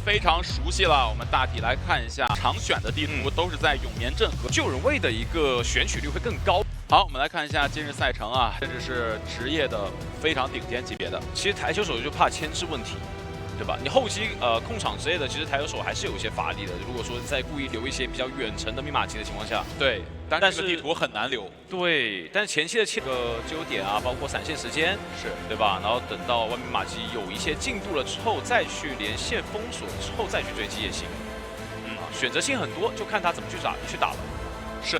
非常熟悉了。我们大体来看一下，常选的地图都是在永眠镇和救人位的一个选取率会更高。好，我们来看一下今日赛程啊，甚至是职业的非常顶尖级别的。其实台球手就怕牵制问题。 对吧？你后期控场之类的，其实台球手还是有一些乏力的。如果说在故意留一些比较远程的密码级的情况下，对，但是地图很难留。对，但是前期的切个自由点啊，包括闪现时间，是对吧？然后等到外面密码级有一些进度了之后，再去连线封锁之后再去追击也行。选择性很多，就看他怎么去打了。是。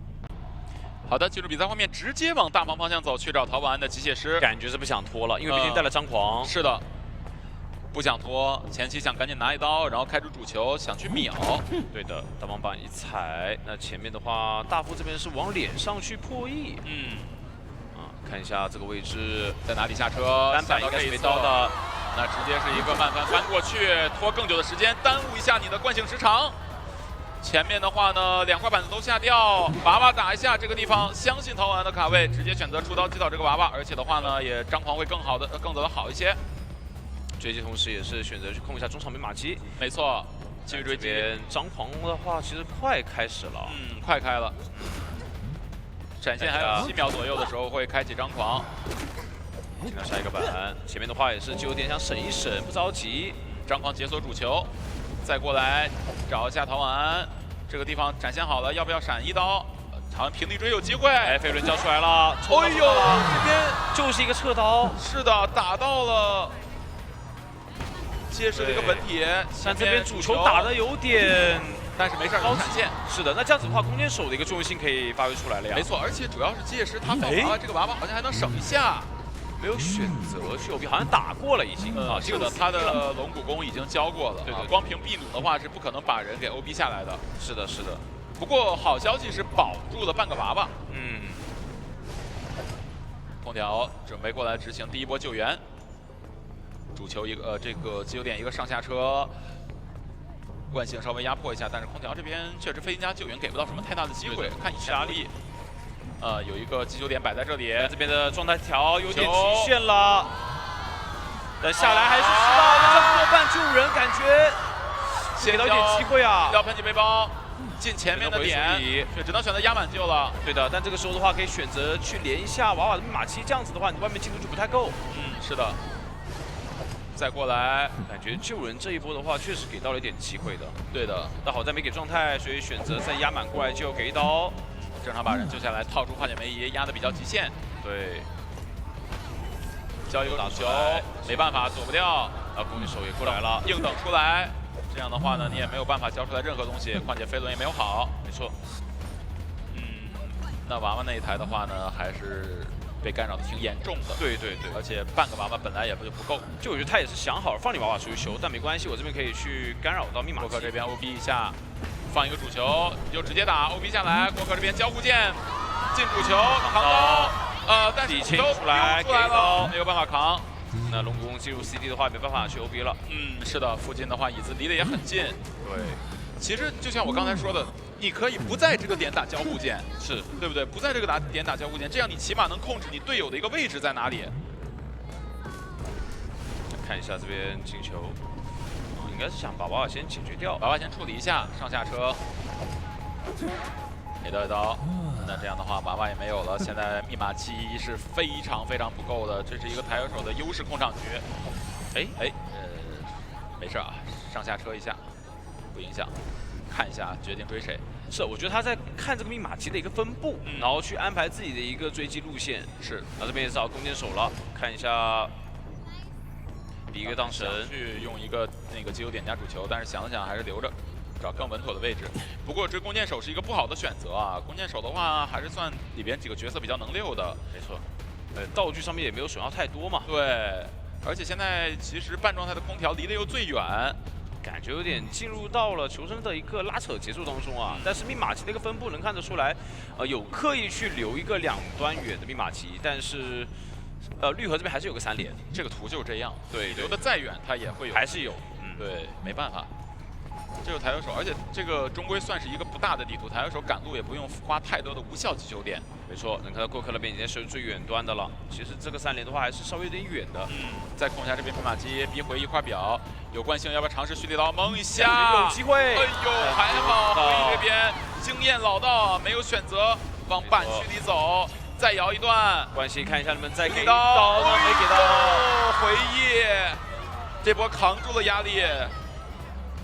好的，进入比赛画面，直接往大房方向走，去找逃亡的机械师。感觉是不想拖了，因为毕竟带了张狂。是的。 不想拖，前期想赶紧拿一刀，然后开出主球，想去秒。对的，大王板一踩，那前面的话，大夫这边是往脸上去破译。看一下这个位置在哪里下车，单板应该是没刀的，那直接是一个慢翻过去，拖更久的时间，耽误一下你的惯性时长。前面的话呢，2块板子都下掉，娃娃打一下这个地方，相信逃完的卡位，直接选择出刀击倒这个娃娃，而且的话呢，也张狂会更走得好一些。 追击同时也是选择去控一下中场密码机，没错，继续追击。张狂的话其实快开始了，快开了。闪现还有7秒左右的时候会开启张狂。进到下一个板，前面的话也是就有点想省一省，不着急。张狂解锁主球，再过来找一下陶完，这个地方展现好了，要不要闪一刀？好像平地追有机会。哎，飞轮交出来了，哎呦，这边就是一个侧刀。是的，打到了。 结实的一个本体，但这边主球打的有点，但是没事，高闪现。是的，那这样子的话，弓箭手的一个重要性可以发挥出来了呀。没错，而且主要是结实他放娃娃，这个娃娃好像还能省一下，没有选择去 OB， 好像打过了已经。是的，他的龙骨功已经交过了。对，光凭秘弩的话是不可能把人给 OB 下来的。是的，是的。不过好消息是保住了半个娃娃。空调准备过来执行第一波救援。 主球一个这个急救点一个上下车，惯性稍微压迫一下，但是空调这边确实飞行家救援给不到什么太大的机会。看意大利，有一个急救点摆在这里，这边的状态条有点极限了，但下来还是知道这样过半救人，感觉给到一点机会啊！要喷气背包进前面的点，却只能选择压满救了。对的，但这个时候的话可以选择去连一下娃娃的密码机，这样子的话你外面进度就不太够。是的。 再过来，感觉救人这一波的话，确实给到了一点机会的。对的，但好在没给状态，所以选择再压满过来就给一刀，正常把人救下来，套出化解梅姨，压的比较极限。对，交一个主球，没办法躲不掉。弓箭手也过来了，硬等出来。这样的话呢，你也没有办法交出来任何东西，况且飞轮也没有好。没错。那娃娃那一台的话呢，还是。 被干扰的挺严重的，对，而且半个娃娃本来也不够，就我觉得他也是想好了放你娃娃出去修，但没关系，我这边可以去干扰到密码。过客这边 OB 一下，放一个主球，你就直接打 OB 下来，过客这边交互键，进主球扛刀，但是主球出来了，没有办法扛。那龙骨功进入 CD 的话，也没办法去 OB 了。是的，附近的话椅子离得也很近。对，其实就像我刚才说的。 你可以不在这个点打交互键，是对不对？不在这个点打交互键，这样你起码能控制你队友的一个位置在哪里。看一下这边进球，应该是想把娃娃先解决掉，娃娃先处理一下，上下车，给到一刀。那这样的话，娃娃也没有了。现在密码机是非常不够的，这是一个台球手的优势控场局。没事啊，上下车一下，不影响。 看一下，决定追谁。是，我觉得他在看这个密码机的一个分布，然后去安排自己的一个追击路线。是，那这边也找弓箭手了，看一下第一个当神，去用一个那个急救点加主球，但是想了想还是留着，找更稳妥的位置。不过追弓箭手是一个不好的选择啊，弓箭手的话还是算里边几个角色比较能溜的。没错，道具上面也没有损耗太多嘛。对，而且现在其实半状态的空调离得又最远。 感觉有点进入到了求生的一个拉扯节奏当中啊，但是密码机的一个分布能看得出来，有刻意去留一个2端远的密码机，但是绿河这边还是有个3连，这个图就是这样，对，留的再远它也会有，还是有，对，没办法，这个台球手，而且这个终归算是一个不大的地图，他有时候赶路也不用花太多的无效击球点。没错，能看到过客那边已经是最远端的了。其实这个3连的话还是稍微有点远的。在控下这边密码机逼回一块表，有惯性要不要尝试蓄力刀蒙一下？有机会。哎呦，还好回忆这边经验老道，没有选择往半区里走，再摇一段。关系看一下能不能再给刀，没给到。回忆这波扛住了压力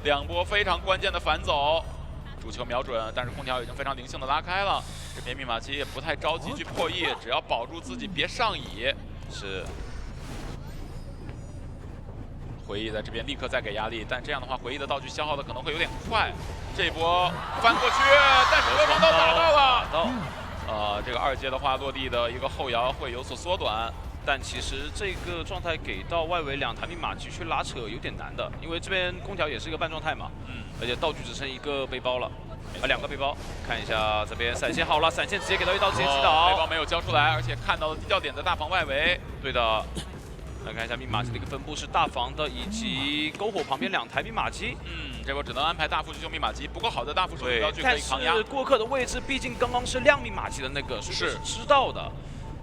，2波非常关键的反走。主球瞄准，但是空调已经非常灵性的拉开了。这边密码机也不太着急去破译，只要保住自己别上倚。是。回忆在这边立刻再给压力，但这样的话回忆的道具消耗的可能会有点快。这波翻过去，但是隔防刀打到了。这个2阶的话落地的一个后摇会有所缩短。但其实这个状态给到外围2台密码机去拉扯有点难的，因为这边空调也是一个半状态嘛，而且道具只剩1个背包了，2个背包。看一下这边闪现好了，闪现直接给到一刀，直接击倒。背包没有交出来，而且看到了地窖点在大房外围。对的。来看一下密码机的一个分布是大房的以及篝火旁边2台密码机。这波只能安排大副去救密码机，不过好的大副手标具可以抗压。但是过客的位置毕竟刚刚是亮密码机的那个，是知道的。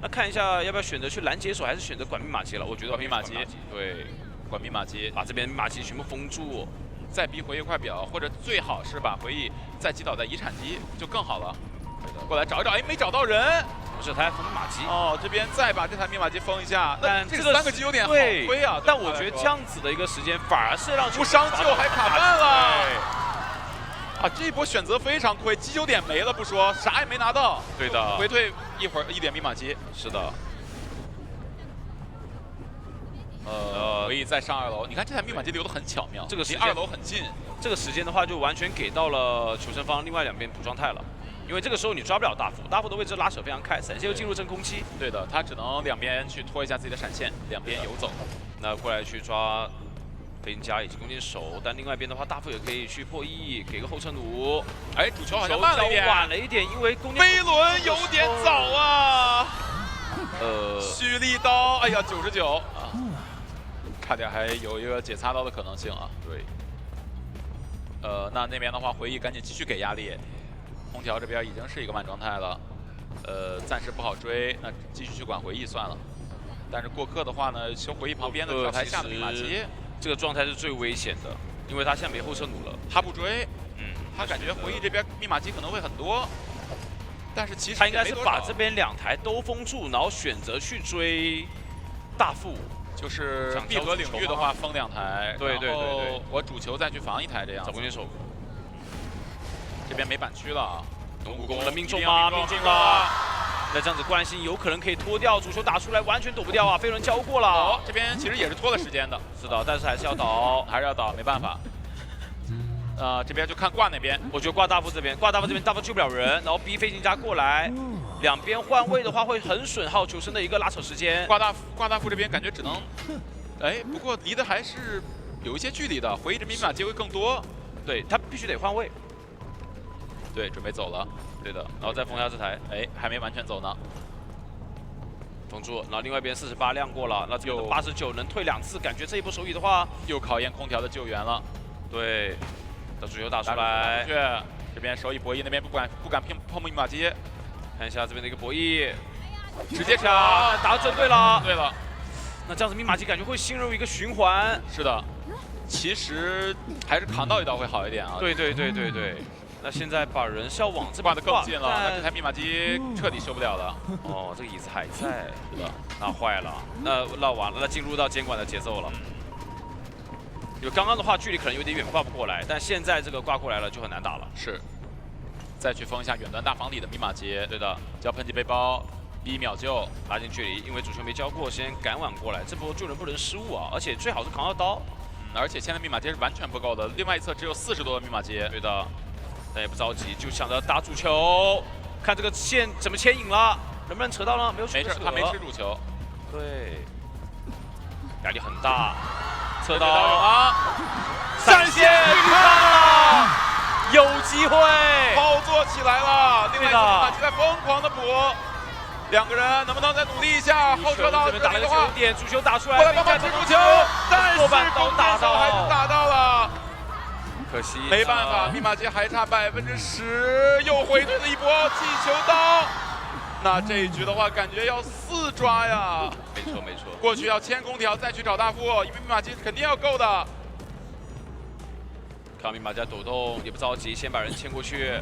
那看一下要不要选择去拦解手，还是选择管密码机了？我觉得管密码机，对，管密码机，把这边密码机全部封住，再逼回忆块表，或者最好是把回忆再击倒在遗产机，就更好了。过来找一找，哎，没找到人，不是他还封密码机。这边再把这台密码机封一下，但这个3个机有点好推啊。但我觉得这样子的一个时间反而是让无伤救还卡弹了。这一波选择非常亏，击球点没了不说，啥也没拿到。对的，回退一会儿1点密码机。是的。回忆再上2楼，你看这台密码机留得很巧妙，这个离2楼很近。这个时间的话，就完全给到了求生方另外2边补状态了，因为这个时候你抓不了大副，大副的位置拉扯非常开，闪现又进入真空期。对的，他只能2边去拖一下自己的闪现，2边游走。那过来去抓飞行家以及弓箭手，但另外一边的话，大副也可以去破译，给个后撤弩。哎，主球好像慢了一点，晚了一点，因为弓箭飞轮有点早啊。蓄力刀，哎呀，99啊，差点还有一个解擦刀的可能性啊。对。那边的话，回忆赶紧继续给压力。空调这边已经是一个慢状态了，暂时不好追，那继续去管回忆算了。但是过客的话呢，修回忆旁边的跳台下的密码机。这个状态是最危险的，因为他现在没后撤弩了，他不追，他感觉回忆这边密码机可能会很多，但是其实他应该是把这边2台都封住，然后选择去追大副，就是闭合领域的话封2台，对，我主球再去防1台这样。找弓箭手，这边没板区了，龙骨弓能命中吗？命中了。那这样子关心有可能可以拖掉，主球打出来完全躲不掉啊！飞轮交过了，这边其实也是拖了时间的，是的，但是还是要倒，没办法。这边就看挂那边，我觉得挂大副这边，大副救不了人，然后逼飞行家过来，2边换位的话会很损耗求生的一个拉扯时间。挂大副这边感觉只能，不过离得还是有一些距离的，回忆这密码机会更多，对他必须得换位。对，准备走了。对的，然后再封一下这台，还没完全走呢，封住，然后另外一边48亮过了，那这个89能退2次，感觉这一波手椅的话，又考验空调的救援了。对，的主球打出来，这边手椅博弈那边不敢碰密码机，看一下这边的一个博弈，直接抢，打针对了，对了，那这样子密码机感觉会陷入一个循环。是的，其实还是扛到一刀会好一点啊。对。那现在把人是要往这挂得更近了，那这台密码机彻底修不了了。这个椅子还在，是的，那坏了，那完了，那进入到监管的节奏了。因为刚刚的话距离可能有点远，挂不过来，但现在这个挂过来了就很难打了。是，再去封一下远端大房里的密码机。对的，交喷气背包，1秒救，拉近距离，因为主球没交过，先赶晚过来，这波救人不能失误啊，而且最好是扛到刀。而且现在密码机是完全不够的，另外一侧只有40多的密码机。对的。但也不着急，就想着打主球，看这个线怎么牵引了，能不能扯到呢？没有，没事，他没吃主球。对，压力很大，侧到有吗？闪现了，有机会，操作起来了。另外一个密码机在疯狂的补，2个人能不能再努力一下？后撤到这里的话，主球打出来，过来帮忙吃主球，但是弓箭手还是打到了。可惜没办法，密码机还差10%，又回退了一波气球刀。那这一局的话，感觉要4抓呀。没错没错，过去要牵空调，再去找大副，因为密码机肯定要够的。看到密码机抖动，也不着急，先把人牵过去。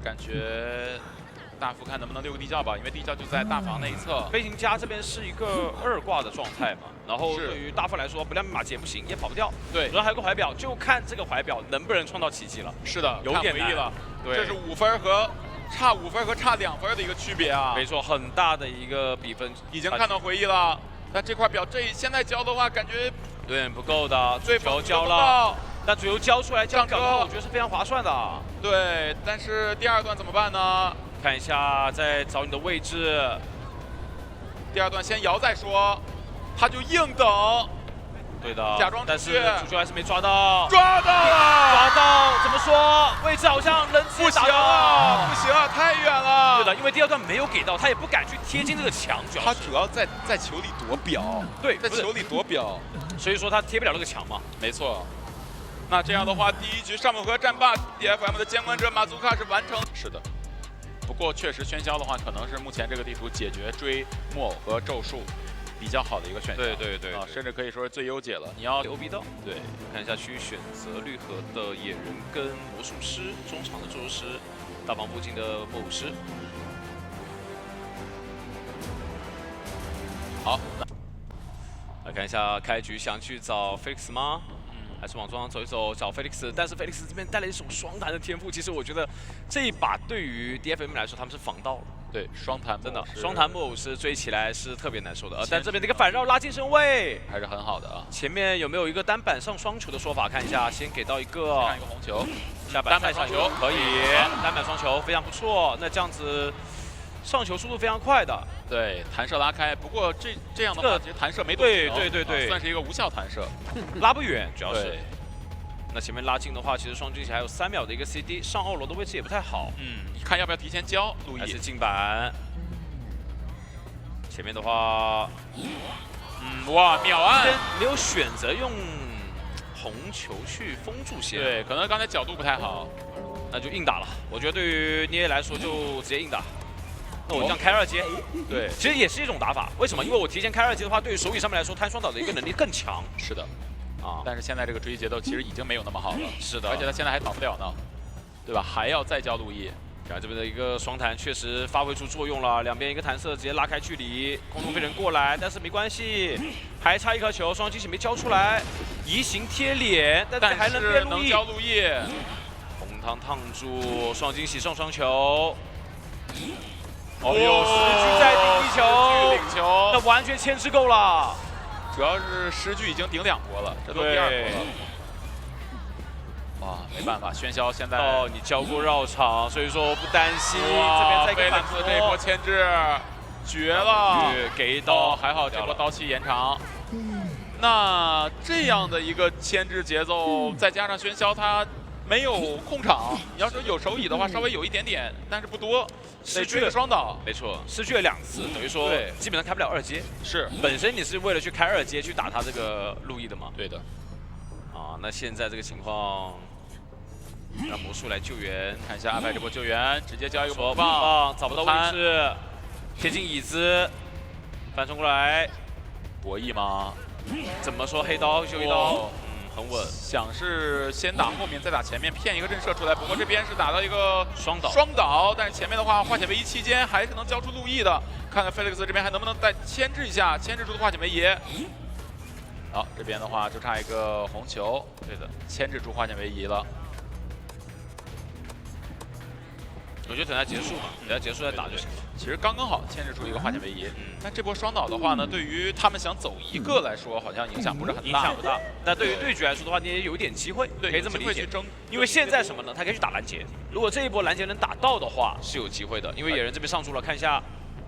感觉大副看能不能溜个地窖吧，因为地窖就在大房那一侧。飞行家这边是一个2挂的状态嘛，然后对于大副来说，不亮密码机也不行，也跑不掉。对，然后还有个怀表，就看这个怀表能不能创造奇迹了。是的，有点难了。对，这是5分和差5分和差2分的一个区别啊。没错，很大的一个比分。已经看到回忆了，但这块表现在交的话，感觉有点不够的。对主球交了，但主球交出来交表的话，我觉得是非常划算的。对，但是第2段怎么办呢？看一下，再找你的位置。第2段先摇再说，他就硬等。对的，假装但是主球还是没抓到。抓到了！抓到，怎么说？位置好像人不行啊，不行啊，太远了。对的，因为第2段没有给到，他也不敢去贴近这个墙，他主要在球里躲表。对，在球里躲表，所以说他贴不了那个墙嘛。没错。那这样的话，第1局上木河战罢 ，DFM 的监管者马祖卡是完成。是的。不过确实喧嚣的话，可能是目前这个地图解决追木偶和咒术比较好的一个选项。对啊，甚至可以说是最优解了。你要牛逼的。对，看一下去选择绿河的野人跟魔术师，中场的咒术师，大房附近的魔武师。好，来看一下开局想去找 Felix 吗？还是往中央走一走找 Felix， 但是 Felix 这边带了一手双弹的天赋，其实我觉得这一把对于 DFM 来说他们是防到了。对，双弹真的，双弹木偶师追起来是特别难受的。但这边的一个反绕拉近身位还是很好的啊。前面有没有一个单板上双球的说法？看一下，先给到一个，看一个红球，下板单板上球可以，单板双球非常不错。那这样子上球速度非常快的。对，弹射拉开。不过这样的话，其实弹射没多久，对，算是一个无效弹射，拉不远，主要是。那前面拉近的话，其实双军旗还有3秒的一个 CD， 上2楼的位置也不太好。看要不要提前交路易，还是进板。前面的话，哇，秒按，没有选择用红球去封住先。对，可能刚才角度不太好，那就硬打了。我觉得对于捏来说，就直接硬打。那我这样开2阶，对，其实也是一种打法。为什么？因为我提前开2阶的话，对于手柄上面来说，摊双倒的一个能力更强。是的。但是现在这个追击节奏其实已经没有那么好了，是的，而且他现在还挡不了呢，对吧？还要再交路易，看这边的一个双弹确实发挥出作用了，两边一个弹射直接拉开距离，空中飞人过来，但是没关系，还差1颗球，双惊喜没交出来，移形贴脸，但是还能变路易，交路易，红汤烫住，双惊喜上双球，哦呦，10局再顶1球，领球，那完全牵制够了。主要是10局已经顶2波了，这都第2波了。哇，没办法，喧嚣现在哦，你交过绕场，所以说我不担心。这边再一个反扑，这一波牵制绝了，给一刀，还好这波刀期延长。那这样的一个牵制节奏，再加上喧嚣他没有控场，你要说有手椅的话，稍微有一点点，但是不多。失去了双倒，没错，失去了2次，等于说基本上开不了2阶。是，本身你是为了去开2阶去打他这个路易的嘛？对的。啊，那现在这个情况，让魔术来救援，看一下阿派这波救援，直接交一个猛棒，找不到位置，贴近椅子，翻冲过来，博弈吗？怎么说？黑刀就一刀。很稳，想是先打后面再打前面，骗一个震慑出来。不过这边是打到一个双倒，但是前面的话化险为夷期间还是能交出路易的。看看菲利克斯这边还能不能再牵制一下，牵制住的化险为夷。好，这边的话就差一个红球，对的，牵制住化险为夷了。我觉得等它结束吧，等它结束再打就行了。其实刚刚好牵制出一个化险为夷，但这波双倒的话呢，对于他们想走一个来说，好像影响不是很大。影响不大。但对于对局来说的话，你也有一点机会，可以这么理解。因为现在什么呢？他可以去打拦截。如果这一波拦截能打到的话，是有机会的。因为野人这边上出了，看一下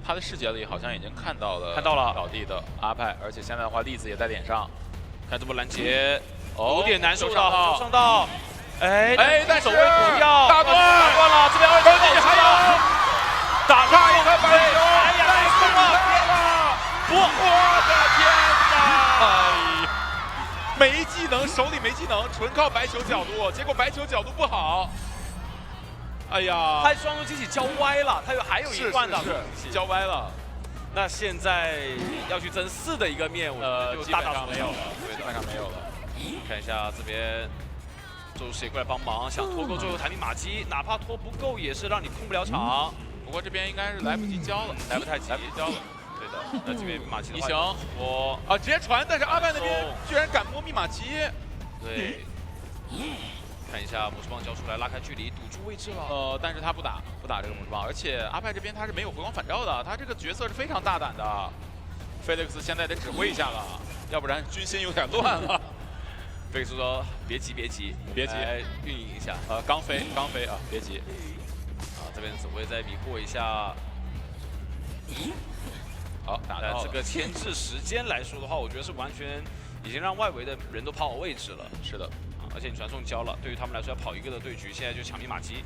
他的视野里好像已经看到了倒地的阿派，而且现在的话粒子也在脸上。看这波拦截，有点难受的，上到。哎，但手位不要，打断了，这边2球还有，打差一个板球，哎呀，天了！我的天哪！没技能，手里没技能，纯靠白球角度，结果白球角度不好。哎呀，他双龙机器交歪了，他还有一段的是交歪了。那现在要去争4的一个面，我觉得就基大大本上没有了，对基本上没有了。看一下这边，周师也过来帮忙，想拖够最后台密玛姬，哪怕拖不够也是让你控不了场。不过这边应该是来不及交了，来不太及，来不及交了。对的，那这边密码机的话，一行我啊直接传，但是阿拜那边居然敢摸密码机。对，看一下魔术棒交出来，拉开距离，堵住位置了。但是他不打这个魔术棒，而且阿拜这边他是没有回光返照的，他这个角色是非常大胆的。菲利克斯现在得指挥一下了，要不然军心有点乱了。菲利克斯说：“别急，来运营一下。刚飞啊，别急。这边只会再迷惑一下。好，打到了。这个牵制时间来说的话，我觉得是完全已经让外围的人都跑好位置了。是的。而且你传送交了，对于他们来说要跑一个的对局，现在就抢密码机，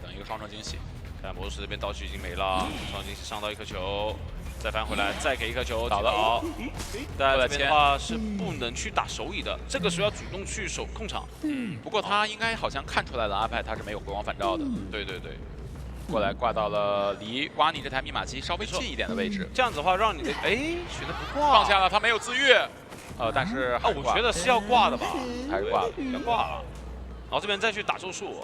等一个双城惊喜。看魔术师这边道具已经没了，双城惊喜上到一颗球，再翻回来，再给一颗球，打到。但这边的话是不能去打手椅的，这个时候要主动去控场。不过他应该好像看出来了，阿派他是没有回光返照的。对，过来挂到了离瓦尼这台密码机稍微近一点的位置。这样子的话，让你的选择不挂，放下了，他没有自愈。但是我觉得是要挂的吧，还是挂了，要挂了。然后这边再去打咒术，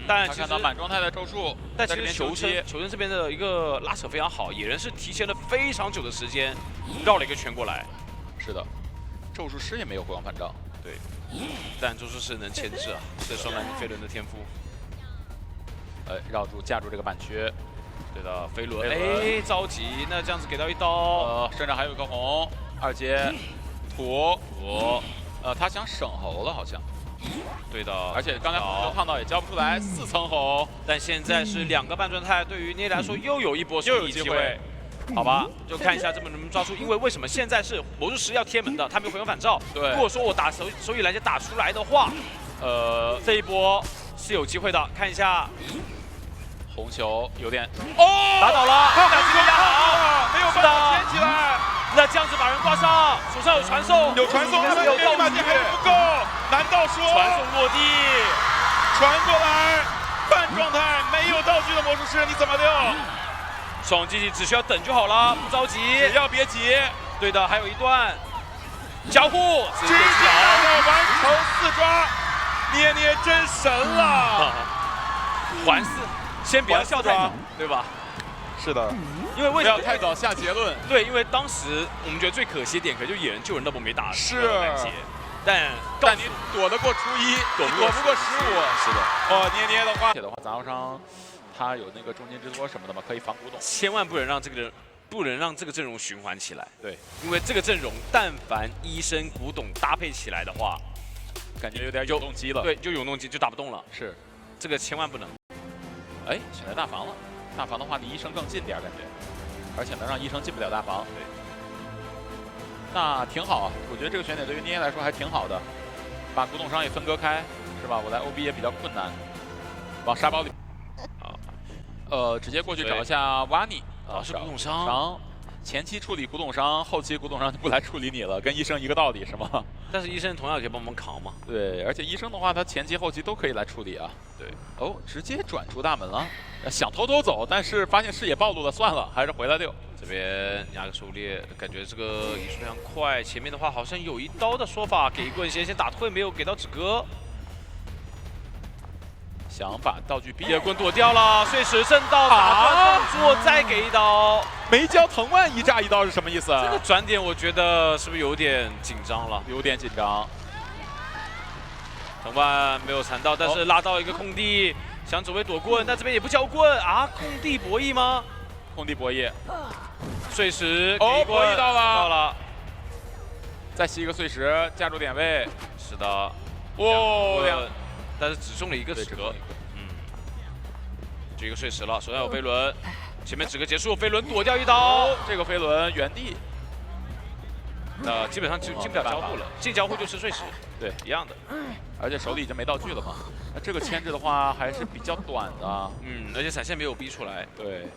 但他看到满状态的咒术，但其实求生这边的一个拉扯非常好，野人是提前了非常久的时间绕了一个圈过来。是的，咒术师也没有回光返照。对，但咒术师能牵制啊，这双蓝飞轮的天赋。绕住架住这个板区。对的，飞轮，着急，那这样子给到一刀，身上还有一颗红。2阶土，他想省猴了好像。对的，而且刚才红球烫到也交不出来，4层红。但现在是2个半状态，对于捏来说又有一波收益机会。好吧，就看一下这么能不能抓住，因为为什么现在是魔术师要贴门的，他没有回光返照。对，如果说我打手椅拦截打出来的话，这一波是有机会的。看一下，红球有点打倒了，那这个压好，没有办法捡起来。那这样子把人挂上，手上有传送，但是密码机还是不够。难道说传送落地，传过来，半状态没有道具的魔术师你怎么溜？双机器只需要等就好了，不着急，只要别急。对的，还有一段交互，直接完成4抓，捏真神了。环4，先不要笑太早，对吧？是的，因为为什么不要太早下结论？对，因为当时我们觉得最可惜的点，可就野人救人那波没打是拦截，但你躲得过初1，躲不过15。是的，捏的话，杂货商他有那个重金之托什么的嘛，可以防古董。千万不能让这个阵容循环起来。对，因为这个阵容但凡医生古董搭配起来的话，感觉有点永动机了。对，就永动机就打不动了。是，这个千万不能。选择大防了。大防的话离医生更近点感觉，而且能让医生进不了大防。对，那挺好啊，我觉得这个选点对于捏来说还挺好的，把古董商也分割开，是吧？我来 OB 也比较困难，往沙包里。直接过去找一下瓦尼。是古董商。前期处理古董商，后期古董商就不来处理你了，跟医生一个道理是吗？但是医生同样也可以帮我们扛嘛。对，而且医生的话，他前期后期都可以来处理啊。对。直接转出大门了，想偷走，但是发现视野暴露了，算了，还是回来溜。这边压个狩猎，感觉这个移速非常快。前面的话好像有一刀的说法，给一棍先打退，没有给到止戈。想法道具逼，野棍躲掉了，碎石正道打断动作，再给一刀。没教藤蔓一炸一刀是什么意思？这个转点我觉得是不是有点紧张了？有点紧张。藤蔓没有缠到，但是拉到一个空地，想准备躲棍，但这边也不交棍啊！空地博弈吗？空地博弈。碎石博弈到了。再吸一个碎石，架住点位。是的。但是只中了一个止戈，就一个碎石了，手上有飞轮，前面止戈结束，飞轮躲掉一刀，这个飞轮原地，基本上就进不了交互了，进交互就吃碎石，对，一样的，而且手里已经没道具了嘛，那这个牵制的话还是比较短的，而且闪现没有逼出来，对，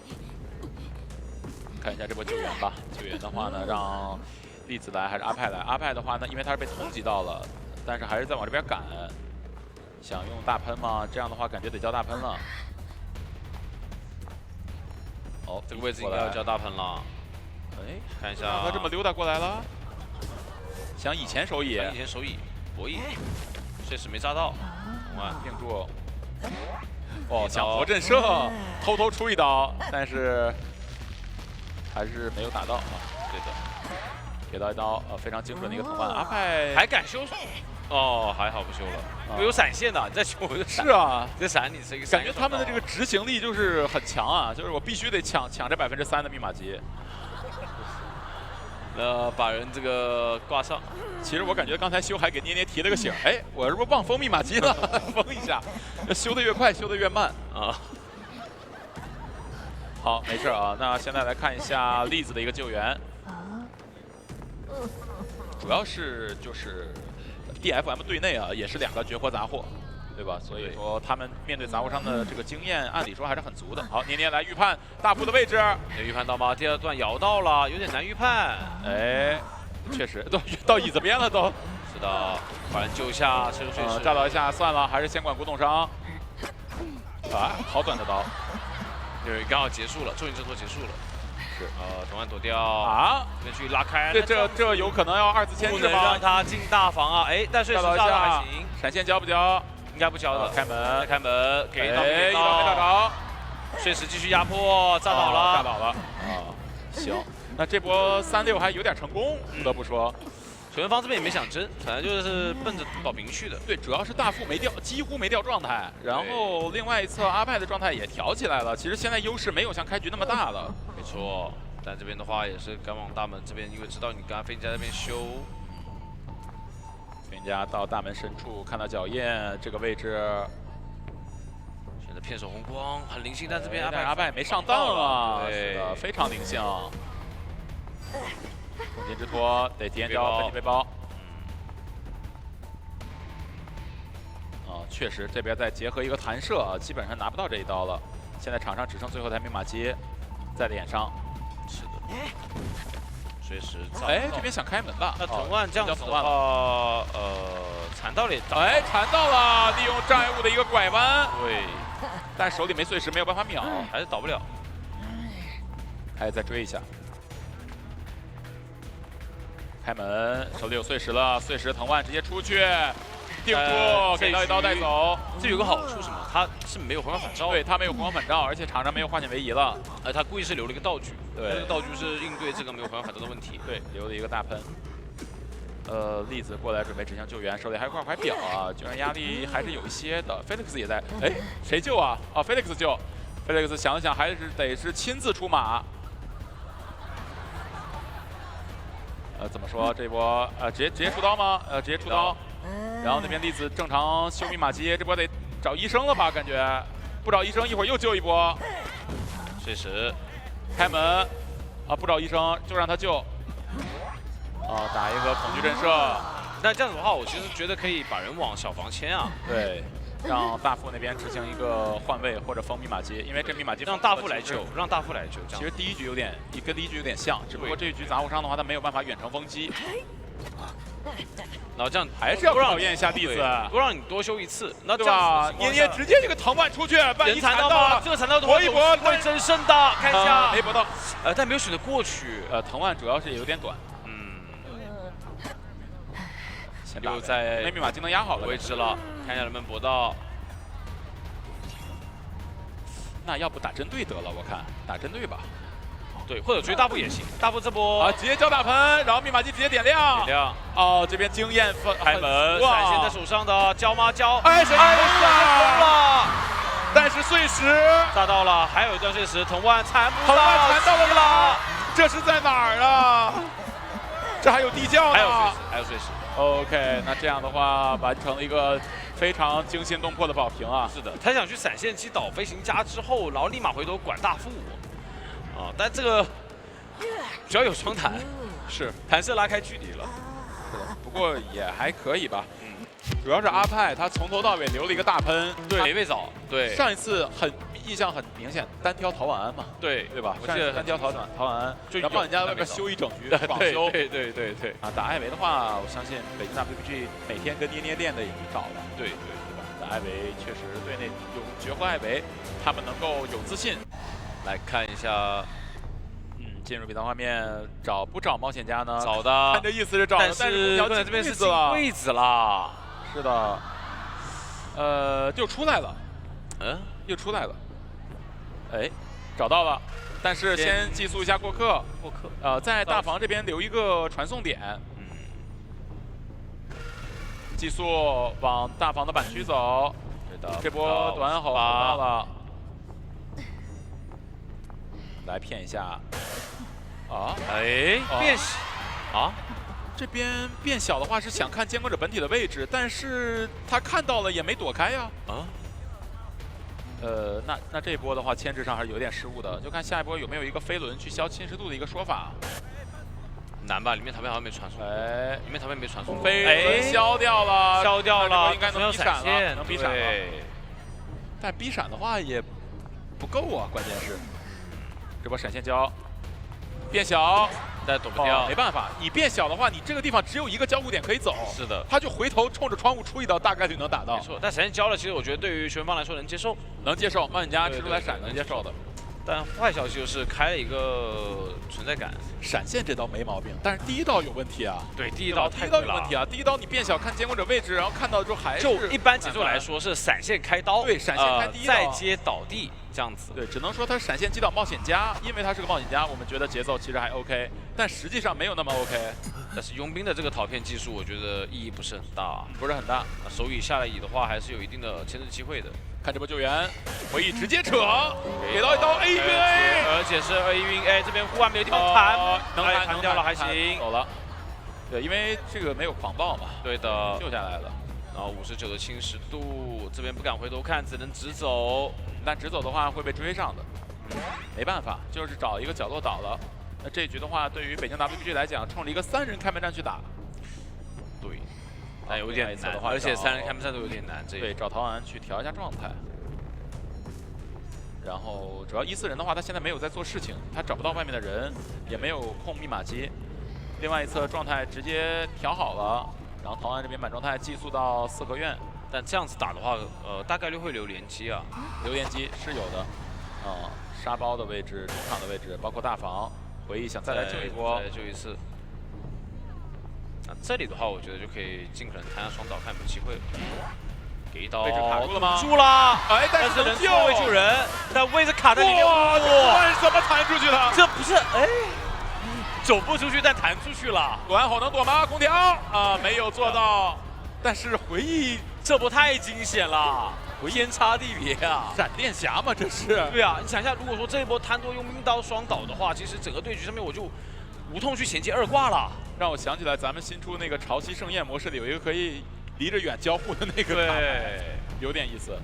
看一下这波救援吧，救援的话呢，让粒子来还是阿派来？阿派的话呢，因为他是被通缉到了，但是还是在往这边赶。想用大喷吗？这样的话感觉得交大喷了。哦，这个位置应该要交大喷了。哎，看一下，他这么溜达过来了，想以前手椅，博弈，确实没扎到，哇，定住。哦，想活震慑，偷出一刀，但是还是没有打到啊。对的，给到一刀，非常精准的一个投篮。阿派还敢修？哦，还好不修了，我有闪现的，你再修我就闪。是啊，这闪你这个感觉他们的这个执行力就是很强啊，就是我必须得抢这3%的密码机。把人这个挂上。其实我感觉刚才修还给捏捏提了个醒，哎，我是不是忘封密码机了？封一下，修得越快，修得越慢啊。好，没事啊。那现在来看一下栗子的一个救援，主要是就是 DFM 队内啊，也是2个绝活杂货，对吧？所以说他们面对杂货商的这个经验，按理说还是很足的。好，捏捏来预判大副的位置，能预判到吗？第二段摇到了，有点难预判。哎，确实都到椅子边了都。是的，把人救一下，车水炸倒一下算了，还是先管古董商。啊，好短的刀。对，刚好结束了，终于这波结束了。是，同样躲掉啊，这边去拉开。这有可能要2字牵制吗？不能让他进大房啊！哎，但是炸到还行。闪现交不交？应该不交的。开门，给一刀没打着。碎石继续压迫，炸倒了。炸倒了。啊，行，那这波3-6还有点成功，不得不说。球员方这边也没想争，反正就是奔着保平去的。对，主要是大副没掉，几乎没掉状态，然后另外一侧阿派的状态也调起来了。其实现在优势没有像开局那么大了。没错，但这边的话也是赶往大门这边，因为知道你刚刚飞行家那边修。飞行家到大门深处看到脚印这个位置，选择片手红光，很灵性，但这边阿派没上当啊，对，是的，非常灵性。空间之托得体验掉分体背包。确实这边再结合一个弹射啊，基本上拿不到这一刀了。现在场上只剩最后一台密码机在脸上。是的。随时。哎，这边想开门吧？那藤万这样子的话，缠到了。哎，缠到了，利用障碍物的一个拐弯。对。但手里没碎石，没有办法秒，还是倒不了。还得再追一下。开门，手里有碎石了，碎石藤万直接出去，定住，给到一刀带走。这有个好处什么？他是没有回光返照，对他没有回光返照，而且场上没有化险为夷了。他故意是留了一个道具，对，这个道具是应对这个没有回光返照的问题。对，留了一个大喷。栗子过来准备执行救援，手里还有块怀表啊，救援压力还是有一些的。Felix 也在，哎，谁救啊？哦 ，Felix 救。Felix 想了想，还是得是亲自出马。怎么说这波直接出刀吗？直接出刀。然后那边栗子正常修密码机，这波得找医生了吧？感觉不找医生，一会儿又救一波。碎石，开门啊！不找医生就让他救。打一个恐惧震慑。那这样子的话，我其实觉得可以把人往小房牵啊。对。让大副那边执行一个换位或者封密码机，因为这密码机让大副来救，让大副来救。其实第一局跟第一局有点像，只不过这一局杂货商的话，他没有办法远程封击。然后这样还是要考验一下弟子，不让你多修一次，那对吧？捏捏直接这个藤蔓出去，万一缠到了，这个缠到搏一搏会真胜的，看一下没搏到，但没有选择过去。藤蔓主要是也有点短，又在那密码技能压好了位置了，看一下能不能搏到。那要不打针对得了，我看打针对吧。对，或者追大步也行。大步这波直接交大喷，然后密码机直接点亮。点亮。这边经验开门，闪现在手上的交吗？交。哎，神疯了！但是碎石炸到了，还有一段碎石，藤蔓缠不到，缠到了，这是在哪儿啊？这还有地窖呢，还有碎石。OK， 那这样的话完成了一个非常惊心动魄的保平啊！是的，他想去闪现击倒飞行家之后，然后立马回头管大副。但这个只要有双弹，是弹射拉开距离了。是的，不过也还可以吧。主要是阿派他从头到尾留了一个大喷，对，没被找。对，上一次印象很明显，单挑陶晚安嘛，对对吧？我记得单挑陶晚安，就然后帮人家外边修一整局，爽修。对啊，打艾维的话，我相信北京 WPG 每天跟捏捏练的已经找了，对。吧？打艾维确实对那有绝活艾维，他们能够有自信。来看一下，进入比赛画面，不找冒险家呢？找的，看这意思是找的，但是空调这边是进了，位子啦。是的，就出来了，又出来了，哎，找到了，但是先寄宿一下过客，在大房这边留一个传送点，寄宿往大房的板区走，这波短吼到了，来骗一下，变小啊。这边变小的话是想看监管者本体的位置，但是他看到了也没躲开呀。那这一波的话牵制上还是有点失误的，就看下一波有没有一个飞轮去消侵蚀度的一个说法。难吧？里面塔片好像没传送。里面塔片没传送。飞轮消掉了，应该能逼闪了，能逼闪了。但逼闪的话也不够啊，关键是这波闪现交变小。但躲不掉，没办法，你变小的话，你这个地方只有一个交互点可以走。是的，他就回头冲着窗户出一刀，大概率能打到。没错，但闪现交了，其实我觉得对于球员方来说能接受，能接受。冒险家吃出来闪能接受的。但坏消息就是开了一个存在感。闪现这刀没毛病，但是第一刀有问题啊。对，第一刀有问题啊！第一刀你变小看监管者位置，然后看到之后还是就一般节奏来说是闪现开刀，对，闪现开第一刀，再接倒地这样子。对，只能说他闪现击倒冒险家，因为他是个冒险家，我们觉得节奏其实还 OK， 但实际上没有那么 OK。但是佣兵的这个讨骗技术，我觉得意义不是很大，不是很大。手语下来乙的话，还是有一定的牵制机会的。看这波救援，回忆直接扯，给到一刀 A 晕 A， 而且是 A 晕 A， 这边护腕没有地方弹，能弹掉了还行，走了。对，因为这个没有狂暴嘛，对的，救下来了。然后59的侵蚀度，这边不敢回头看，只能直走。但直走的话会被追上的，没办法，就是找一个角落倒了。那这一局的话，对于北京 WPG 来讲，冲着一个3人开门战去打，对，但有点难，而且3人开门战都有点难。对，找陶安去调一下状态。然后主要1-4人的话，他现在没有在做事情，他找不到外面的人，也没有控密码机。另外一侧状态直接调好了，然后陶安这边满状态寄宿到4合院。但这样子打的话，大概率会留连击啊，留连击是有的。沙包的位置、中场的位置，包括大房，回忆想再来救一波，再来救一次。那这里的话，我觉得就可以尽可能弹下双倒，看有没有机会了。给一刀，位置卡住了吗？住了，哎，但是能错位救人，但位置卡在里面。哇，这怎么弹出去的？这不是走不出去，但弹出去了。短吼能躲吗？空调啊，没有做到。但是回忆这波太惊险了，天差地别啊！闪电侠嘛，这是。对啊，你想一下，如果说这一波贪多用冰刀双倒的话，其实整个对局上面我就无痛去衔接2挂了。让我想起来咱们新出那个潮汐盛宴模式里有一个可以离着远交互的那个卡牌，有点意思。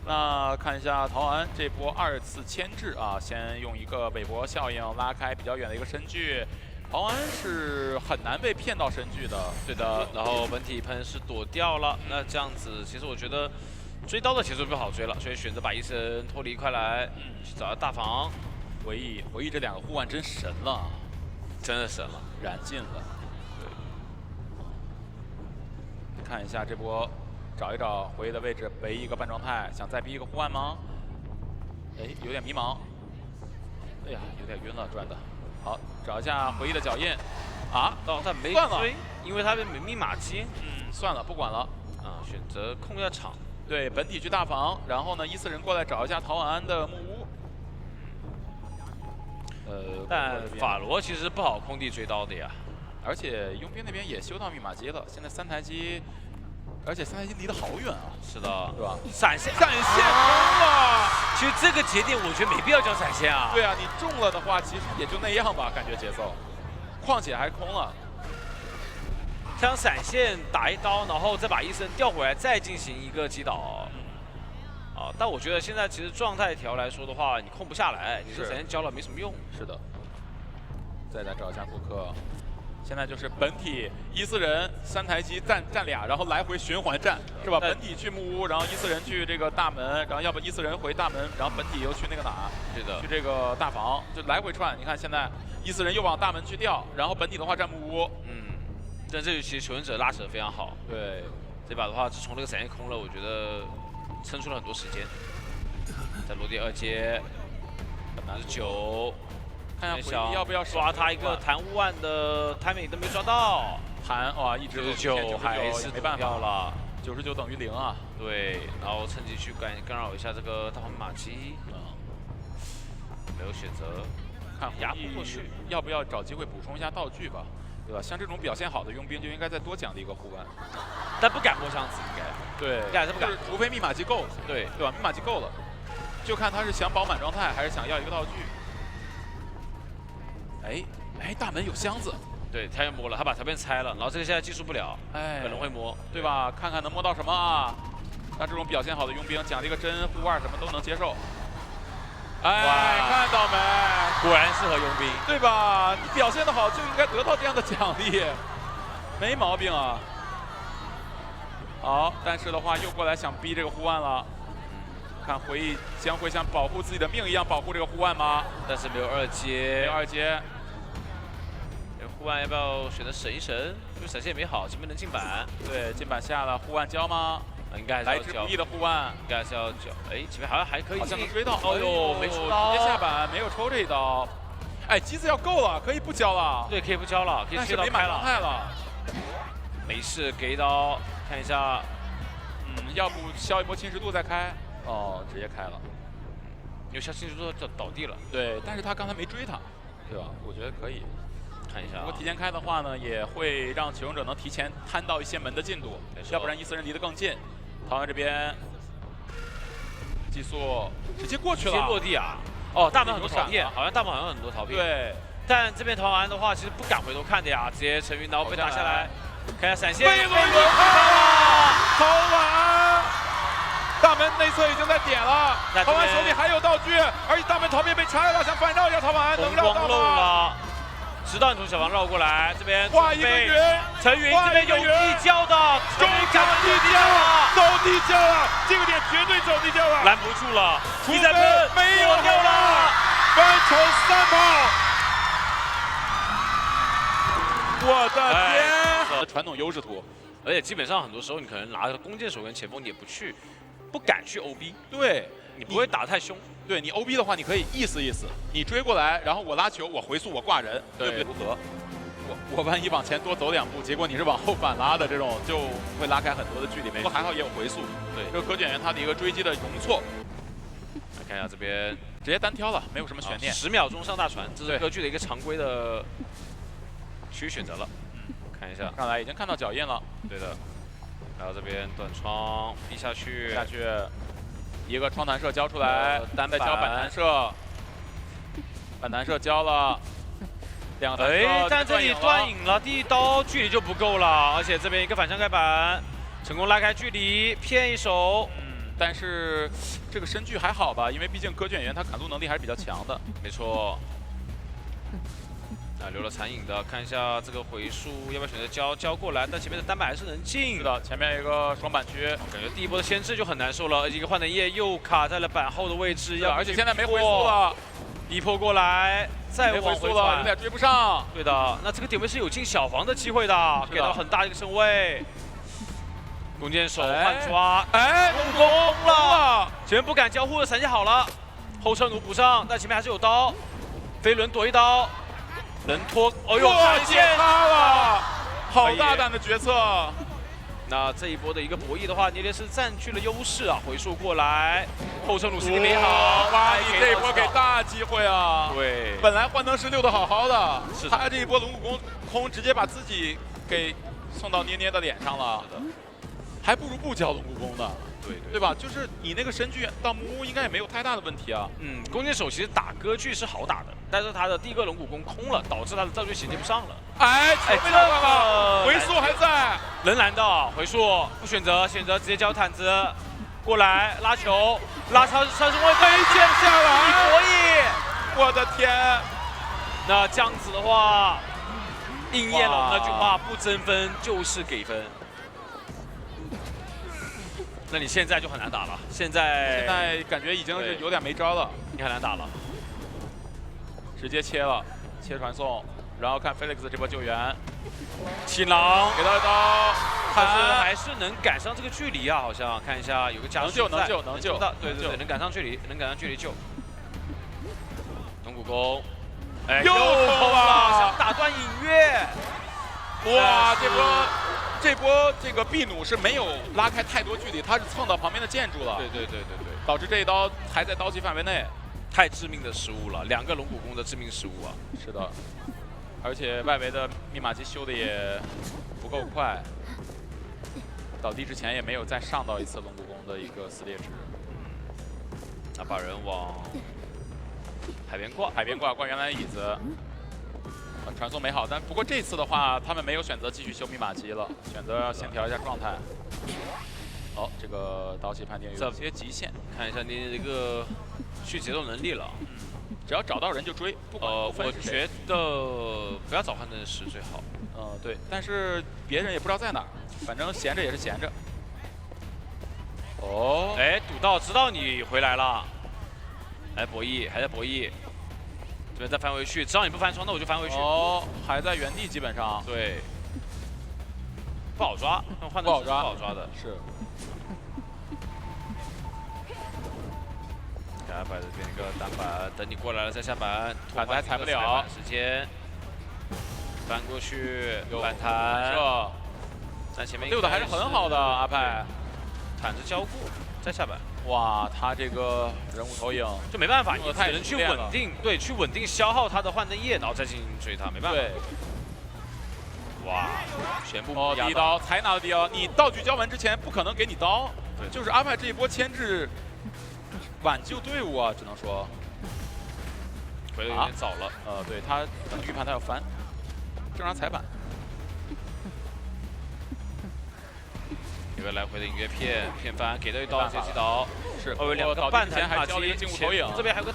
那看一下陶安这波2次牵制啊，先用一个韦伯效应拉开比较远的一个身距。陶安是很难被骗到身距的，对的。然后本体喷是躲掉了，那这样子其实我觉得追刀的节奏不好追了，所以选择把医生脱离开来，去找到大房。回忆这2个护腕真神了，真的神了，燃尽了。对，看一下这波，找一找回忆的位置，围一个半状态，想再逼一个护腕吗？哎，有点迷茫。哎呀，有点晕了，转的。好，找一下回忆的脚印，但没追，因为他没密码机。算了，不管了。选择控一下场。对，本体去大房，然后呢1-4人过来找一下陶晚安的木屋。但法罗其实不好空地追刀的呀，而且佣兵那边也修到密码机了，现在3台机，而且3台机离得好远啊。是的，对吧？闪现空了。其实这个节点我觉得没必要交闪现啊。对啊，你中了的话，其实也就那样吧，感觉节奏。况且还空了，像闪现打一刀，然后再把医生调回来，再进行一个击倒。但我觉得现在其实状态条来说的话，你控不下来，你这闪现交了没什么用。是的。再来找一下顾客，现在就是本体14人3台机站俩，然后来回循环站，是吧？本体去木屋，然后14人去这个大门，然后要不14人回大门，然后本体又去那个哪？是的，去这个大房，就来回串。你看现在14人又往大门去调，然后本体的话站木屋。但这里其实求生者拉扯得非常好。对，这把的话，自从这个闪现空了，我觉得撑出了很多时间。在落地2阶，拿着9。 看一下回忆要不要抓他一个弹无腕的 timing 都没抓到，弹哇一直99还是没办法了，99等于0啊。对，然后趁机去干扰一下这个大黄马机，没有选择，看压不过去，要不要找机会补充一下道具吧，对吧？像这种表现好的佣兵就应该再多奖励一个护腕，但不敢摸箱子，应该对，不敢，除非密码机够了，对吧？密码机够了，就看他是想保满状态还是想要一个道具。 哎，大门有箱子，对，他又摸了，他把条片拆了，然后这个现在技术不了，可能会摸，对吧？看看能摸到什么啊？那这种表现好的佣兵，奖励个针、护腕什么都能接受。哎，看到没？果然适合佣兵，对吧？你表现的好就应该得到这样的奖励，没毛病啊。好，但是的话又过来想逼这个护腕了。 看回忆将会像保护自己的命一样保护这个护腕吗？但是没有2阶，没有2阶。这护腕要不要选择省一省？因为闪现也没好，前面能进板。对，进板下了，护腕交吗？应该还是要交。来之不易的护腕，应该是要交。哎，前面好像还可以，好像能追到。哦呦，没出刀，直接下板，没有抽这一刀。哎，机子要够了，可以不交了。对，可以不交了，可以切到开了。没事，给一刀，看一下。要不消一波侵蚀度再开。 哦，直接开了，因为像侵蚀度倒地了。对，但是他刚才没追他，对吧？我觉得可以看一下。如果提前开的话呢，也会让求生者能提前摊到一些门的进度，要不然14人离得更近。桃园这边技速直接过去了，直接落地啊！哦，大门很多陶片，好像大门好像很多陶片。对，但这边桃园的话，其实不敢回头看的呀，直接陈云然后被打下来，看一下闪现。飞轮开了，桃园。 大门内侧已经在点了，陶完手里还有道具，而且大门陶片被拆了，想反绕一下陶完，能绕到吗？知道你从小房绕过来，这边画一个圆，陈云这边有地交的，终于走地交了，走地交了，这个点绝对走地交了，拦不住了，除非没有掉了，翻成3炮，我的天！传统优势图，而且基本上很多时候你可能拿着弓箭手跟前锋，你也不敢去 OB， 对你不会打太凶。对你 OB 的话，你可以意思意思，你追过来，然后我拉球，我回速，我挂人，对不对？如何？我万一往前多走2步，结果你是往后反拉的，这种就会拉开很多的距离。不过还好也有回速。对，这个葛卷员他的一个追击的容错。来看一下这边，直接单挑了，没有什么悬念。10秒钟上大船，这是歌剧的一个常规的区域选择了。看一下，看来已经看到脚印了。对的。 然后这边短窗逼下去，一个窗弹射交出来，再交板弹射，板弹射交了，2弹射，但这里断影了，第1刀距离就不够了，而且这边一个反向盖板，成功拉开距离，骗一手。但是这个身距还好吧，因为毕竟葛卷员他砍路能力还是比较强的。没错。 留了残影的，看一下这个回速要不要选择交过来，但前面的单板还是能进。是的，前面有一个双板区，感觉第1波的牵制就很难受了，一个换挡液又卡在了板后的位置，而且现在没回速了，逼迫过来，再往回了，有点追不上。对的，那这个点位是有进小房的机会的，给到很大的一个身位。弓箭手换抓，哎，入弓了，前面不敢交互的闪现好了，后撤弩补上，但前面还是有刀，飞轮躲1刀。 能拖，哦呦，解他了，好大胆的决策。那这一波的一个博弈的话，涅烈是占据了优势啊，回溯过来，后撤弩实力没好，哇，你这一波给大机会啊！对，本来幻灯石溜的好好的，他这一波龙骨空直接把自己给送到捏捏的脸上了，还不如不交龙骨弓的。 对吧？就是你那个身距到木屋应该也没有太大的问题啊。弓箭手其实打歌剧是好打的，但是他的第1个龙骨弓空了，导致他的道具衔接不上了。哎，被打断了，回速还在，能拦到回速，不选择直接交毯子过来拉球，拉超身位没剑下来，可以，我的天！那这样子的话，应验了那句话：不争分就是给分。那你现在就很难打了，现在感觉已经是有点没招了，你很难打了，直接切了，切传送，然后看 Felix 这波救援，新郎给到一刀，但是还是能赶上这个距离啊，好像看一下有个加速能救到，对，能赶上距离救。龙骨弓，哎，又空了，想打断隐月，哇，这波这个秘弩是没有拉开太多距离，他是蹭到旁边的建筑了，对，导致这一刀还在刀旗范围内，太致命的失误了，2个龙骨弓的致命失误啊！是的，而且外围的密码机修的也不够快，倒地之前也没有再上到一次龙骨弓的一个撕裂值，那把人往海边挂原来的椅子。传送没好，但不过这次的话，他们没有选择继续修密码机了，选择要先调一下状态。哦，这个刀器判定有些极限，看一下你这个续节奏能力了。只要找到人就追，不管我觉得不要找换灯石最好。对，但是别人也不知道在哪儿，反正闲着也是闲着。哦，哎，赌到知道你回来了，来博弈，还在博弈。这边再翻回去，只要你不翻窗，那我就翻回去。哦，还在原地，基本上。对，不好抓，换的不好抓的。是。下摆这边一个单板，等你过来了再下板，板子还踩不了。时间，翻过去，反弹。但前面溜的还是很好的，阿派。毯子交固，再下板。哇，他这个人物投影就没办法，你只能去稳定，对，去稳定消耗他的幻灯液，然后再进行追他，没办法。对。哇，全部第一刀才拿到第一刀，你道具交完之前不可能给你刀，对，就是阿派这一波牵制挽救队伍啊，只能说。回的有点早了，对他可能预判他要翻，正常踩板。一个来回的隐约骗翻，给到一刀接击刀，是后面2个半弹马击，这边还有个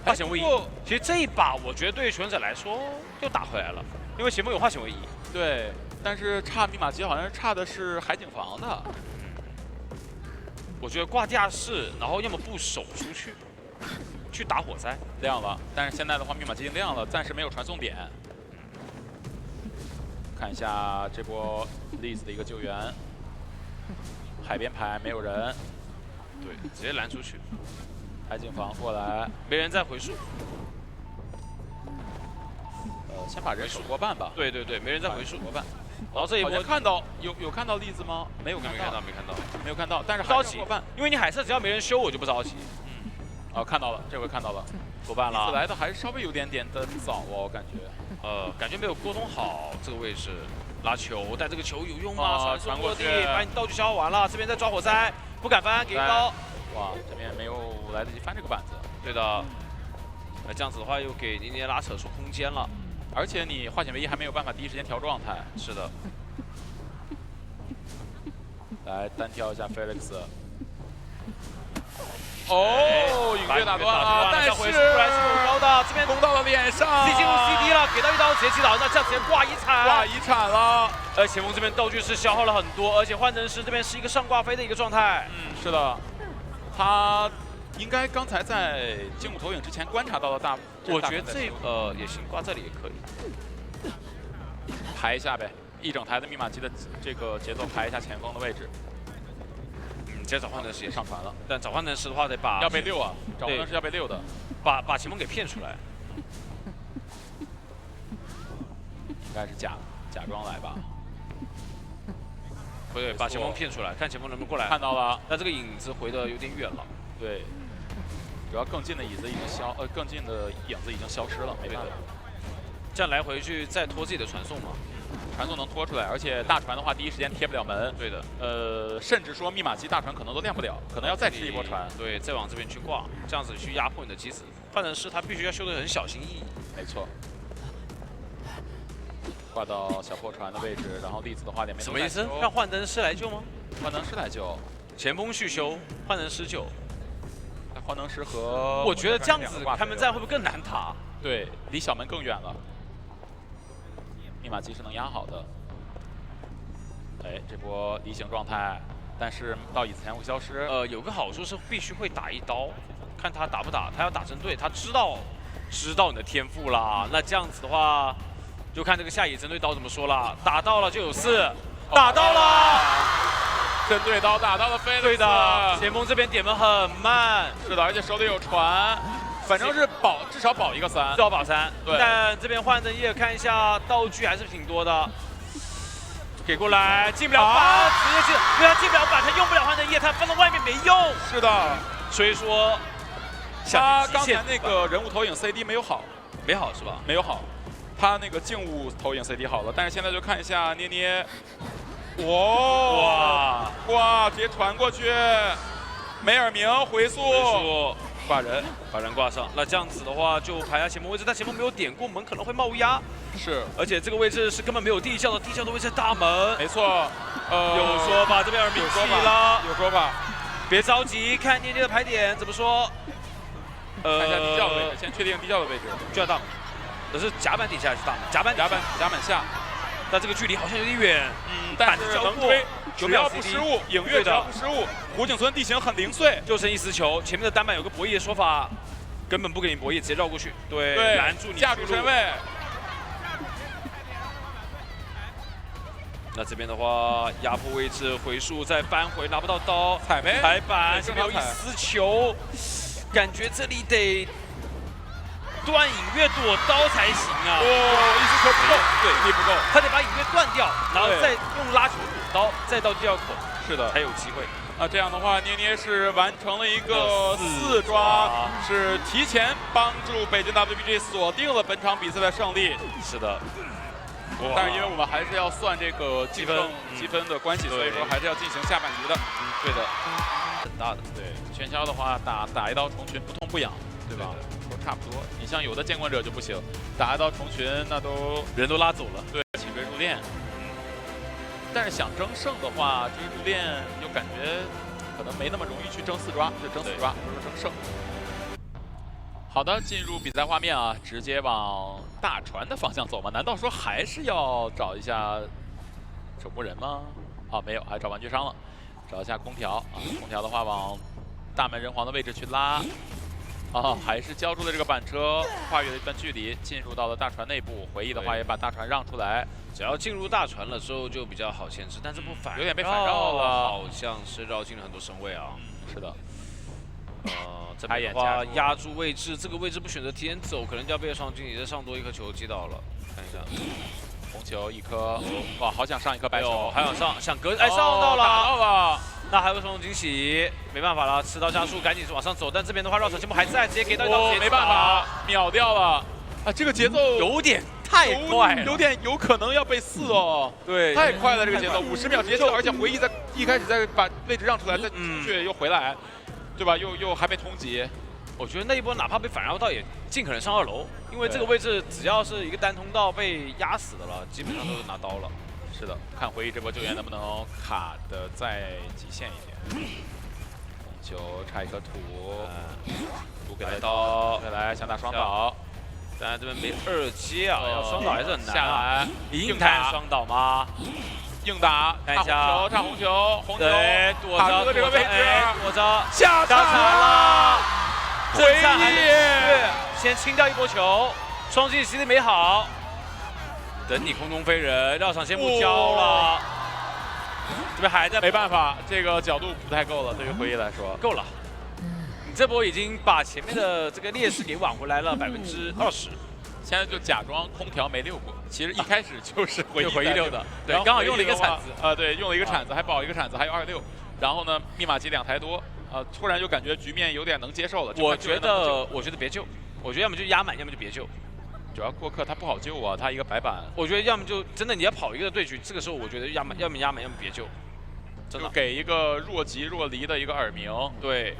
化险为夷。其实这一把我觉得对于求生者来说又打回来了，因为前面有化险为夷。对，但是差密码机好像差的是海景房的。我觉得挂地下室，然后要么不守出去打火灾亮了，但是现在的话密码机已经亮了，暂时没有传送点。看一下这波栗子的一个救援，海边排没有人，对，直接拦出去。海景房过来，没人再回溯。先把人守过半吧。对，没人再回溯过半。然后这一波看到有看到栗子吗？没有看到，但是着急，因为你海瑟只要没人修，我就不着急。看到了，这回看到了，过半了。栗子来的还是稍微有点的早哦，我感觉。感觉没有沟通好这个位置，拉球，但这个球有用吗？传落地，把你道具消耗完了，这边在抓火灾，不敢翻，给一刀。哇，这边没有来得及翻这个板子。对的，那这样子的话又给妮妮拉扯出空间了，而且你化险为夷还没有办法第一时间调状态。是的。来单挑一下 Felix。哦，隐约打断了，但是不然是有高的，这边攻到了脸上，自己进入 CD 了，给到一刀直接击倒，那这样直接挂遗产了。前锋这边道具是消耗了很多，而且幻灯师这边是一个上挂飞的一个状态。是的，他应该刚才在精武投影之前观察到了我觉得也行，挂这里也可以，排一下呗，一整台的密码机的这个节奏排一下前锋的位置。直接找幻灯师也上传了，但找幻灯师的话得把要被6啊，找幻灯师要被6的，把前锋给骗出来，应该是假装来吧？不对，把前锋骗出来，看前锋能不能过来。看到了，那这个影子回的有点远了。对，主要更近的影子已经消失了，没办法。这样来回去再拖自己的传送嘛。传送能拖出来，而且大船的话第一时间贴不了门。对的。甚至说密码机大船可能都亮不了，可能要再吃一波船。对，再往这边去挂，这样子去压迫你的机子。换成是他必须要修得很小心翼翼。没错。挂到小破船的位置，然后栗子的话也没什么意思？让幻灯师来救吗？幻灯师来救，前锋续修，幻灯师救。幻灯师和我觉得这样子开门战会不会更难打？对，离小门更远了。密码机是能压好的。哎，这波离形状态，但是到椅子前会消失。有个好处是必须会打一刀，看他打不打，他要打针对，他知道你的天赋啦。那这样子的话，就看这个下野针对刀怎么说了。打到了就有4，打到了，针对刀打到了菲利斯。对的，前锋这边点门很慢，是的，而且手里有船，反正是至少保一个3，至少保3。对，但这边换成叶看一下道具还是挺多的。给过来，进不了板，直接进，因为他进不了板，他用不了换成叶，他放到外面没用。是的，所以说，他刚才那个人物投影 CD 没有好，没好是吧？没有好，他那个静物投影 CD 好了，但是现在就看一下捏捏，哇，直接传过去，梅尔明回速挂人，把人挂上。那这样子的话，就排下前锋位置，但前锋没有点过门，可能会冒压。是，而且这个位置是根本没有地窖的，地窖的位置在大门。没错，有说法，这边耳鸣气了，有说法。别着急，看捏捏的排点怎么说。看一下地窖的位置，先确定地窖的位置。就在大门，这是甲板底下还是大门？甲板下。但这个距离好像有点远。但是能追，只要不失误，影月只要不失误，湖景村地形很零碎，就剩一丝球。前面的单板有个博弈的说法，根本不给你博弈，直接绕过去，对，拦住你，架住身位。那这边的话，压迫位置回速再扳回，拿不到刀，踩呗，踩板，这边有一丝球，感觉这里得断影月躲刀才行啊！一丝球不够，对，力不够，他得把影月断掉，然后再用拉球躲刀，再到第2口，是的，才有机会。这样的话，捏捏是完成了一个4抓，是提前帮助北京 WBG 锁定了本场比赛的胜利。是的。但是因为我们还是要算这个积分的关系，所以说还是要进行下半局的。对的，很大的。对，全消的话打一刀虫群不痛不痒，对吧？都差不多。你像有的监管者就不行，打一刀虫群那都人都拉走了。对，请追入殓。但是想争胜的话，追入殓又感觉可能没那么容易去争4抓，就争4抓，不是争胜。好的，进入比赛画面啊，直接往大船的方向走吗？难道说还是要找一下守墓人吗？没有，还找玩具商了。找一下空调啊，空调的话往大门人皇的位置去拉。还是交出了这个板车，跨越了一段距离，进入到了大船内部。回忆的话也把大船让出来。只要进入大船了之后就比较好限制，但这不反有点被反绕了，好像是绕进了很多身位啊。是的。这边的话压住位置，这个位置不选择提前走，可能就要被双经理再上多一颗球击倒了。看一下，红球1颗，哇，好想上一颗白球，还想上，想隔，上到了，打到了。那还会双重惊喜，没办法了，持刀加速，赶紧往上走。但这边的话，绕场节目还在，直接给到一刀，没办法，秒掉了。这个节奏有点太快了，有可能要被4哦。对，太快了，这个节奏，50秒直接掉，而且回忆在一开始再把位置让出来，再出去又回来。对吧？又还被通缉，我觉得那一波哪怕被反绕到，也尽可能上2楼，因为这个位置只要是一个单通道被压死的了，基本上都是拿刀了。是的，看回忆这波救援能不能卡的再极限一点。红球差一颗土，土给他刀，再来想打双倒，但这边没2阶啊，要双倒还是很难。下来硬弹双倒吗？硬打，差红球，对，躲着这个位置，躲着下船了，回忆先清掉一波球，双击其实没好，等你空中飞人，绕场先不交了，这边还在，没办法，这个角度不太够了，对于回忆来说，够了，你这波已经把前面的这个劣势给挽回来了20%。现在就假装空调没溜过，其实一开始就是回忆溜的，对，刚好用了一个铲子，对，用了一个铲子，还保一个铲子，还有26，然后呢，密码机2台多，突然就感觉局面有点能接受了。我觉得别救，我觉得要么就压满，要么就别救。主要过客他不好救啊，他一个白板。我觉得要么就真的你要跑一个对局，这个时候我觉得要么压满，要么别救，真的。给一个若即若离的一个耳鸣。对，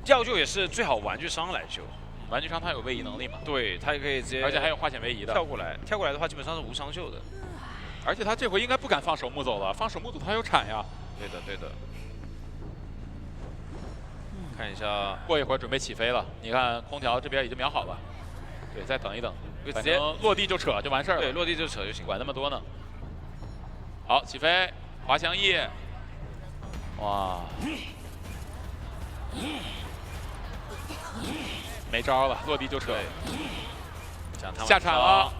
要救也是最好玩具商来救。玩具商他有位移能力嘛？对，他也可以直接，而且还有化险为夷的。跳过来的话基本上是无伤救的。而且他这回应该不敢放守墓走了，放守墓走他有铲呀。对的。看一下，过一会儿准备起飞了，你看空调这边已经秒好了。对，再等一等。就直接反正落地就扯就完事儿了。对落地就扯就行。管那么多呢。好，起飞，滑翔翼，哇，没招了，落地就扯。下场了，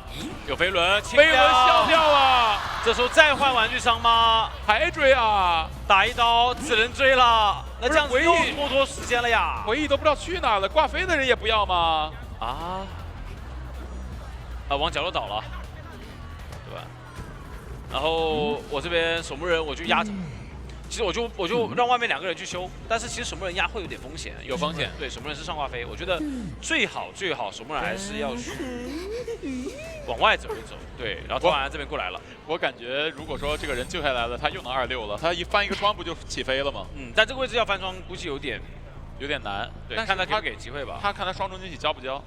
有飞轮，飞轮消掉了。这时候再换玩具伤吗？还追啊！打一刀只能追了，那这样子回忆又拖拖时间了呀。回忆都不知道去哪了，挂飞的人也不要吗？啊，往角落倒了，对吧？然后我这边守墓人我就压着，其实我就让外面2个人去修，但是其实守墓人压会有点风险，有风险。对，守墓人是上挂飞，我觉得最好守墓人还是要去往外走一走，对，然后突然这边过来了。我感觉如果说这个人救下来了，他又能26了，他一翻一个窗不就起飞了吗？但这个位置要翻窗估计有点难。对，但是看他给不给机会吧。他看他双重惊喜交不交，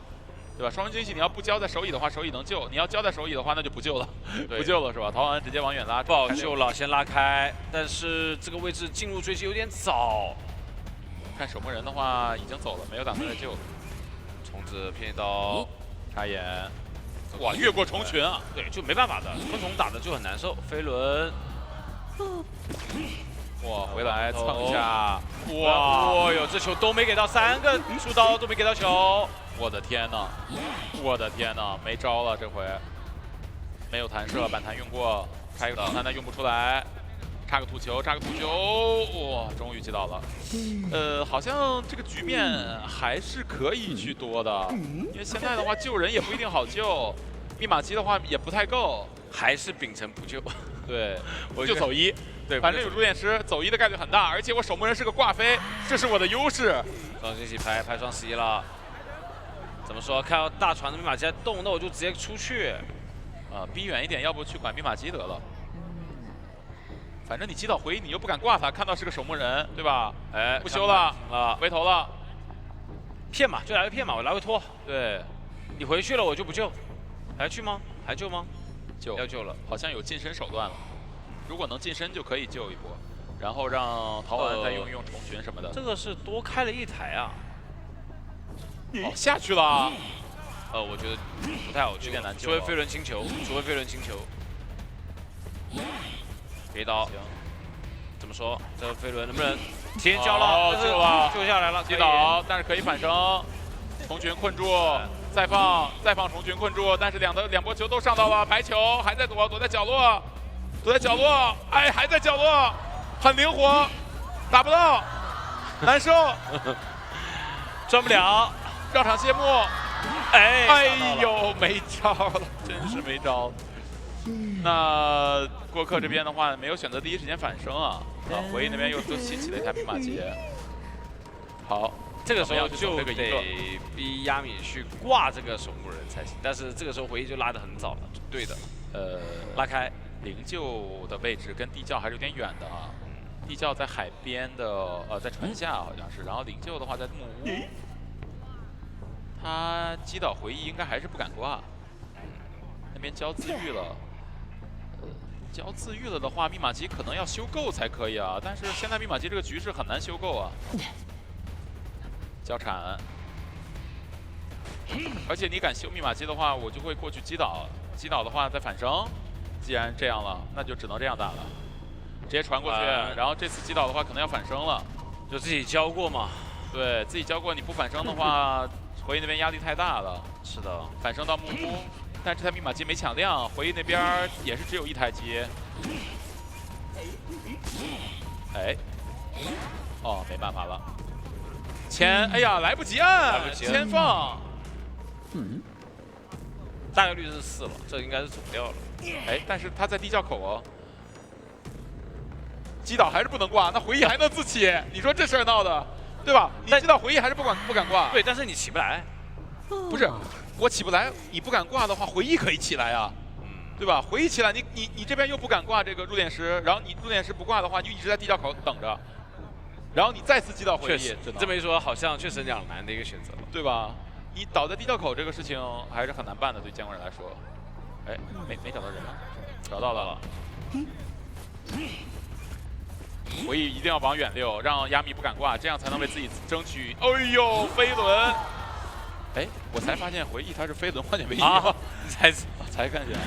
对吧？双重惊喜你要不交在手椅的话，手椅能救；你要交在手椅的话，那就不救了，不救了是吧？陶完直接往远拉，不好救了，先拉开。但是这个位置进入追击有点早。看守墓人的话已经走了，没有打算再救。虫子偏一刀，插眼。哇，越过虫群啊！对，就没办法的，昆虫打的就很难受。飞轮，哇，回来蹭一下，哇哟，这球都没给到，3个出刀都没给到球。我的天呐，我的天呐，没招了这回，没有弹射，板弹用过，开一个弹弹用不出来，插个土球，哇，终于击倒了。好像这个局面还是可以去多的，因为现在的话救人也不一定好救，密码机的话也不太够，还是秉承不救。对，我就走1，对，反正有入殓师，走1的概率很大，而且我守墓人是个挂飞，这是我的优势。双惊喜拍双11了。怎么说？看到大船的密码机在动，那我就直接出去。逼远一点，要不去管密码机得了。反正你击倒回忆，你又不敢挂他，看到是个守墓人，对吧？哎，不修了，回头了，骗嘛，就来个骗嘛，我来回拖。对，你回去了，我就不救，还去吗？还救吗？救，要救了，好像有近身手段了。如果能近身就可以救一波，然后让陶完再用一用虫群什么的。这个是多开了1台啊。哦，下去了。我觉得不太好救，有点难救。除非飞轮清球，给一刀。怎么说？这个飞轮能不能提前交了？救下来了，击倒，但是可以反生。虫群困住，再放虫群困住，但是两波球都上到了，白球还在躲在角落，哎，还在角落，很灵活，打不到，难受，赚不了。让场谢幕，哎呦，没招了，真是没招。那过客这边的话，没有选择第一时间反生啊，回忆那边又新起了一台密码机。好，这个时候就得逼亚米去挂这个守墓人才行，但是这个时候回忆就拉得很早了，对的。拉开灵柩的位置跟地窖还是有点远的啊，地窖在海边的，在船下好像是，然后灵柩的话在木屋。他击倒回忆应该还是不敢挂，那边交自愈了，交自愈了的话，密码机可能要修够才可以啊。但是现在密码机这个局势很难修够啊。交铲，而且你敢修密码机的话，我就会过去击倒，击倒的话再反生。既然这样了，那就只能这样打了，直接传过去。然后这次击倒的话，可能要反生了，就自己交过嘛。对自己交过，你不反生的话。回忆那边压力太大了，是的，反生到木屋，但这台密码机没抢亮，回忆那边也是只有1台机。哎，哦，没办法了，哎呀，来不及按，先放。大概率是4了，这应该是走掉了。哎，但是他在地窖口哦，击倒还是不能挂，那回忆还能自起，你说这事儿闹的。对吧？你击倒回忆还是不敢挂？对，但是你起不来。不是，我起不来，你不敢挂的话，回忆可以起来啊，对吧？回忆起来，你这边又不敢挂这个入殓师，然后你入殓师不挂的话，你就一直在地窖口等着，然后你再次击倒回忆。确实，这么一说，好像确实2难的一个选择了，对吧？你倒在地窖口这个事情还是很难办的，对监管人来说。哎，没找到人吗？找到了。回忆一定要往远溜，让亚米不敢挂，这样才能为自己争取。哎呦，飞轮！哎，我才发现回忆他是飞轮换点位移。才看见，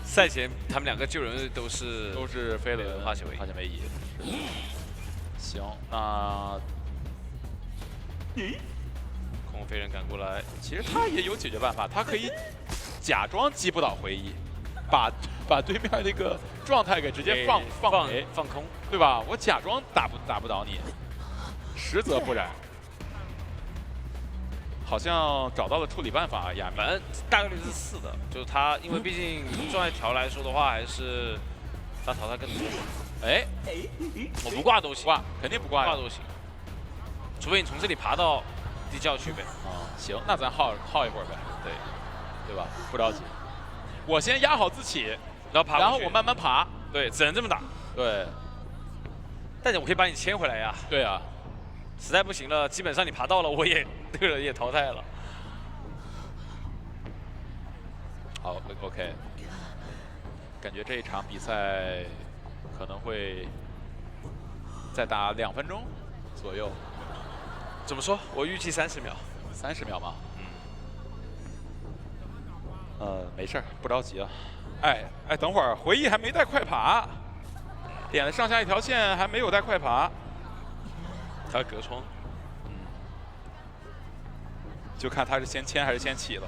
赛前他们两个救人都是飞轮化险为夷。化险为夷。行，那空飞人赶过来，其实他也有解决办法，他可以假装击不倒回忆，把对面那个状态给直接放空，对吧？我假装打不倒你，实则不然。好像找到了处理办法，亚米。反正大概率是4的，就是他，因为毕竟状态条来说的话，还是他淘汰更多。哎，我不挂都行，肯定不挂都行，除非你从这里爬到地窖去呗。行，那咱耗一会儿呗，对吧？不着急，我先压好自己，然后爬，然后我慢慢爬。对，只能这么打。对，但是我可以把你牵回来呀。对啊，实在不行了，基本上你爬到了，我也这个人也淘汰了。好 ，OK， 感觉这一场比赛可能会再打2分钟左右。怎么说？我预计30秒。30秒吗？没事儿，不着急啊。哎，等会儿回忆还没带快爬，点了上下一条线还没有带快爬，他隔窗。就看他是先牵还是先起了。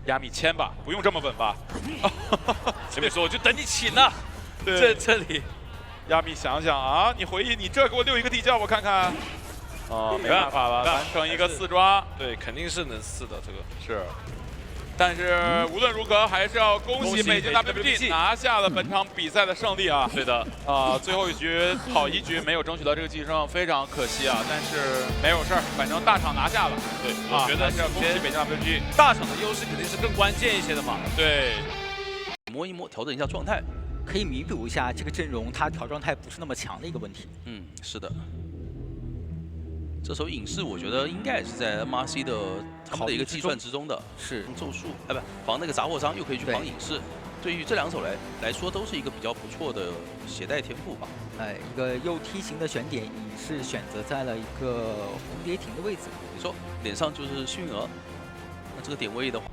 亚米牵吧，不用这么稳吧？前面说我就等你起呢，这里。亚米想想啊，你回忆你这给我溜一个地窖我看看。没办法了，完成一个4抓。对，肯定是能4的这个。是。但是无论如何，还是要恭喜北京 WG 拿下了本场比赛的胜利啊！对的，最后一局跑1局没有争取到这个积胜，非常可惜啊！但是没有事儿，反正大场拿下了。对，我觉得是要恭喜北京 WG， 大场的优势肯定是更关键一些的嘛。对，摸一摸，调整一下状态，可以弥补一下这个阵容它调状态不是那么强的一个问题。是的。这手影视我觉得应该是在 MRC 的他们的一个计算之中的，是咒术，不防那个杂货商，又可以去防影视。对于这2手来说，都是一个比较不错的携带天赋吧。一个右梯形的选点，影视选择在了一个红蝶亭的位置。没错，脸上就是幸运儿。那这个点位的话，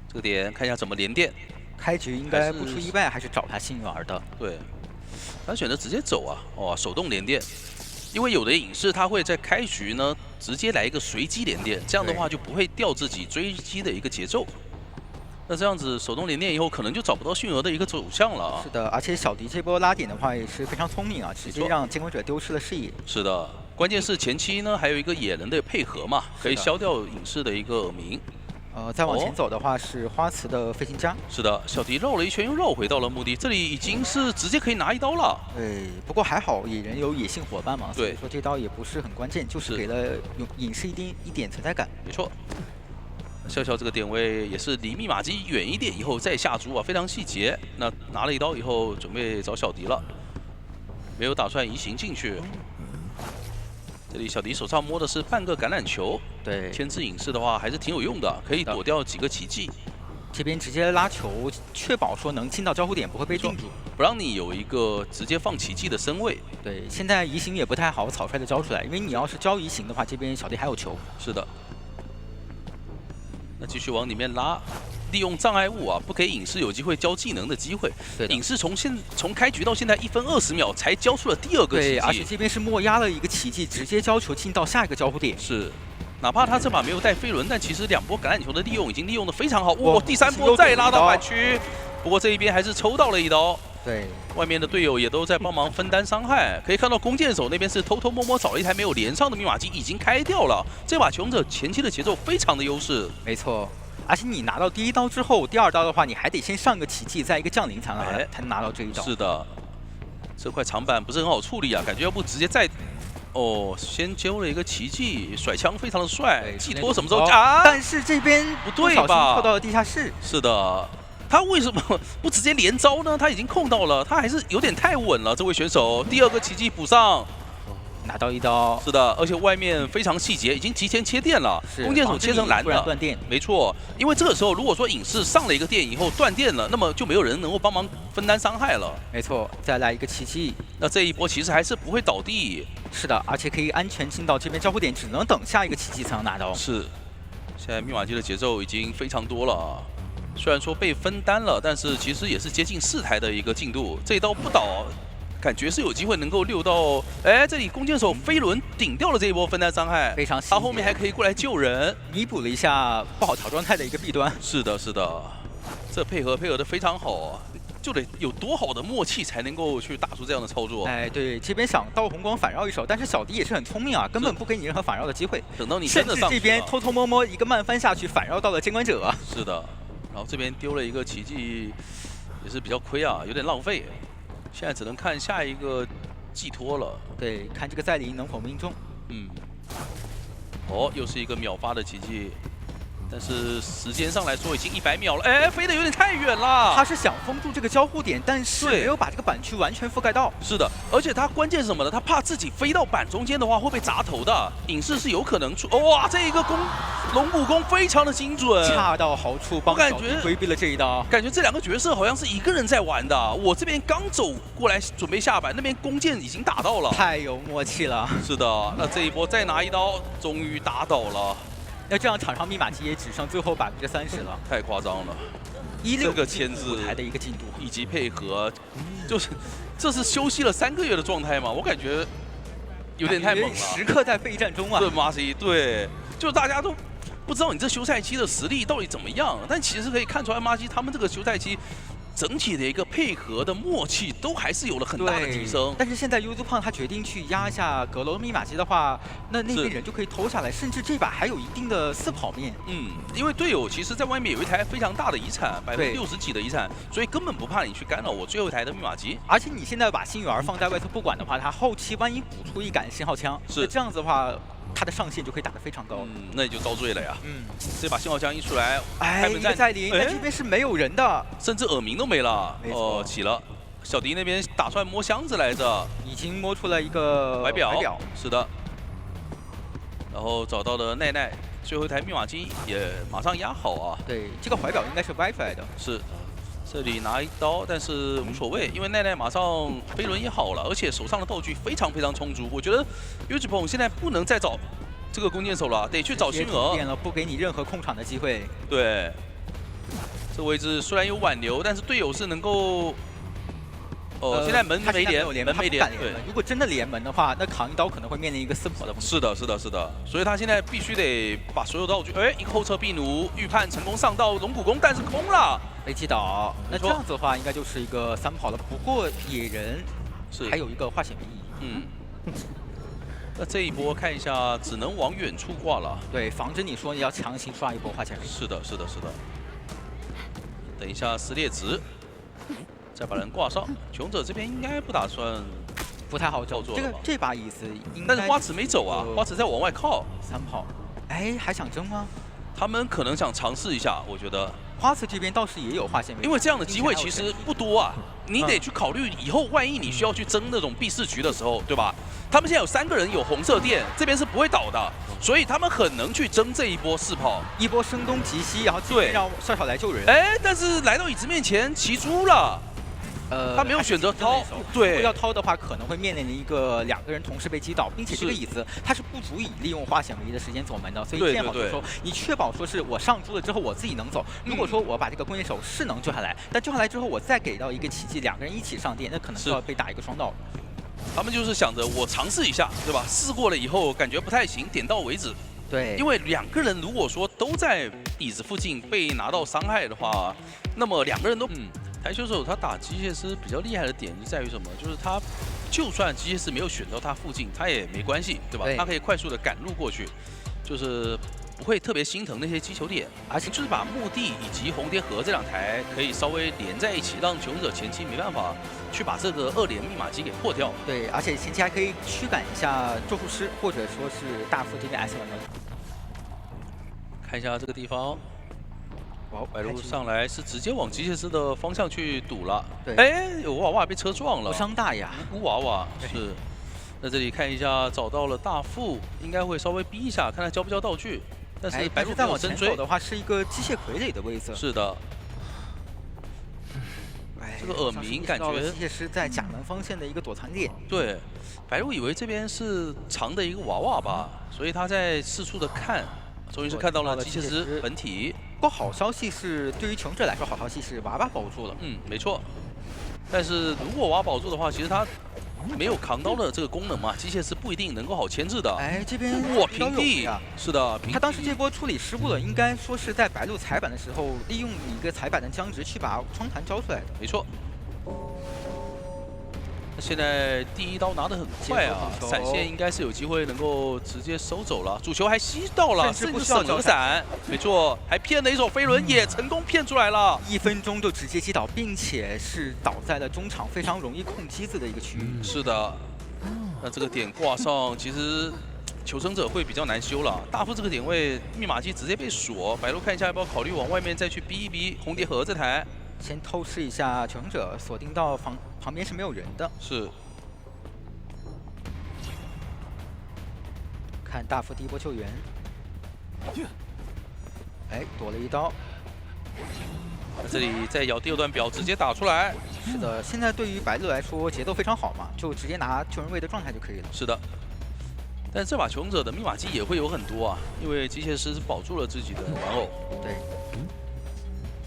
这个点看一下怎么连电。开局应该不出意外还是找他幸运儿的。对，他选择直接走啊，手动连电。因为有的影视它会在开局呢直接来一个随机连电，这样的话就不会掉自己追击的一个节奏。那这样子手动连电以后，可能就找不到迅儿的一个走向了啊。是的，而且小迪这波拉点的话也是非常聪明啊，直接让监管者丢失了视野。是的，关键是前期呢还有一个野人的配合嘛，可以消掉影视的一个耳鸣。再往前走的话是花瓷的飞行家。是的，小迪绕了一圈又绕回到了墓地，这里已经是直接可以拿一刀了。不过还好野人有野性伙伴嘛，所对，以说这刀也不是很关键，就是给了影视一点存在感。没错。笑笑这个点位也是离密码机远一点以后再下注啊，非常细节。那拿了一刀以后准备找小迪了，没有打算移形进去。这里小迪手上摸的是半个橄榄球，对，牵制影视的话还是挺有用的，可以躲掉几个奇迹。这边直接拉球，确保说能进到交互点，不会被定住，不让你有一个直接放奇迹的身位。对，现在移形也不太好草率的交出来，因为你要是交移形的话，这边小迪还有球。是的。那继续往里面拉，利用障碍物啊，不给影视有机会交技能的机会。影视从开局到现在1分20秒才交出了第2个奇迹，对，而且这边是默压了一个奇迹，直接交球进到下一个交互点。是，哪怕他这把没有带飞轮，但其实2波橄榄球的利用已经利用得非常好。哇，第3波再拉到反区，不过这一边还是抽到了一刀。对，外面的队友也都在帮忙分担伤害。可以看到弓箭手那边是偷偷摸摸找了一台没有连上的密码机，已经开掉了。这把穷者前期的节奏非常的优势。没错，而且你拿到第1刀之后，第2刀的话，你还得先上个奇迹，再一个降临才能拿到这一刀。是的，这块长板不是很好处理啊，感觉要不直接再。先揪了一个奇迹，甩枪非常的帅，寄托什么时候啊？但是这边不对吧？扣到了地下室。是的。他为什么不直接连招呢？他已经控到了，他还是有点太稳了。这位选手，第2个奇迹补上，拿到1刀。是的，而且外面非常细节，已经提前切电了。弓箭手切成蓝的，断电。没错，因为这个时候如果说影视上了一个电以后断电了，那么就没有人能够帮忙分担伤害了。没错，再来一个奇迹，那这一波其实还是不会倒地。是的，而且可以安全进到这边交互点，只能等下一个奇迹才能拿刀。是。现在密码机的节奏已经非常多了啊。虽然说被分担了，但是其实也是接近4台的一个进度。这一刀不倒，感觉是有机会能够6到。哎，这里弓箭手飞轮顶掉了这一波分担伤害，非常细节，他后面还可以过来救人，弥补了一下不好调状态的一个弊端。是的，是的，这配合的非常好啊。就得有多好的默契才能够去打出这样的操作。哎，对，这边想到红光反绕一手，但是小迪也是很聪明啊，根本不给你任何反绕的机会。等到你真的上去了，甚至这边偷偷摸摸一个慢翻下去，反绕到了监管者。是的，然后这边丢了一个奇迹，也是比较亏啊，有点浪费。现在只能看下一个寄托了。对，看这个赛琳能否命中。嗯。哦，又是一个秒发的奇迹。但是时间上来说已经100秒了，哎，飞得有点太远了。他是想封住这个交互点，但是没有把这个板区完全覆盖到。是的，而且他关键是什么呢？他怕自己飞到板中间的话会被砸头的，影视是有可能出。哇，这一个龙骨弓非常的精准，恰到好处，帮小迪规避了这一刀。感觉这2个角色好像是一个人在玩的。我这边刚走过来准备下板，那边弓箭已经打到了，太有默契了。是的，那这一波再拿一刀，终于打倒了。那这样场上密码机也只剩最后30%了，太夸张了。这个牵制舞台的一个进度以及配合，就是这是休息了3个月的状态吗？我感觉有点太猛了，时刻在备战中啊。对，马西，对，就大家都不知道你这休赛期的实力到底怎么样，但其实可以看出来，马西他们这个休赛期整体的一个配合的默契都还是有了很大的提升。但是现在 Yuzu 胖他决定去压一下阁楼密码机的话，那边人就可以偷下来，甚至这把还有一定的4跑面。嗯，因为队友其实在外面有一台非常大的遗产，60%几的遗产，所以根本不怕你去干扰我最后一台的密码机。而且你现在把星宇儿放在外侧不管的话，他后期万一补出一杆信号枪，那这样子的话，他的上限就可以打得非常高。那也就遭罪了呀。这把信号枪一出来，哎，一个在临，但这边是没有人的，甚至耳鸣都没了。哦，起了。小迪那边打算摸箱子来着，已经摸出了一个怀表。是的。然后找到了奈奈，最后一台密码机也马上压好啊。对，这个怀表应该是歪出来的。是。这里拿一刀，但是无所谓，因为奈奈马上飞轮也好了，而且手上的道具非常充足。我觉得 Yuzu 现在不能再找这个弓箭手了，得去找星娥。变了，不给你任何控场的机会。对，这位置虽然有挽留，但是队友是能够。现在门没连，门没连。对，如果真的连门的话，那扛一刀可能会面临一个4跑的风险。是的，是的，是的。所以他现在必须得把所有道具，哎，一个后撤壁弩，预判成功上到龙骨弓，但是空了。被击倒，那这样子的话，应该就是一个3跑了。不过野人还有一个化险为夷。那这一波看一下，只能往远处挂了。对，防止你说你要强行刷一波化险为夷。是的，是的，是的。等一下撕裂值，再把人挂上。穷者这边应该不打算，不太好整。这把椅子应该，但是花池没走啊，花池在往外靠。3跑，哎，还想争吗？他们可能想尝试一下，我觉得。花池这边倒是也有化险为夷，因为这样的机会其实不多啊，你得去考虑以后万一你需要去争那种避4局的时候，对吧？他们现在有3个人有红色电，这边是不会倒的，所以他们很能去争这一波4跑，一波声东击西，然后对让少少来救人。哎，但是来到椅子面前骑猪了。他没有选择掏，对，如果要掏的话，可能会面临一个2个人同时被击倒，并且这个椅子它是不足以利用化险为夷的时间走门的，所以建好就是说，你确保说是我上猪了之后我自己能走。如果说我把这个弓箭手是能救下来，但救下来之后我再给到一个奇迹，2个人一起上电，那可能就要被打一个双倒。他们就是想着我尝试一下，对吧？试过了以后感觉不太行，点到为止。对，因为2个人如果说都在椅子附近被拿到伤害的话，那么2个人都台球手他打机械师比较厉害的点就在于什么？就是他就算机械师没有选到他附近，他也没关系，对吧？他可以快速的赶路过去，就是不会特别心疼那些击球点，而且就是把墓地以及红蝶河这2台可以稍微连在一起，让求生者前期没办法去把这个2连密码机给破掉。对，而且前期还可以驱赶一下咒术师，或者说是大副这边 S1的。看一下这个地方。白鹿上来是直接往机械师的方向去堵了，对，哎，有娃娃被车撞了，伤大呀，无辜娃娃是。那这里看一下，找到了大副，应该会稍微逼一下，看他交不交道具。但是白鹿再往前走的话，是一个机械傀儡的位置。是的。这个耳鸣感觉机械师在甲门方向的一个躲藏点。对，白鹿以为这边是藏的一个娃娃吧，所以他在四处的看。终于是看到了机械师本体。不过好消息是，对于求生者来说，好消息是娃娃保住了。没错。但是如果娃娃保住的话，其实他没有扛刀的这个功能嘛，机械师不一定能够好牵制的。哎，这边哇，平地啊，是的，他当时这波处理失误了，应该说是在白鹿踩板的时候，利用一个踩板的僵直去把窗弹招出来的。没错。那现在第一刀拿得很快啊，闪现应该是有机会能够直接收走了，主球还吸到了，甚至不需要省闪，没错，还骗了一手飞轮，也成功骗出来了，1分钟就直接击倒，并且是倒在了中场非常容易控机子的一个区域。是的，那这个点挂上，其实求生者会比较难修了。大副这个点位，密码机直接被锁，白鹿看一下要不要考虑往外面再去逼一逼红蝶河这台。先透视一下求生者，锁定到旁边是没有人的。是。看大副第一波救援，哎，躲了一刀。那这里再咬第2段表，直接打出来。是的，现在对于白鹿来说节奏非常好嘛，就直接拿救人位的状态就可以了。是的。但这把求生者的密码机也会有很多啊，因为机械师是保住了自己的玩偶。对。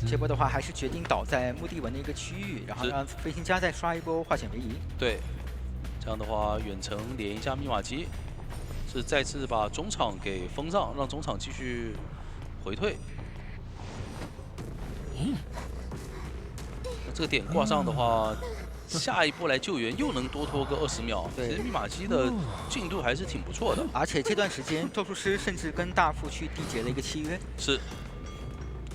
这波的话还是决定倒在墓地文的一个区域，然后让飞行家再刷一波化险为夷。对，这样的话远程连一下密码机，是再次把中场给封上，让中场继续回退。那这个点挂上的话，下一波来救援又能多拖个20秒。其实密码机的进度还是挺不错的。而且这段时间咒术师甚至跟大副去缔结了一个契约。是。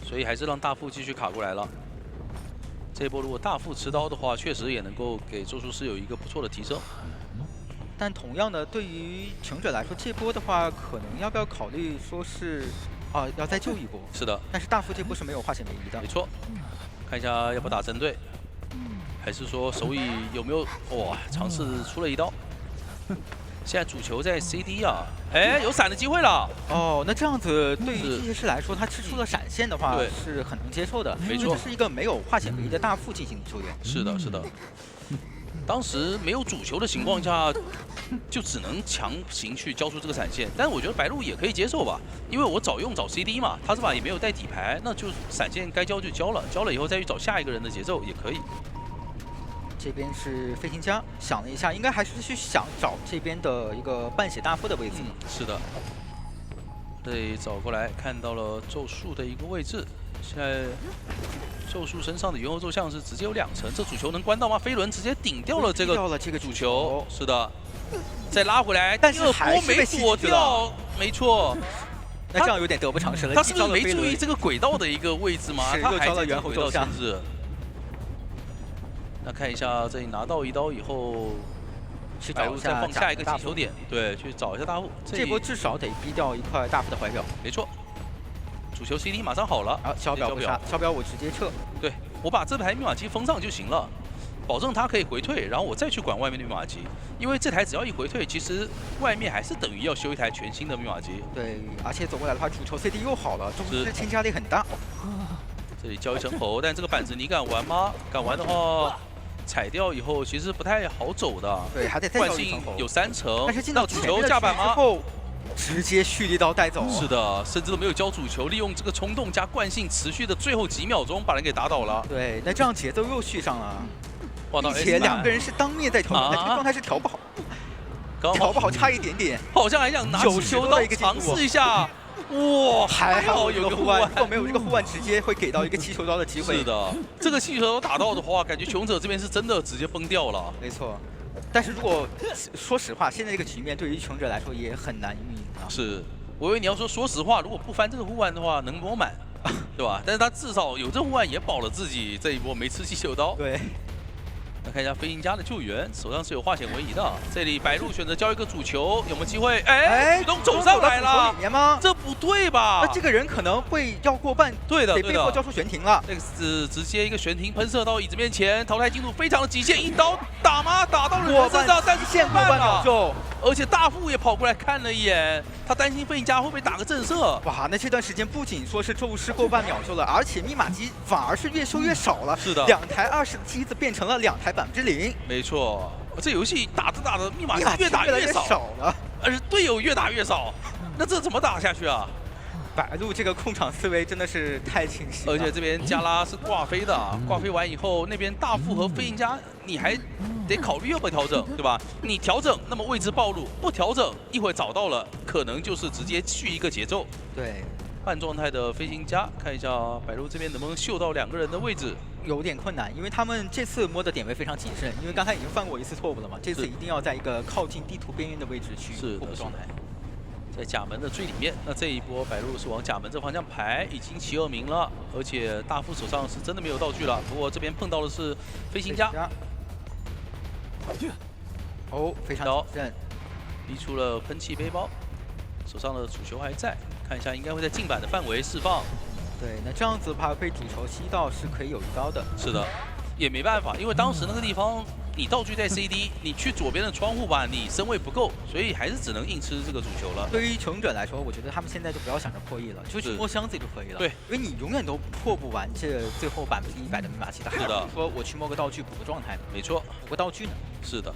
所以还是让大副继续卡过来了。这一波如果大副持刀的话，确实也能够给咒术师有一个不错的提升。但同样的，对于求生者来说，这波的话，可能要不要考虑说是，要再救一波？是的。但是大副这波是没有化险为夷的。没错。看一下要不要打针对，还是说手椅有没有？哇，尝试出了一刀。现在主球在 CD 啊，哎，有闪的机会了。哦，那这样子对于机械师来说，他吃出了闪现的话是很能接受的。没错，这是一个没有化险为夷的大副进行的救援。是的，是的。当时没有主球的情况下，就只能强行去交出这个闪现。但我觉得白鹿也可以接受吧，因为我找 CD 嘛，他这把也没有带底牌，那就闪现该交就交了，交了以后再去找下一个人的节奏也可以。这边是飞行家，想了一下，应该还是去想找这边的一个半血大副的位置。是的。这里找过来，看到了咒术的一个位置。现在咒术身上的猿猴咒像是直接有2层，这主球能关到吗？飞轮直接顶掉了这个主球。是的。再拉回来，但是还是没躲掉，没错。那这样有点得不偿失了。他是不是没注意这个轨道的一个位置吗？他还在猿猴咒牵制。那看一下，这里拿到1刀以后，去找一再放下一个击球点，对，去找一下大副。这波至少得逼掉一块大副的怀表。没错，主球 CD 马上好了。好，消表不杀，消表我直接撤。对，我把这台密码机封上就行了，保证它可以回退，然后我再去管外面的密码机。因为这台只要一回退，其实外面还是等于要修一台全新的密码机。对，而且走过来的话，主球 CD 又好了，这不是添加力很大。这里交一层喉，但这个板子你敢玩吗？敢玩的话。踩掉以后其实不太好走的，对，还得再交一层喉，有3层，但是进到主球架板吗？直接蓄力刀带走。是的，甚至都没有交主球，利用这个冲动加惯性，持续的最后几秒钟把人给打倒了。对，那这样节奏又续上了，并且2个人是当面在调整，但这个状态是调不好，调不好差一点点，好像还想拿起修刀尝试一下。哇，还好有个护腕，如果没有这个护腕，直接会给到一个气球刀的机会。是的，这个气球刀打到的话，感觉求生者这边是真的直接崩掉了。没错，但是如果说实话，现在这个局面对于求生者来说也很难运营啊。是，我以为你要说实话，如果不翻这个护腕的话，能摸满，对吧？但是他至少有这护腕也保了自己这一波没吃气球刀。对。那看一下飞行家的救援，手上是有化险为夷的。这里白鹿选择交一个主球，有没有机会？哎，主动走上来了，里面吗？这不对吧？那这个人可能会要过半，对的，得被迫交出悬停了。这个是直接一个悬停喷射到椅子面前，淘汰进度非常的极限，一刀打吗？打到了人身上，但是限过半秒就。而且大副也跑过来看了一眼，他担心飞行家会不会打个震慑。哇，那这段时间不仅说是咒师过半秒就了，而且密码机反而是越修越少了。是的，2台20的机子变成了2台0%。没错，这游戏打着打着密码机越打越少了，而且队友越打越少，那这怎么打下去啊？白鹿这个控场思维真的是太清晰了，而且这边加拉是挂飞的，挂飞完以后，那边大副和飞行家你还得考虑要不要调整，对吧？你调整，那么位置暴露；不调整，一会儿找到了，可能就是直接续一个节奏。对，半状态的飞行家，看一下白鹿这边能不能嗅到2个人的位置。有点困难，因为他们这次摸的点位非常谨慎，因为刚才已经犯过一次错误了嘛，这次一定要在一个靠近地图边缘的位置去是的获状态。在甲门的最里面，那这一波白鹿是往甲门这方向排，已经齐2名了，而且大副手上是真的没有道具了。不过这边碰到的是飞行家，哦，非常谨慎，逼出了喷气背包，手上的主球还在，看一下应该会在近板的范围释放。对，那这样子的话被主球吸到是可以有一刀的。是的，也没办法，因为当时那个地方你道具在 CD， 你去左边的窗户吧，你身位不够，所以还是只能硬吃这个主球了。对于求生者来说，我觉得他们现在就不要想着破译了，就去摸箱子就可以了。对，因为你永远都破不完这最后100%的密码器的。是的，说我去摸个道具补个状态的，没错，补个道具呢。是的。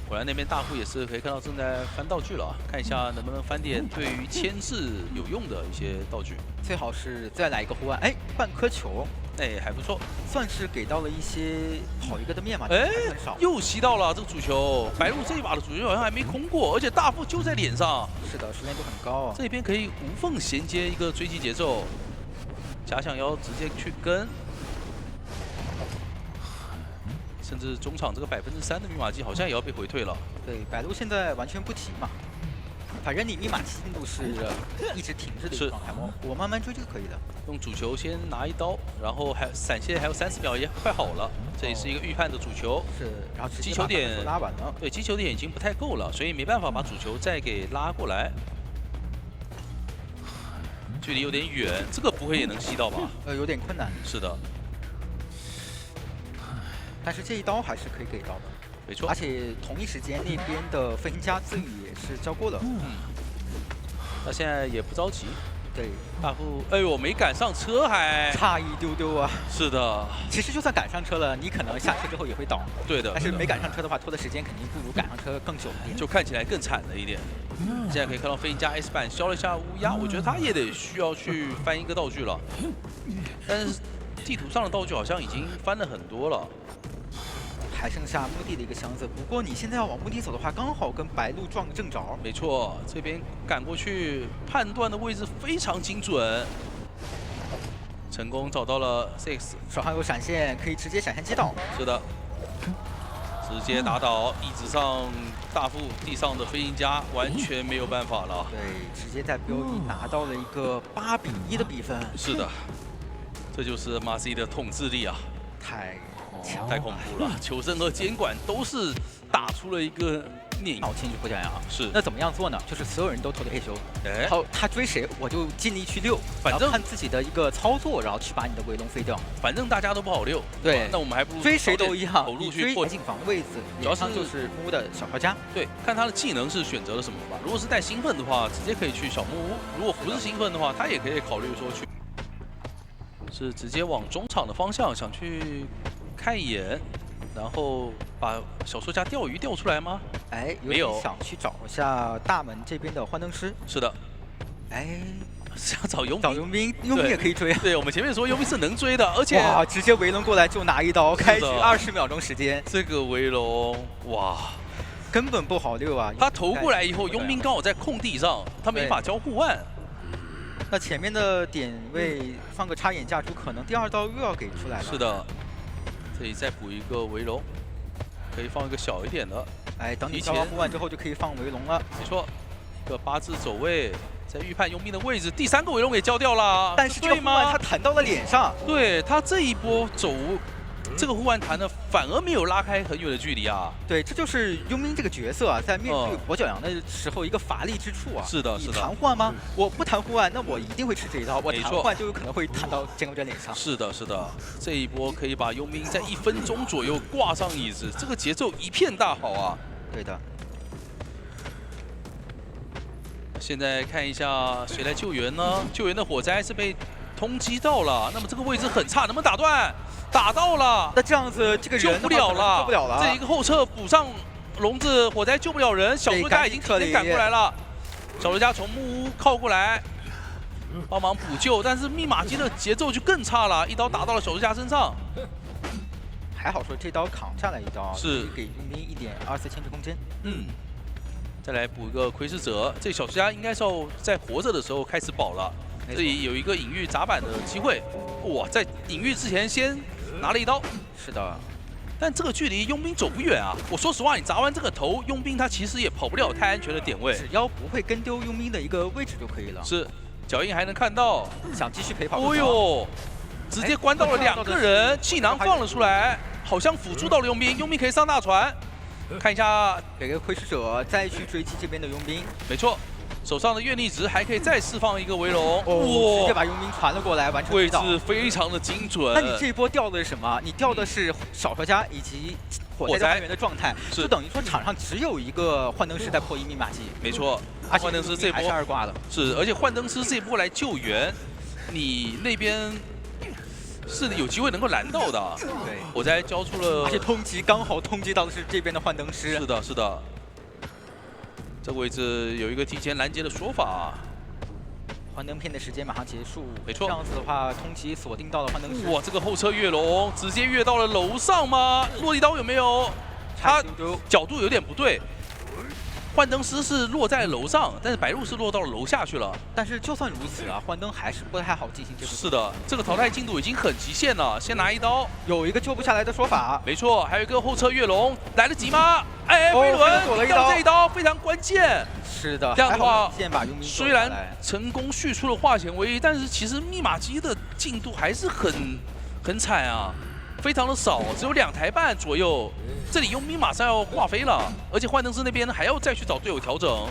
果然那边大副也是可以看到正在翻道具了啊，看一下能不能翻点对于牵制有用的一些道具。最好是再来一个护腕，哎，半颗球，哎，还不错，算是给到了一些好一个的面嘛，哎很少。又吸到了这个主球，白鹿这一把的主球好像还没空过，而且大副就在脸上。是的，熟练度很高啊。这边可以无缝衔接一个追击节奏，假想要直接去跟。甚至中场这个3%的密码机好像也要被回退了。对，白鹿现在完全不急嘛，反正你密码器进度是一直停滞的一个状态，我慢慢追就可以的。用主球先拿一刀，然后还闪现还有30秒，也快好了。这也是一个预判的主球，是，然后击球点拉完了。对，击球点已经不太够了，所以没办法把主球再给拉过来。距离有点远，这个不会也能吸到吧？有点困难。是的。但是这一刀还是可以给到的，没错。而且同一时间那边的飞行家自愈也是交过了。他现在也不着急。对，大副，哎呦，没赶上车还差一丢丢啊。是的。其实就算赶上车了，你可能下车之后也会倒。对的。但是没赶上车的话，拖的时间肯定不如赶上车更久一点。就看起来更惨了一点。现在可以看到飞行家 S 版削了一下乌鸦，我觉得他也得需要去翻一个道具了。但是地图上的道具好像已经翻了很多了。还剩下墓地的一个箱子，不过你现在要往墓地走的话，刚好跟白鹿撞个正着。没错，这边赶过去，判断的位置非常精准，成功找到了 6， 手上有闪现，可以直接闪现击倒。是的，直接打倒椅子上大副地上的飞行家，完全没有办法了。对，直接在标1拿到了一个8-1的比分。是的，这就是马 C 的统治力啊！太恐怖了，求生和监管都是打出了一个碾脑筋急转弯啊！是，那怎么样做呢？就是所有人都投的 A 修，然后他追谁，我就尽力去溜，反正看自己的一个操作，然后去把你的尾龙飞掉。反正大家都不好溜，对，那我们还不如追谁都一样，投入去破进防位子，主要是就是木屋的小乔家。对，看他的技能是选择了什么吧。如果是带兴奋的话，直接可以去小木屋；如果不是兴奋的话，他也可以考虑说去，是直接往中场的方向想去看一眼。然后把小说家钓鱼钓出来吗？哎，没有，想去找一下大门这边的幻灯师。是的，哎，想找佣兵，找佣兵，佣兵也可以追啊。对，我们前面说佣兵是能追的，而且哇，直接围龙过来就拿一刀，开局20秒钟时间。这个围龙，哇，根本不好溜啊！他投过来以后，佣兵刚好在空地上，他没法交互腕。那前面的点位放个插眼架珠，可能第2刀又要给出来了。是的。这里再补一个围龙，可以放一个小一点的。哎，等你交完护腕之后就可以放围龙了。没错，一个8字走位，在预判佣兵的位置，第3个围龙也交掉了。但是这个护腕他弹到了脸上。对他这一波走，这个护腕弹的反而没有拉开很远的距离啊。对，这就是佣兵这个角色啊，在面对跛脚羊的时候一个乏力之处啊。是的，是的。你弹护腕吗？我不弹护腕，那我一定会吃这一刀。我弹护腕就有可能会弹到监管者脸上。是的，是的。这一波可以把佣兵在1分钟左右挂上椅子，这个节奏一片大好啊。对的。现在看一下谁来救援呢？救援的火灾是被通缉到了，那么这个位置很差，能不能打断？打到了，那这样子这个人救不了了，救不了了。这一个后撤补上笼子，火灾救不了人。小说家已经提前赶过来了，小说家从木屋靠过来，帮忙补救，但是密码机的节奏就更差了，一刀打到了小说家身上。还好说这刀扛下来一刀，是给佣兵1.24牵制空间。再来补一个窥视者，这小说家应该是要在活着的时候开始保了。这里有一个隐喻砸板的机会，哇，在隐喻之前先拿了一刀。是的。 但这个距离佣兵走不远啊！我说实话，你砸完这个头，佣兵他其实也跑不了太安全的点位，只要不会跟丢佣兵的一个位置就可以了。是，脚印还能看到，想继续陪跑。哦呦，直接关到了2个人，气囊放了出来，好像辅助到了佣兵，佣兵可以上大船。看一下，给个窥视者再去追击这边的佣兵。没错，手上的愿力值还可以再释放一个围龙，哇，直接把佣兵传了过来，完成位置非常的精准。那你这一波掉的是什么？你掉的是小说家以及火灾单元的状态，就等于说场上只有一个幻灯师在破译密码机。没错，幻灯师这波还是2挂了。是，而且幻灯师这波来救援，你那边是有机会能够拦到的。对，火灾交出了，而且通缉刚好通缉到的是这边的幻灯师。是的，是的。这个位置有一个提前拦截的说法。幻灯片的时间马上结束，没错。这样子的话，通缉锁定到了幻灯师。哇，这个后车跃龙直接跃到了楼上吗？落地刀有没有？他角度有点不对。幻灯师是落在楼上，但是白鹿是落到了楼下去了。但是就算如此啊，幻灯还是不太好进行这个。是的，这个淘汰进度已经很极限了。先拿一刀，有一个救不下来的说法。没错，还有一个后车跃龙，来得及吗？哎，飞轮掉这一刀非常关键。是的，这样的话，虽然成功续出了化险为夷，但是其实密码机的进度还是很惨啊。非常的少，只有2台半左右。这里佣兵马上要画飞了，而且幻灯师那边还要再去找队友调整。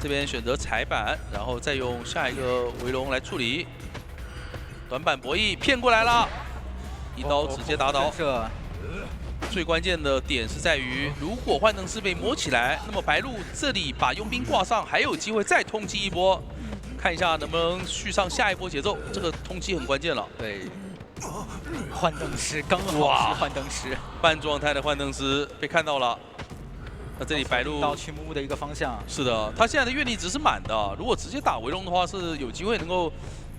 这边选择踩板，然后再用下一个围龙来处理。短板博弈骗过来了，一刀直接打倒。最关键的点是在于，如果幻灯师被摸起来，那么白鹿这里把佣兵挂上，还有机会再通缉一波。看一下能不能续上下一波节奏，这个通缉很关键了。对，幻灯师刚好是幻灯师，半状态的幻灯师被看到了。那这里白鹿到去木的一个方向。是的，他现在的阅历值是满的，如果直接打围龙的话，是有机会能够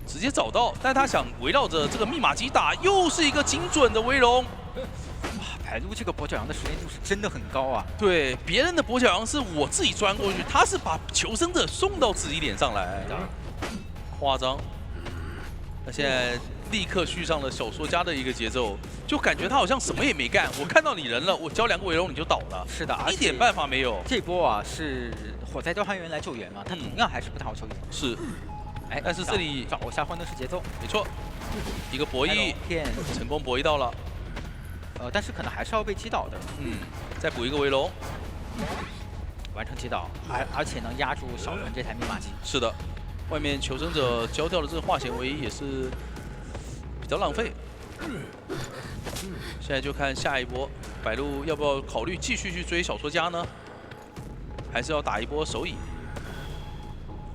直接找到。但他想围绕着这个密码机打，又是一个精准的围龙。哇，白鹿这个跛脚羊的时间度是真的很高啊！对，别人的跛脚羊是我自己钻过去，他是把求生者送到自己脸上来，夸张。那现在立刻续上了小说家的一个节奏，就感觉他好像什么也没干。我看到你人了，我交2个围龙你就倒了，是的，一点办法没有。这波啊是火灾调查员来救援嘛，他同样还是不太好救援。是，哎，但是这里找一下幻灯师节奏，没错，一个博弈成功博弈到了。但是可能还是要被击倒的。再补一个围龙，完成击倒，而且能压住小船这台密码机。是的，外面求生者交掉的这个化险为夷也是比较浪费。现在就看下一波，白鹿要不要考虑继续去追小说家呢？还是要打一波手椅？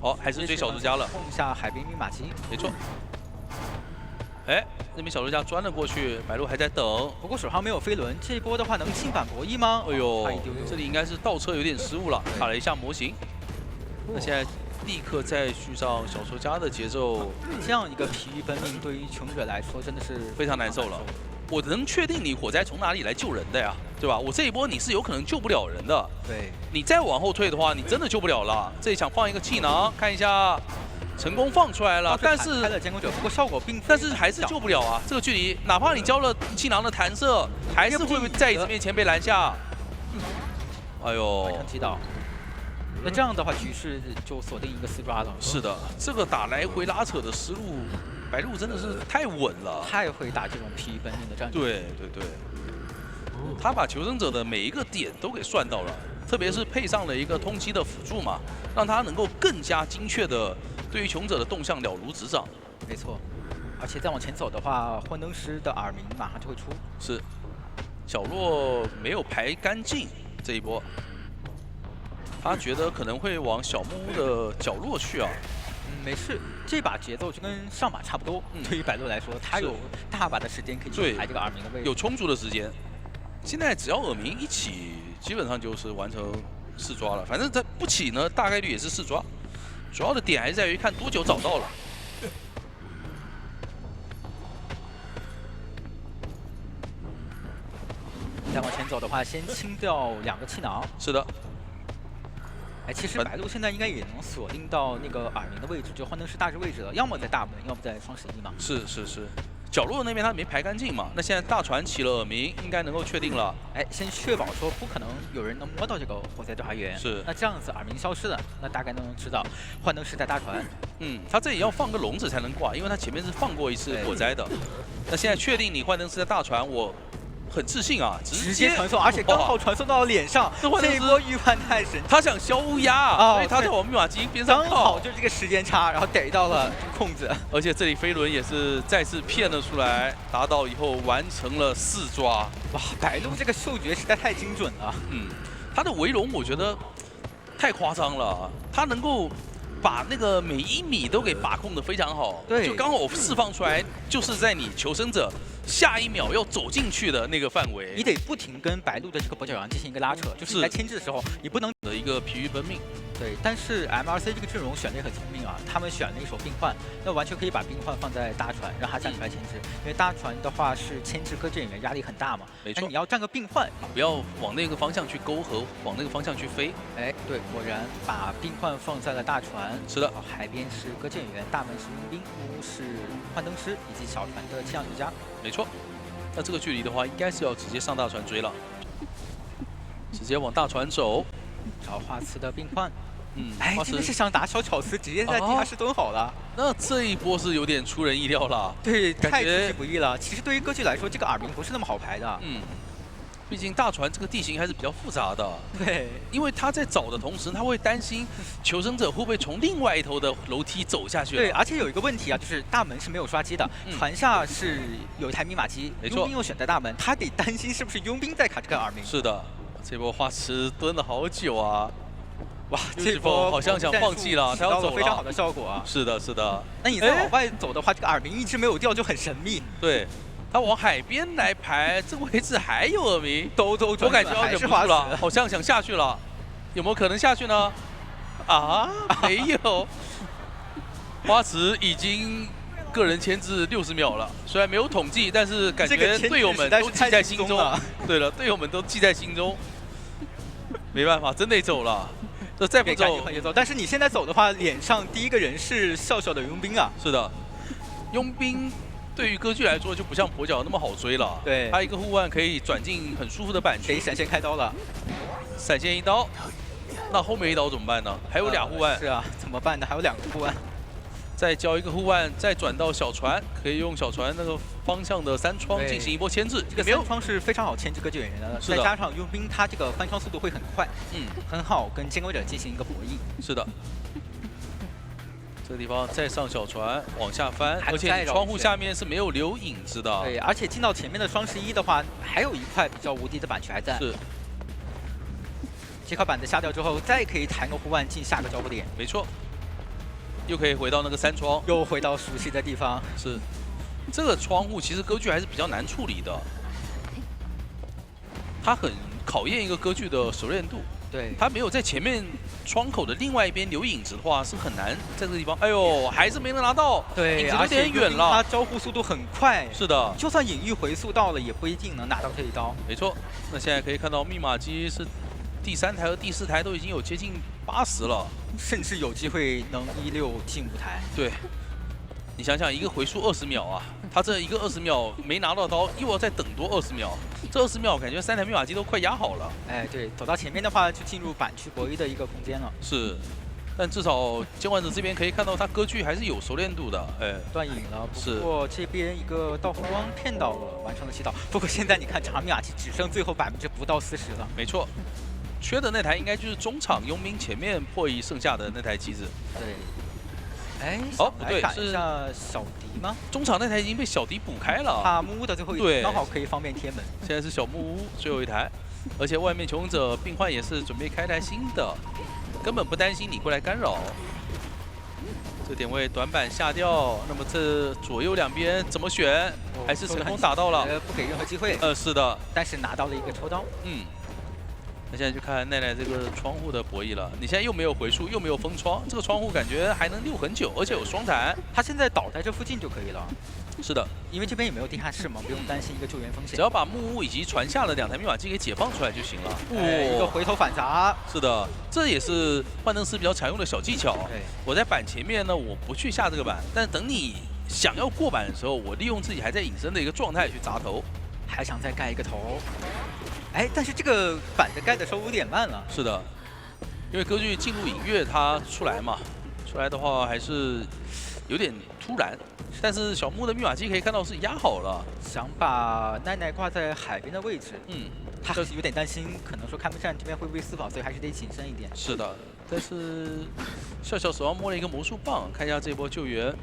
好，还是追小说家了。碰一下海滨密码机，没错。哎，那边小说家钻了过去，白鹿还在等。不过手上没有飞轮，这一波的话能进反博弈吗？哎呦，这里应该是倒车有点失误了，卡了一下模型。那现在立刻再续上小说家的节奏，这样一个疲于奔命，对于穷者来说真的是非常难受了。我能确定你火灾从哪里来救人的呀，对吧？我这一波你是有可能救不了人的。对，你再往后退的话，你真的救不了了。这里想放一个气囊，看一下。成功放出来了，但是开了监控者，不过效果并但是还是救不了啊！这个距离，哪怕你交了气囊的弹射，还是会在椅子面前被拦下。哎呦，完成击倒。那这样的话，局势就锁定一个4抓了。是的，这个打来回拉扯的思路，白鹿真的是太稳了，太会打这种疲于奔命的战术。对，他把求生者的每一个点都给算到了，特别是配上了一个通缉的辅助嘛，让他能够更加精确的。对于穷者的动向了如指掌，没错，而且再往前走的话，幻灯师的耳鸣马上就会出。是，小洛没有排干净这一波，他觉得可能会往小木屋的角落去啊。没事，这把节奏就跟上把差不多。对于白鹿来说，他有大把的时间可以去排这个耳鸣的位置，有充足的时间。现在只要耳鸣一起，基本上就是完成4抓了，反正他不起呢，大概率也是4抓。主要的点还是在于看多久找到了。再往前走的话，先清掉2个气囊。是的，哎，其实白鹿现在应该也能锁定到那个耳鸣的位置，就幻灯师大致位置了，要么在大门，要么在双11嘛。是。角落那边他没排干净嘛，那现在大船起了耳鸣，应该能够确定了。哎，先确保说不可能有人能摸到这个火灾调查员。是。那这样子耳鸣消失了，那大概都能知道幻灯师在大船。他这里要放个笼子才能挂，因为他前面是放过一次火灾的。那现在确定你幻灯师在大船，我很自信啊，直接传送，而且刚好传送到了脸上。这一波预判太神奇。他想消乌鸦啊，所以他在往密码机边上靠。刚好就这个时间差，然后逮到了空子。而且这里飞轮也是再次骗了出来，达到以后完成了4抓。哇，白鹿这个嗅觉实在太精准了。他的围笼我觉得太夸张了，他能够把那个每1米都给把控的非常好。对，就刚好释放出来，就是在你求生者下1秒要走进去的那个范围。你得不停跟白鹿的这个跛脚羊进行一个拉扯，就是你在牵制的时候，你不能的一个疲于奔命。对，但是 MRC 这个阵容选的也很聪明啊，他们选了一手冰幻，那完全可以把冰幻放在大船，让他站出来牵制，因为大船的话是牵制歌剧演员压力很大嘛。没错，你要站个冰幻，不要往那个方向去勾和往那个方向去飞。哎，对，果然把冰幻放在了大船。是的，海边是歌剧演员，大门是佣兵，木屋是幻灯师以及小船的气象学家。没错，那这个距离的话，应该是要直接上大船追了，直接往大船走，找华慈的冰幻。哎，真的是想打小巧思，直接在地下室蹲好了。那这一波是有点出人意料了。对，太出其不意了。其实对于歌剧来说，这个耳鸣不是那么好排的。毕竟大船这个地形还是比较复杂的。对，因为他在找的同时，他会担心求生者会不会从另外一头的楼梯走下去。对，而且有一个问题啊，就是大门是没有刷机的，船下是有一台密码机，没错，佣兵又选在大门，他得担心是不是佣兵在卡这个耳鸣。是的，这波花池蹲了好久啊。哇，这波好像想放弃了，他要走了，非常好的效果啊！是的，是的。那你再往外走的话，这个耳鸣一直没有掉，就很神秘。对，他往海边来排，这个位置还有耳鸣，兜我感觉要忍不住了，好像想下去了，有没有可能下去呢？啊，没有。花池已经个人牵制60秒了，虽然没有统计，但是感觉队友们都记在心中了。对了，队友们都记在心中，没办法，真得走了。这再不走，但是你现在走的话，脸上第一个人是笑笑的佣兵啊。是的，佣兵对于歌剧来说就不像跛脚那么好追了。对，他一个护腕可以转进很舒服的板区，可以闪现开刀了。闪现一刀，那后面一刀怎么办呢？还有2护腕。是啊，怎么办呢？还有2个护腕。再交一个护腕，再转到小船，可以用小船那个方向的3窗进行一波牵制。这个3窗是非常好牵制歌剧演员的，再加上佣兵他这个翻窗速度会很快，很好跟监管者进行一个博弈。是的，这个地方再上小船往下翻，而且窗户下面是没有留影子的。对，而且进到前面的双11的话，还有一块比较无敌的板区还在。是。这块板子下掉之后，再可以弹个护腕进下个交互点。没错。又可以回到那个3窗，又回到熟悉的地方。是，这个窗户其实歌剧还是比较难处理的，它很考验一个歌剧的熟练度。对，它没有在前面窗口的另外一边留影子的话，是很难在这个地方。哎呦，还是没能拿到，对，影子有点远了。它招呼速度很快。是的，就算隐喻回速到了，也不一定能拿到这一刀。没错，那现在可以看到密码机是第3台和第4台都已经有接近80了。甚至有机会能16进5台。对，你想想，一个回速20秒啊，他这一个20秒没拿到刀，又要再等多20秒，这20秒感觉3台密码机都快压好了。哎，对，走到前面的话就进入板区博弈的一个空间了。是，但至少监管者这边可以看到他歌剧还是有熟练度的。哎，断影了，不过这边一个道风光骗到了，完成了祈祷。不过现在你看长密码机只剩最后不到40%了。没错。缺的那台应该就是中场佣兵前面破译剩下的那台机子。对。哎，哦，不对，是小迪吗？中场那台已经被小迪补开了。他木屋的最后一台刚好可以方便贴门。现在是小木屋最后一台，而且外面求生者病患也是准备开台新的，根本不担心你过来干扰。这点位短板下掉，那么这左右两边怎么选？还是成功打到了？不给任何机会。是的。但是拿到了一个抽刀。那现在就看奈奈这个窗户的博弈了。你现在又没有回溯，又没有封窗，这个窗户感觉还能溜很久，而且有双弹。他现在倒在这附近就可以了。是的，因为这边也没有地下室嘛，不用担心一个救援风险。只要把木屋以及传下的2台密码机给解放出来就行了。一个回头反砸。是的，这也是幻灯师比较常用的小技巧。对，我在板前面呢，我不去下这个板，但等你想要过板的时候，我利用自己还在隐身的一个状态去砸头，还想再盖一个头。哎，但是这个板的盖的时候有点慢了。是的，因为根据进入影月它出来嘛，出来的话还是有点突然。但是小木的密码机可以看到是压好了，想把奈奈挂在海边的位置。他还是有点担心，可能说开门战这边会不会私跑，所以还是得谨慎一点。是的，但是笑笑手上摸了一个魔术棒，看一下这波救援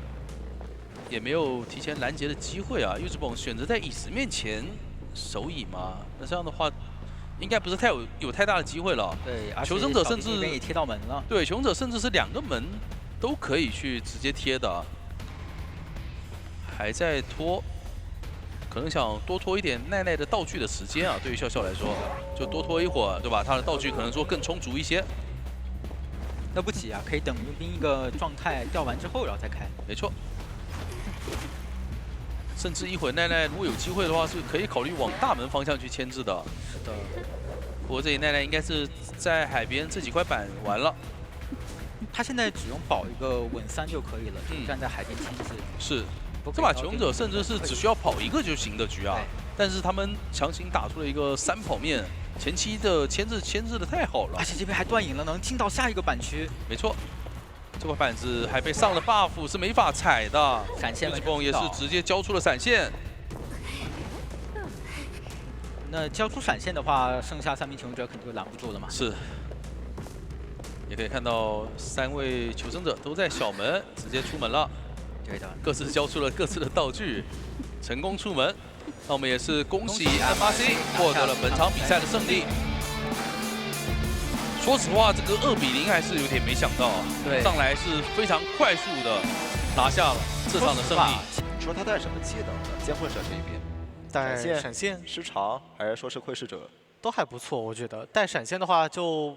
也没有提前拦截的机会啊。柚子蹦选择在蚁石面前守蚁嘛，那这样的话应该不是有太大的机会了。对，而且求生者甚至这边也贴到门了。对，求生者甚至是2个门都可以去直接贴的，还在拖。可能想多拖一点奈奈的道具的时间啊，对于笑笑来说，就多拖一会儿，对吧？他的道具可能说更充足一些。那不急啊，可以等佣兵一个状态掉完之后，然后再开。没错。甚至一会儿奈奈如果有机会的话，是可以考虑往大门方向去牵制的。是的。不过这里奈奈应该是在海边这几块板完了。他现在只用保一个稳3就可以了，站在海边牵制。是。这把求生者甚至是只需要跑1个就行的局啊，但是他们强行打出了一个3跑面，前期的牵制的太好了，而且这边还断影了，能进到下一个板区。没错，这块板子还被上了 buff， 是没法踩的。闪现蹦也是直接交出了闪现。那交出闪现的话，剩下3名求生者肯定就拦不住了嘛。是。也可以看到3位求生者都在小门直接出门了。对的，各自交出了各自的道具，成功出门。那我们也是恭喜 MRC 获得了本场比赛的胜利。说实话，这个2比0还是有点没想到，对，上来是非常快速的拿下了这场的胜利。你说他带什么技能呢？监魂者这一边，带闪现、失常，还是说是窥视者？都还不错，我觉得。带闪现的话就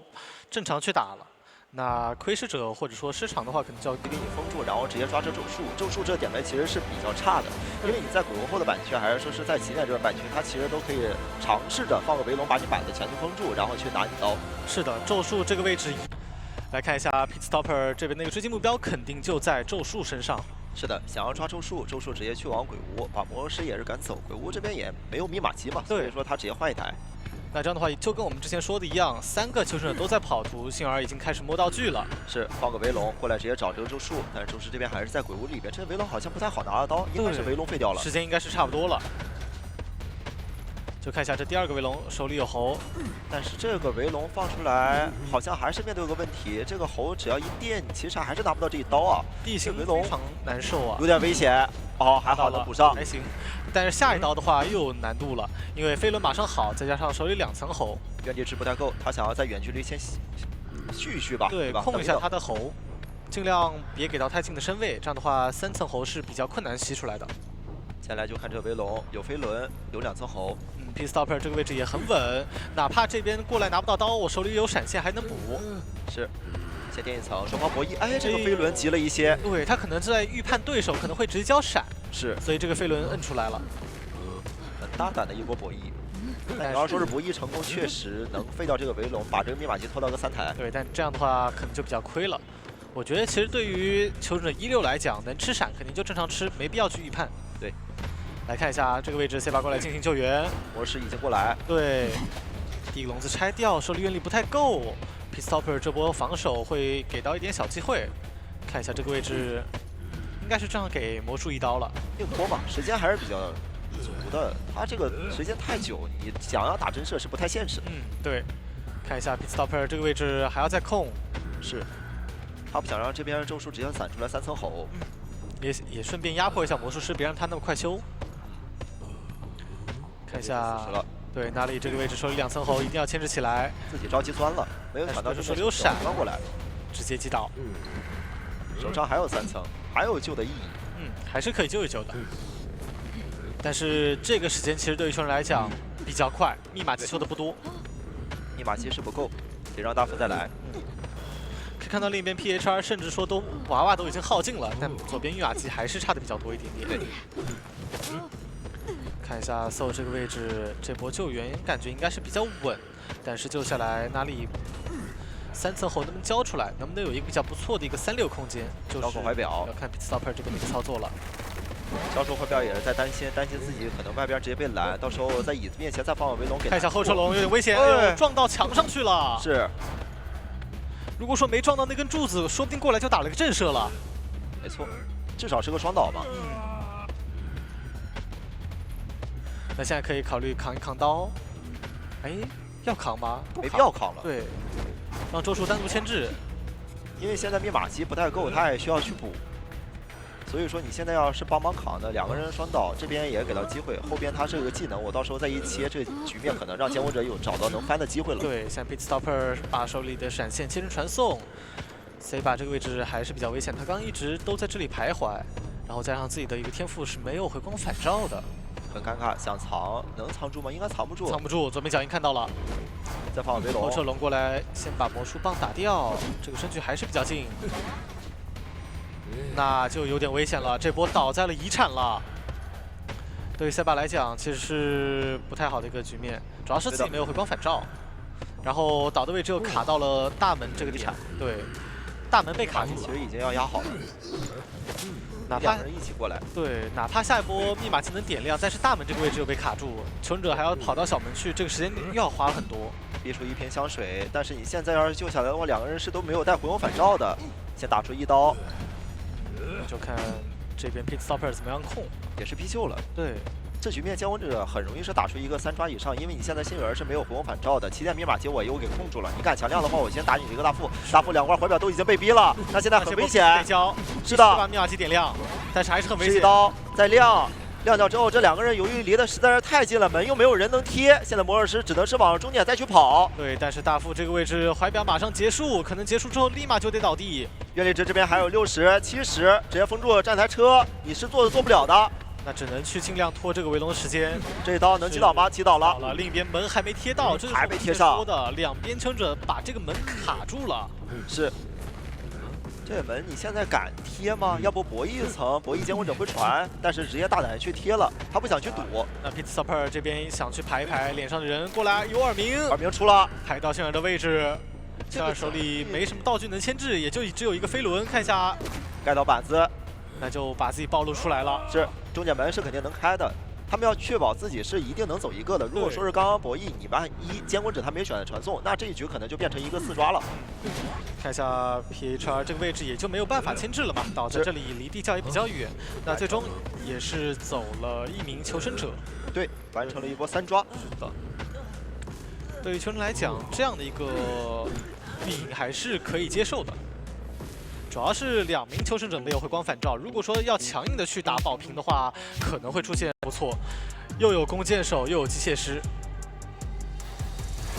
正常去打了。那窥视者或者说失常的话，可能就要给你封住，然后直接抓着咒术。咒术这点位其实是比较差的，因为你在鬼魂后的板区，还是说是在极点这边板区，它其实都可以尝试着放个围龙把你板子强行封住，然后去拿你刀。是的，咒术这个位置，来看一下 Pit Stopper 这边的一个追击目标，肯定就在咒术身上。是的，想要抓咒术，咒术直接去往鬼屋，把魔术师也是赶走。鬼屋这边也没有密码机嘛，所以说他直接换1台。那这样的话，就跟我们之前说的一样，3个求生者都在跑图，幸而已经开始摸道具了。是放个围龙过来直接找这个咒术，但是咒术这边还是在鬼屋里边，这围龙好像不太好拿得到，应该是围龙废掉了。时间应该是差不多了。就看一下这第2个围龙，手里有猴，但是这个围龙放出来，好像还是面对一个问题，这个猴只要一电，你其实还是拿不到这一刀啊。地形非常难受啊，有点危险。哦，还好能补上，还行。但是下一刀的话又有难度了，因为飞轮马上好，再加上手里2层猴，原地值不太够，他想要在远距离先续一续吧，对，控一下他的猴，尽量别给到太近的身位，这样的话3层猴是比较困难吸出来的。接下来就看这个围龙，有飞轮，有2层猴。Pit Stopper 这个位置也很稳，哪怕这边过来拿不到刀，我手里有闪现还能补。是。先垫1层，双方博弈。哎，这个飞轮急了一些。对他可能是在预判对手可能会直接交闪，是，所以这个飞轮摁出来了。很大胆的一波博弈。但你要说是博弈成功，确实能废掉这个围龙，把这个密码机拖到个3台。对，但这样的话可能就比较亏了。我觉得其实对于求生者16来讲，能吃闪肯定就正常吃，没必要去预判。对，来看一下这个位置 C 把过来进行救援。魔师已经过来。对，第一个笼子拆掉，手里原力不太够。Pit Stopper 这波防守会给到一点小机会，看一下这个位置，应该是正好给魔术1刀了。硬拖嘛，时间还是比较足的。他这个时间太久，你想要打真射是不太现实的。对。看一下 Pit Stopper 这个位置还要再控，是。他不想让这边咒术直接攒出来3层吼，也顺便压迫一下魔术师，别让他那么快修。看一下。对，哪里这个位置手里2层猴，一定要牵制起来。自己着急钻了，没有想到手里有闪钻过来，直接击倒。手上还有3层，还有救的意义。还是可以救一救的。但是这个时间其实对于球人来讲比较快，密码机修的不多。密码机是不够，得让大副再来。可以看到另一边 PHR 甚至说娃娃都已经耗尽了，但左边密码机还是差的比较多一点点。看一下 Soul 这个位置，这波救援感觉应该是比较稳，但是救下来哪里3层后能不能交出来，能不能有一个比较不错的一个3-6空间，就是刀口怀表要看 Pitstopper 这边的一个操作了。销售怀表也是在担心自己可能外边直接被拦，到时候在椅子面前再放个围龙给。看一下后车龙有点危险，撞到墙上去了。是。如果说没撞到那根柱子，说不定过来就打了个震慑了。没错，至少是个双倒嘛。那现在可以考虑扛一扛刀。哎，要扛吗？没必要扛了。对，让周叔单独牵制，因为现在密码机不太够，他也需要去补。所以说你现在要是帮忙扛的，2个人双倒，这边也给到机会，后边他这个技能，我到时候再一切，这个局面可能让监护者有找到能翻的机会了。对，现在 Pitstopper 把手里的闪现切成传送 ，C 把这个位置还是比较危险，他刚一直都在这里徘徊，然后加上自己的一个天赋是没有回光返照的，很尴尬，想藏能藏住吗？应该藏不住。藏不住，左边脚印看到了，再放围龙，后撤龙过来，先把魔术棒打掉，这个身距还是比较近。那就有点危险了，这波倒在了遗产了。对于塞巴来讲，其实是不太好的一个局面，主要是自己没有回光返照，然后倒的位置又卡到了大门这个点。对，大门被卡住了。其实已经要压好了，哪怕2人一起过来。对，哪怕下一波密码技能点亮，但是大门这个位置又被卡住，求生者还要跑到小门去，这个时间又要花很多。逼出一瓶香水，但是你现在要是救下来的话，2个人是都没有带回光返照的，先打出1刀。就看这边 Pitstopper 怎么样控，也是逼救了。对，这局面监护者很容易是打出一个3抓以上，因为你现在幸运儿是没有回光返照的，起点密码机我又给控住了。你敢强亮的话，我先打你这个大副2块怀表都已经被逼了，那现在很危险。是的，把密码机点亮，但是还是很危险。是一刀再亮。亮掉之后，这2个人由于离得实在是太近了，门又没有人能贴，现在魔术师只能是往终点再去跑。对，但是大副这个位置怀表马上结束，可能结束之后立马就得倒地。愿力值这边还有60、70，直接封住站台车，你是做不了的。那只能去尽量拖这个围龙的时间。这一刀能击倒吗？击倒了。另一边门还没贴到，这还没贴上的，两边求生者把这个门卡住了。是。这门你现在敢贴吗？要不博弈一层，博弈监护者会传，但是直接大胆去贴了，他不想去赌。那 Pitstopper 这边想去排一排，脸上的人过来有耳鸣，耳鸣出了，排到幸儿的位置。幸儿手里没什么道具能牵制，也就只有一个飞轮，看一下盖到板子，那就把自己暴露出来了。是，终点门是肯定能开的。他们要确保自己是一定能走一个的。如果说是刚刚博弈，你万一监管者他没选择传送，那这一局可能就变成一个4抓了。看一下 PHR 这个位置也就没有办法牵制了嘛，倒在这里离地窖也比较远。那最终也是走了1名求生者，对，完成了一波3抓。是的。对于求生来讲，这样的一个运营还是可以接受的。主要是2名求生者没有回光返照，如果说要强硬的去打保平的话，可能会出现不错，又有弓箭手又有机械师，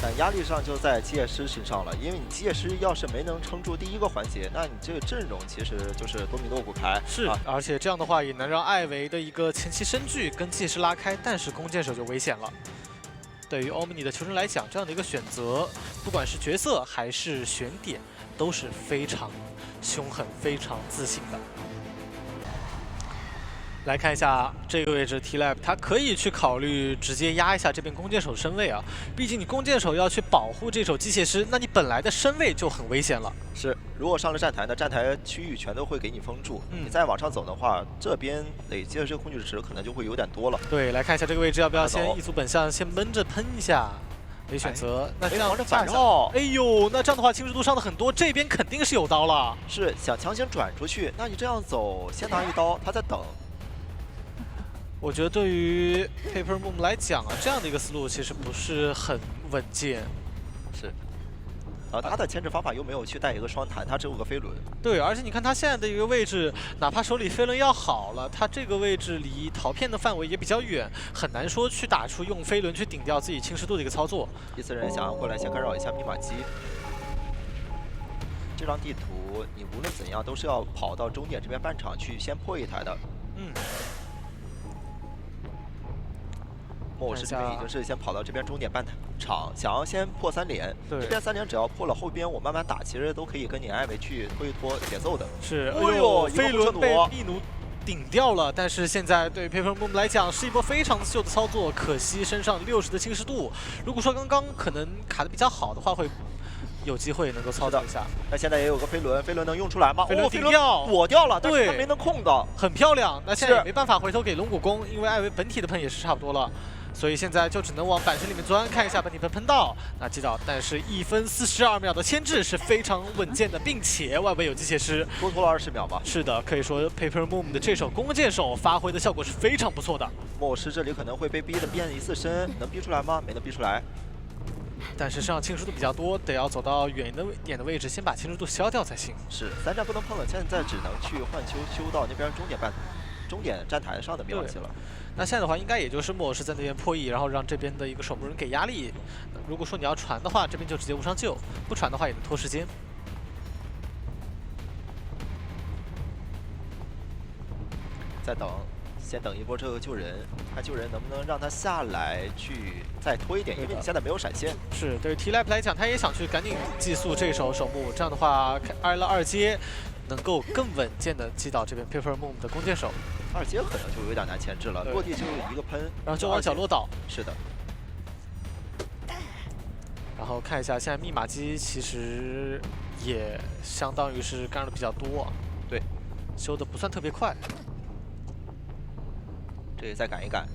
但压力上就在机械师身上了，因为你机械师要是没能撑住第1个环节，那你这个阵容其实就是多米诺骨牌。是，而且这样的话也能让艾维的一个前期身距跟机械师拉开，但是弓箭手就危险了。对于欧米尼的求生来讲，这样的一个选择，不管是角色还是选点，都是非常凶狠、非常自信的。来看一下这个位置 T-Lab， 他可以去考虑直接压一下这边弓箭手身位啊，毕竟你弓箭手要去保护这手机械师，那你本来的身位就很危险了。是，如果上了站台呢，站台区域全都会给你封住，你再往上走的话，这边累积的这个控制值可能就会有点多了。对，来看一下这个位置要不要先一组本相，先闷着喷一下。没选择，那这样着反绕，哎呦，那这样的话侵蚀度伤的很多，这边肯定是有刀了。是想强行转出去，那你这样走，先拿1刀，他在等。我觉得对于 Paper Moon 来讲啊，这样的一个思路其实不是很稳健。是。他的牵制方法又没有去带一个双弹，他只有个飞轮。对，而且你看他现在的一个位置，哪怕手里飞轮要好了，他这个位置离逃片的范围也比较远，很难说去打出用飞轮去顶掉自己侵蚀度的一个操作。第4人想要过来先干扰一下密码机。这张地图你无论怎样都是要跑到终点这边半场去先破一台的。莫士这边已经是先跑到这边终点半场，想要先破3连。对，这边3连只要破了，后边我慢慢打，其实都可以跟你艾维去拖一拖节奏的。是，哎呦，飞轮被秘奴顶掉了，但是现在对 Paper Moon 来讲是一波非常秀的操作，可惜身上60的侵蚀度。如果说刚刚可能卡的比较好的话，会有机会能够操作一下。那现在也有个飞轮，飞轮能用出来吗？飞轮顶掉，躲掉了，但是他对没能控到，很漂亮。那现在也没办法回头给龙骨弓，因为艾维本体的喷也是差不多了。所以现在就只能往板身里面钻，看一下本体喷到那击倒，但是1分42秒的牵制是非常稳健的，并且外围有机械师多拖了20秒吧。是的，可以说 Paper Moon 的这手弓箭手发挥的效果是非常不错的。莫师这里可能会被逼的变一次身，能逼出来吗？没能逼出来。但是身上侵蚀度比较多，得要走到远一点的位置，先把侵蚀度消掉才行。是3站不能碰了，现在只能去换修到那边终点站台上的密码器了。那现在的话，应该也就是莫士在那边破译，然后让这边的一个守墓人给压力。如果说你要传的话，这边就直接无伤救；不传的话，也能拖时间。再等，先等一波这个救人，看救人能不能让他下来去再拖一点，因为你现在没有闪现。是对于 T-Lab 来讲，他也想去赶紧寄速这手守墓，这样的话挨了2阶。能够更稳健的击倒这边 Paper Moon 的弓箭手，2阶可能就有点难牵制了，落地就一个喷，然后就往角落倒。是的。然后看一下，现在密码机其实也相当于是干扰的比较多，对，修的不算特别快。这也再赶一赶。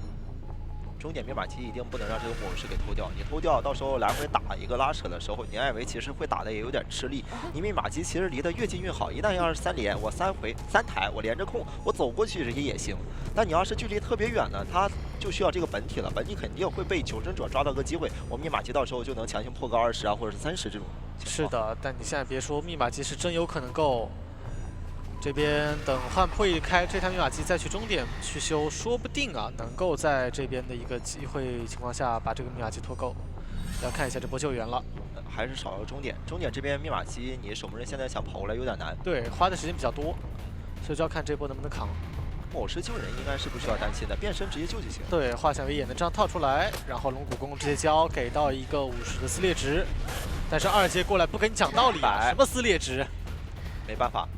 终点密码机一定不能让这个魔术师给偷掉，你偷掉，到时候来回打一个拉扯的时候，你艾维其实会打的也有点吃力。你密码机其实离得越近越好，一旦要是3连，我3台我连着控，我走过去也行。但你要是距离特别远呢，他就需要这个本体了，本体肯定会被求生者抓到个机会，我密码机到时候就能强行破个20啊，或者是30这种情况。是的，但你现在别说密码机是真有可能够。这边等换破译开这台密码机再去终点去修，说不定啊能够在这边的一个机会情况下把这个密码机拖够。要看一下这波救援了，还是少了终点。终点这边密码机，你守门人现在想跑过来有点难。对，花的时间比较多，所以就要看这波能不能扛。某师救人应该是不需要担心的，变身直接救就行。对，画响尾也能这样套出来，然后龙骨弓直接交给到一个50的撕裂值，但是2阶过来不跟你讲道理，什么撕裂值？没办法。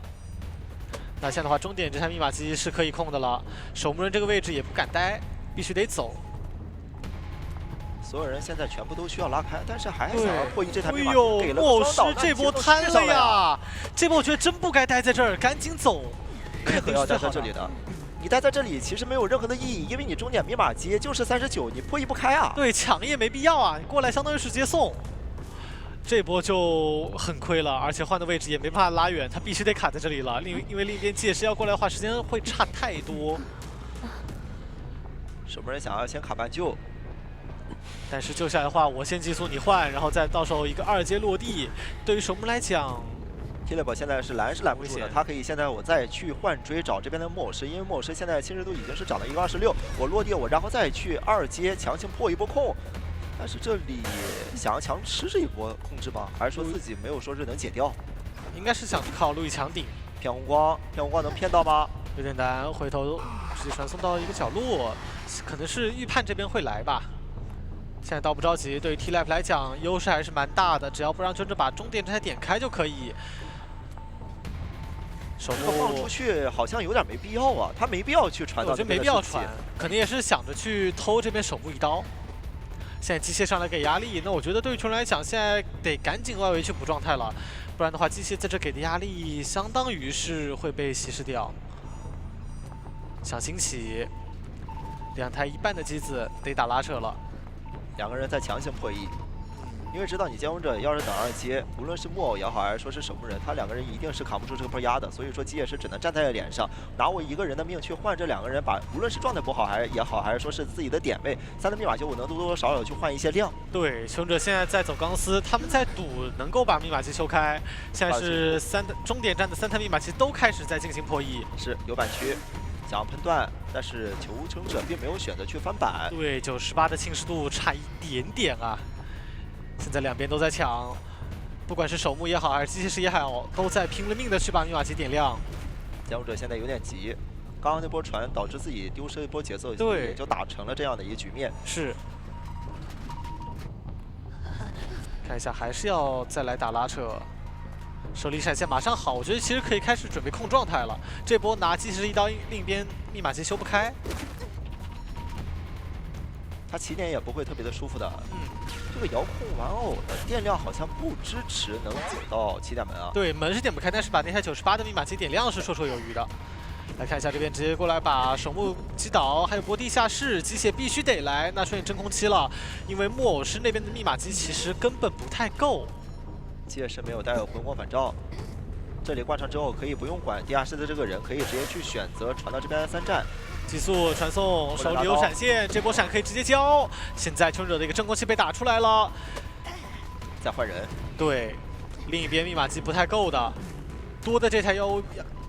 那现在的话，终点这台密码机是可以控的了，守墓人这个位置也不敢待，必须得走。所有人现在全部都需要拉开，但是还想要破译这台密码机，给了莫双导，师这波摊了呀！这波我觉得真不该待在这儿，赶紧走。肯定要待在这里的。你待在这里其实没有任何的意义，因为你终点密码机就是39，你破译不开啊。对，抢也没必要啊，你过来相当于是直接送。这波就很亏了，而且换的位置也没办法拉远，他必须得卡在这里了。因为另一边机械师要过来的话，时间会差太多。守门人想要先卡半救，但是救下来的话，我先寄速你换，然后再到时候一个2阶落地，对于守门来讲 ，T-Lab 现在是拦不住的，他可以现在我再去换追找这边的莫师，因为莫师现在侵蚀度已经是涨到一个26，我落地我然后再去2阶强行破一波控。但是这里想要强吃这一波控制吗？还是说自己没有说是能解掉？应该是想靠路易强顶。骗红光能骗到吗？有点难，回头直接传送到一个角落，可能是预判这边会来吧。现在倒不着急，对于 T-Lab 来讲优势还是蛮大的，只要不让真正把终点这台点开就可以。守墓放出去好像有点没必要啊，他没必要去传到这边的。我觉得没必要传，可能也是想着去偷这边守墓一刀。现在机械上来给压力，那我觉得对于球员来讲，现在得赶紧外围去补状态了，不然的话，机械在这给的压力相当于是会被稀释掉。想兴起，2台1半的机子得打拉扯了，2个人在强行破译。因为知道你监控者要是等2阶，无论是木偶也好，还是说是守墓人，他2个人一定是扛不住这个波压的。所以说机械师只能站在脸上，拿我1个人的命去换这2个人，把无论是状态不好也好，还是说是自己的点位，3的密码机我能多多少少去换一些量。对，求者现在在走钢丝，他们在赌能够把密码机修开。现在是终点站的3台密码机都开始在进行破译，是有板区。想要喷断，但是求生者并没有选择去翻板。对，98的侵蚀度差一点点啊。现在两边都在抢，不管是守墓也好，还是机械师也好，都在拼了命的去把密码机点亮。监护者现在有点急，刚刚那波传导致自己丢失一波节奏，对也就打成了这样的一个局面。是。看一下，还是要再来打拉扯。手里闪现马上好，我觉得其实可以开始准备控状态了。这波拿计时一刀，另一边密码机修不开。他起点也不会特别的舒服的。这个遥控玩偶的电量好像不支持能走到起点门啊。对，门是点不开，但是把那台98的密码机点亮是绰绰有余的。来看一下这边，直接过来把守墓击倒，还有波地下室，机械必须得来，那出现真空期了，因为木偶师那边的密码机其实根本不太够。机械师没有带有回光返照，这里挂上之后可以不用管地下室的这个人，可以直接去选择传到这边3站。急速传送，手里有闪现，这波闪可以直接交。现在求生者的一个真空期被打出来了，再换人。对，另一边密码机不太够的，多的这台妖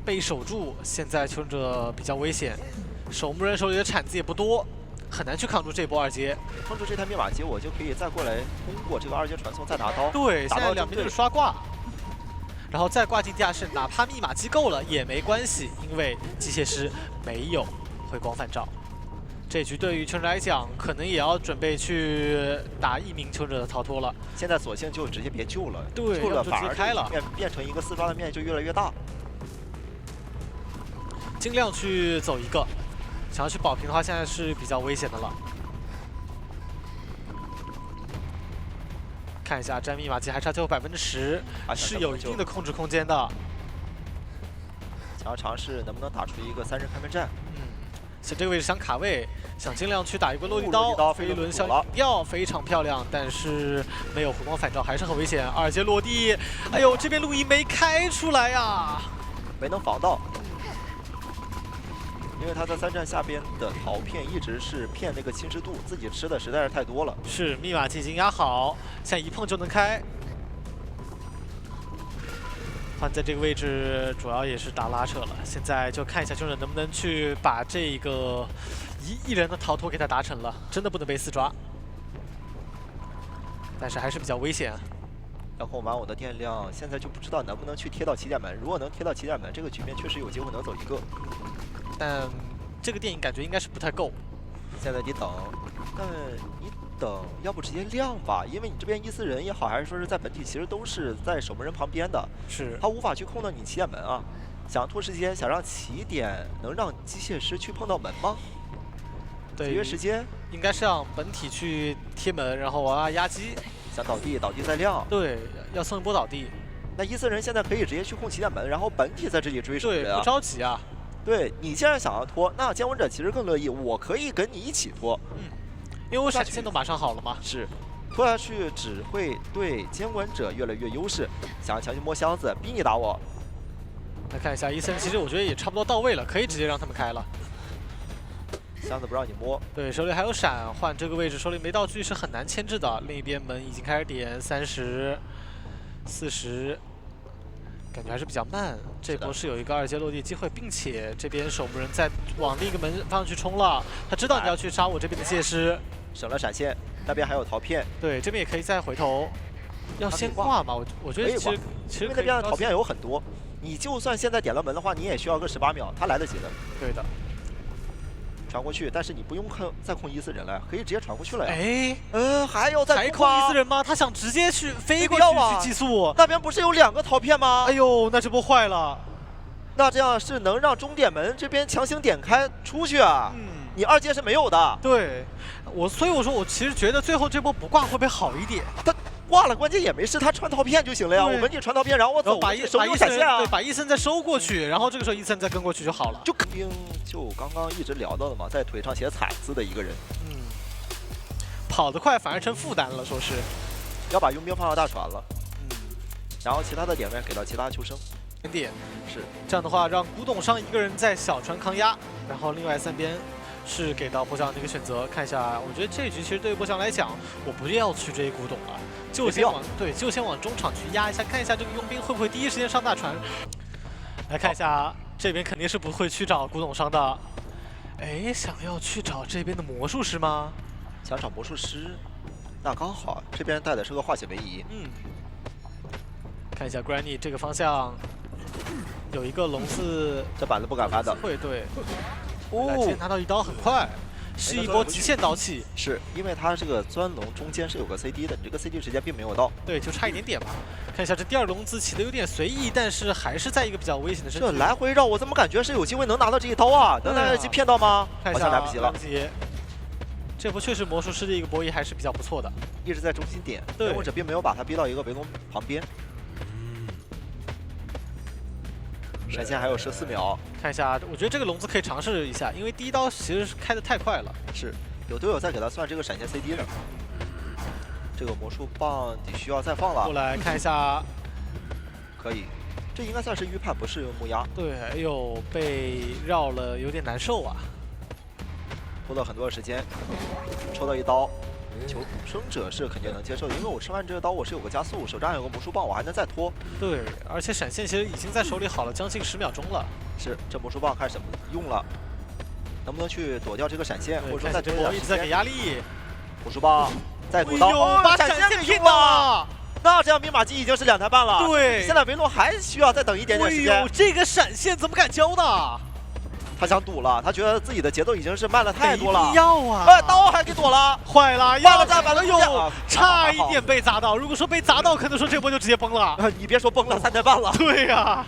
被守住，现在求生者比较危险，守墓人手里的铲子也不多，很难去扛住这波2阶。控制这台密码机，我就可以再过来通过这个2阶传送再拿刀。对，现在两边都是刷挂，然后再挂进地下室，哪怕密码机够了也没关系，因为机械师没有回光返照。这局对于求生者来讲，可能也要准备去打1名求生者的逃脱了。现在索性就直接别救了，对，救了反而开了，变成一个4刷的面就越来越大。尽量去走一个，想要去保平的话，现在是比较危险的了。看一下，这密码机还差最后10%，是有一定的控制空间的。想要尝试能不能打出一个3人开门战。在这个位置想卡位，想尽量去打一个落地刀，飞轮效应掉非常漂亮，但是没有回光返照，还是很危险。2阶落地，哎呦，这边路易没开出来呀，没能防到。因为他在3站下边的桃片一直是骗那个侵蚀度，自己吃的实在是太多了。是，密码机已经压好，现在一碰就能开。换在这个位置，主要也是打拉扯了。现在就看一下求生者能不能去把这个一人的逃脱给他达成了，真的不能被4抓。但是还是比较危险。然后玩偶的电量现在就不知道能不能去贴到起点门。如果能贴到起点门，这个局面确实有机会能走一个。但这个电影感觉应该是不太够。现在你等，但你等，要不直接亮吧？因为你这边1-4人也好，还是说是在本体，其实都是在守门人旁边的。是。他无法去控到你起点门啊。想拖时间，想让起点能让机械师去碰到门吗？对。节约时间。应该是让本体去贴门，然后往下压机。想倒地，倒地再亮。对，要送一波倒地。那1-4人现在可以直接去控起点门，然后本体在这里追守人啊。对，不着急啊。对你既然想要拖，那监管者其实更乐意，我可以跟你一起拖。因为我闪现都马上好了嘛。是，拖下去只会对监管者越来越优势。想要强行摸箱子，逼你打我。来看一下1-4人，其实我觉得也差不多到位了，可以直接让他们开了。箱子不让你摸。对，手里还有闪，换这个位置手里没道具是很难牵制的。另一边门已经开始点30、40。感觉还是比较慢，这波是有一个2阶落地机会，并且这边守墓人在往另一个门方向去冲了，他知道你要去杀我这边的械师，省了闪现，那边还有陶片，对，这边也可以再回头，要先挂嘛，我觉得其实因为那边的陶片有很多，你就算现在点了门的话，你也需要个18秒，他来得及的。对的。传过去，但是你不用再控1-4人了，可以直接传过去了呀。哎，还要再控1-4人吗？他想直接去飞过去去寄宿。那边不是有2个陶片吗？哎呦，那这波坏了。那这样是能让终点门这边强行点开出去啊？你2阶是没有的。对，所以我说我其实觉得最后这波不挂会不会好一点？他挂了，关键也没事，他传陶片就行了呀。我本体传陶片，然后我走，手有闪现啊。对，把1-4再收过去，然后这个时候1-4再跟过去就好了。就刚刚一直聊到的嘛，在腿上写彩字的一个人，跑得快反而成负担了，说是要把佣兵放到大船了，然后其他的点位给到其他求生。点是这样的话，让古董商一个人在小船抗压，然后另外3边是给到波将的一个选择。看一下，我觉得这一局其实对于波将来讲，我不要去追古董了，就先往中场去压一下，看一下这个佣兵会不会第一时间上大船。来看一下，这边肯定是不会去找古董商的。哎，想要去找这边的魔术师吗？想找魔术师，那刚好这边带的是个化血为夷。看一下 Granny 这个方向。有一个龙字这板子不敢翻的。会对，来直接哦，拿到一刀很快，是一波极限刀气。是因为他这个钻龙中间是有个 CD 的，你这个 CD 时间并没有到。对，就差一点点吧。看一下这第二龙字起的有点随意，但是还是在一个比较危险的身这区。来回绕，我怎么感觉是有机会能拿到这一刀啊？能来得及骗到吗？好看一下像来不及了，这波确实魔术师的一个博弈还是比较不错的。一直在中心点，对监护者并没有把他逼到一个围龙旁边。闪现还有14秒，看一下，我觉得这个龙子可以尝试一下，因为第一刀其实是开的太快了。是有队友在给他算这个闪现 CD 呢。这个魔术棒得需要再放了，过来看一下，可以，这应该算是预判，不是木压，对，哎呦，被绕了，有点难受啊。拖了很多的时间，抽到一刀。求生者是肯定能接受的，因为我吃完这个刀我是有个加速，手上有个魔术棒，我还能再拖。对，而且闪现其实已经在手里好了将近10秒钟了。是，这魔术棒开始用了，能不能去躲掉这个闪现，或者说再这追点时波一直在给间？压力。魔术棒再躲刀，把闪现骗给用了。了。那这样密码机已经是2台半了。对，现在维诺还需要再等一点点时间。哎呦，这个闪现怎么敢交的？他想赌了，他觉得自己的节奏已经是慢了太多了。没必要啊！刀还给躲了，坏了，坏了再把它哎呦啊，差一点被砸到。如果说被砸到，可能说这波就直接崩了。你别说崩了，3台半了。对呀，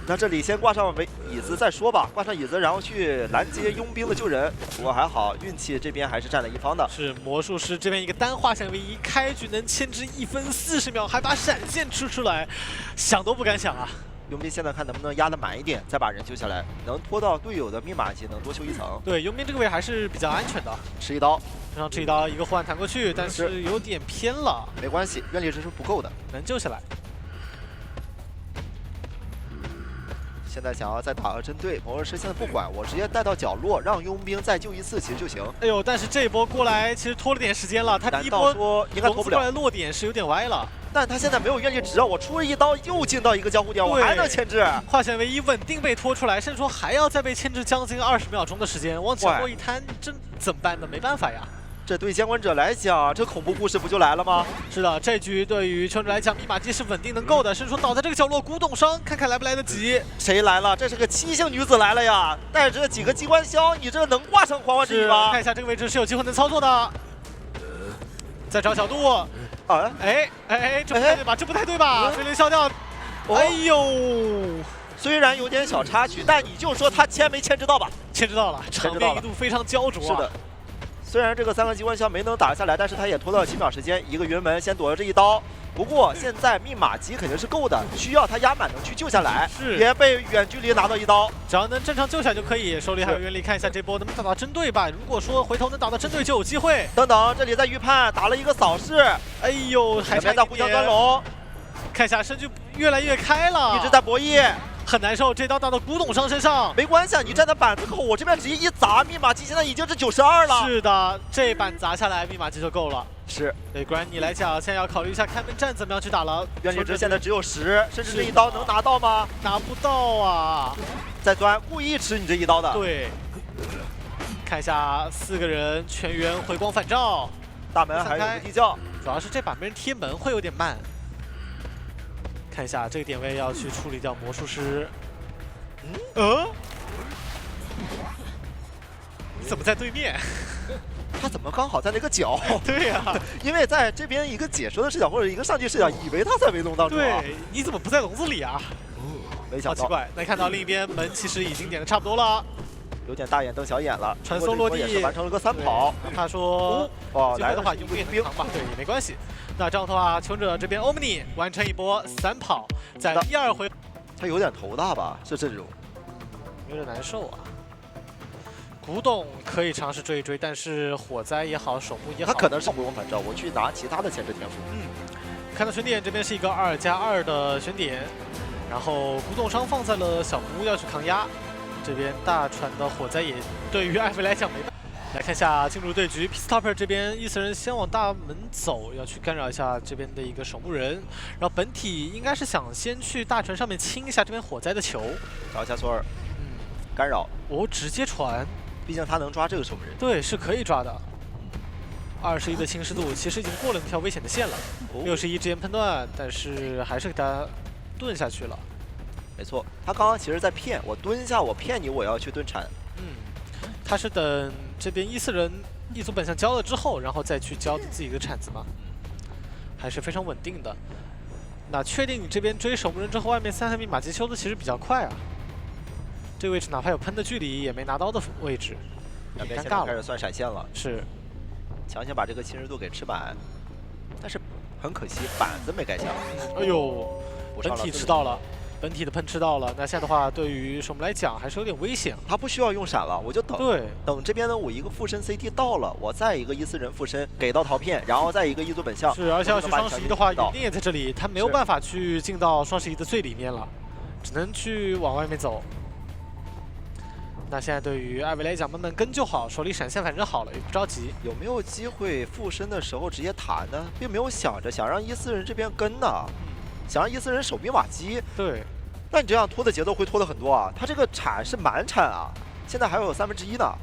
那这里先挂上椅子再说吧，挂上椅子，然后去拦截佣兵的救人。不过还好，运气这边还是占了一方的。是魔术师这边一个单画线为一，开局能牵制1分40秒，还把闪现吃出来，想都不敢想啊！佣兵现在看能不能压得满一点，再把人救下来，能拖到队友的密码机，能多修一层。对，佣兵这个位还是比较安全的，吃一刀，身上这一刀一个护腕弹过去，但是有点偏了，没关系，愿力值是不够的。能救下来。现在想要再打个针对，魔术师现在不管，我直接带到角落，让佣兵再救一次其实就行。哎呦，但是这一波过来其实拖了点时间了，他第一波难道说应该拖不了？过来落点是有点歪了。但他现在没有愿力值啊！我出了一刀又进到一个交互点，我还能牵制。化险为夷，稳定被拖出来，甚至说还要再被牵制将近20秒钟的时间，往角落一摊，这怎么办呢？没办法呀。这对监管者来讲，这恐怖故事不就来了吗？是的，这局对于求者来讲，密码机是稳定能够的，甚至说倒在这个角落，古董伤，看看来不来得及。谁来了？这是个7姓女子来了呀！带着几个机关枪，你这能挂上狂欢之羽吗？看一下这个位置是有机会能操作的。再找角度。啊！哎，这不太对吧？这不太对吧？飞轮笑掉。哎呦！虽然有点小插曲，但你就说他牵没牵制到吧？牵制到了，场面一度非常焦灼。是的。虽然这个3个机关枪没能打下来，但是他也拖到了几秒时间，一个云门先躲了这一刀。不过现在密码机肯定是够的，需要他压满能去救下来，也被远距离拿到一刀。只要能正常救下就可以，手里还有愿力，看一下这波能不能打到针对吧。如果说回头能打到针对就有机会。等等，这里在预判打了一个扫视，哎呦，还差一点。在互相钻龙，看一下身距越来越开了，一直在博弈。很难受，这刀打到古董商身上，没关系啊，你站在板子口，我这边直接一砸，密码机现在已经是92了。是的，这板砸下来，密码机就够了。是，对，果然你来讲，现在要考虑一下开门战怎么样去打了。愿力值现在只有10，甚至这一刀能拿到吗？拿不到啊！再钻，故意吃你这一刀的。对，看一下4个人全员回光返照，大门还有个地窖，主要是这把没人贴门会有点慢。看一下这个点位要去处理掉魔术师。怎么在对面？他怎么刚好在那个角？对呀，因为在这边一个解说的视角或者一个上帝视角，以为他在围龙当中。对，你怎么不在笼子里啊？没想到。好奇怪。那看到另一边门其实已经点的差不多了，有点大眼瞪小眼了。传送落地也是完成了个3跑。他说，来的话佣兵也能扛吧？对，也没关系。那这样的话，求者这边欧姆尼完成一波3跑，在第2回，他有点头大吧？是阵容，有点难受啊。古董可以尝试追一追，但是火灾也好，守墓也好，他可能是回光返照。我去拿其他的牵制天赋。看到悬点这边是一个2+2的悬点，然后古董商放在了小木屋要去抗压。这边大船的火灾也对于艾菲来讲没办法。来看一下进入对局 ，Peace-Topper 这边异色人先往大门走，要去干扰一下这边的一个守墓人。然后本体应该是想先去大船上面清一下这边火灾的球，找一下索尔，干扰。直接传，毕竟他能抓这个守墓人。对，是可以抓的。21的侵蚀度其实已经过了那条危险的线了。61之前判断，但是还是给他盾下去了。没错，他刚刚其实在骗我，蹲下我骗你，我要去蹲铲。他是等这边伊斯人一组本相交了之后，然后再去交自己的铲子嘛，还是非常稳定的。那确定你这边追守墓人之后，外面3台密码机修的其实比较快啊。这个位置哪怕有喷的距离，也没拿刀的位置，两边尴尬了。现在开始算闪现了，是，强行把这个侵蚀度给吃满，但是很可惜板子没盖下。哎呦，本体补上了吃到了。本体的喷吃到了，那现在的话，对于守墓来讲还是有点危险。他不需要用闪了，我就等。对，等这边的我一个附身 CT 到了，我再一个伊斯人附身给到陶片，然后再一个一组本相。是，而且要去双11的话，园丁也在这里，他没有办法去进到双11的最里面了，只能去往外面走。那现在对于艾维来讲，慢慢跟就好，手里闪现反正好了，也不着急。有没有机会附身的时候直接弹呢？并没有想着想让伊斯人这边跟呢，想让伊斯人守兵马机。对。那你这样拖的节奏会拖的很多啊！他这个铲是满铲啊，现在还有1/3呢。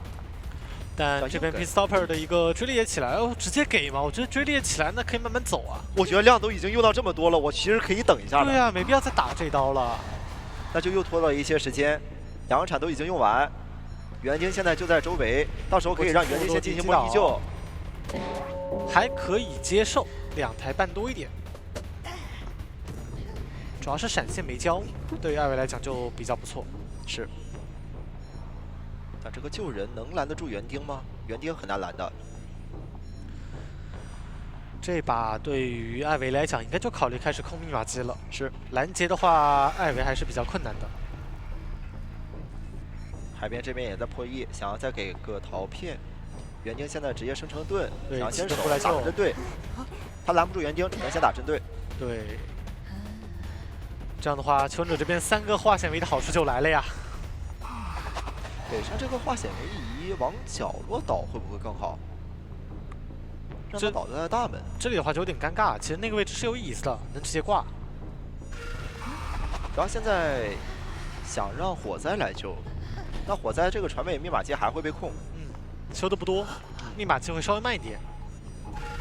但这边 Pitstopper 的一个追猎也起来，直接给嘛？我觉得追猎起来那可以慢慢走啊。我觉得量都已经用到这么多了，我其实可以等一下了。对啊，没必要再打这刀了。那就又拖了一些时间，2个铲都已经用完，园丁现在就在周围，到时候可以让园丁先进行波急救，还可以接受，2台半多一点。主要是闪现没交，对于艾维来讲就比较不错。是，但这个救人能拦得住园丁吗？园丁很难拦的。这把对于艾维来讲，应该就考虑开始控密码机了。是，拦截的话，艾维还是比较困难的。海边这边也在破译，想要再给个陶片。园丁现在直接生成盾，想要先手打针对，他拦不住园丁，只能先打针对。对。这样的话，求生者这边3个化险为的好处就来了呀。给上这个化险为夷，往角落倒会不会更好？让他倒在大门。这里的话就有点尴尬，其实那个位置是有椅子的，能直接挂。主要现在想让火灾来救，那火灾这个传位密码机还会被控。修的不多，密码机会稍微慢一点。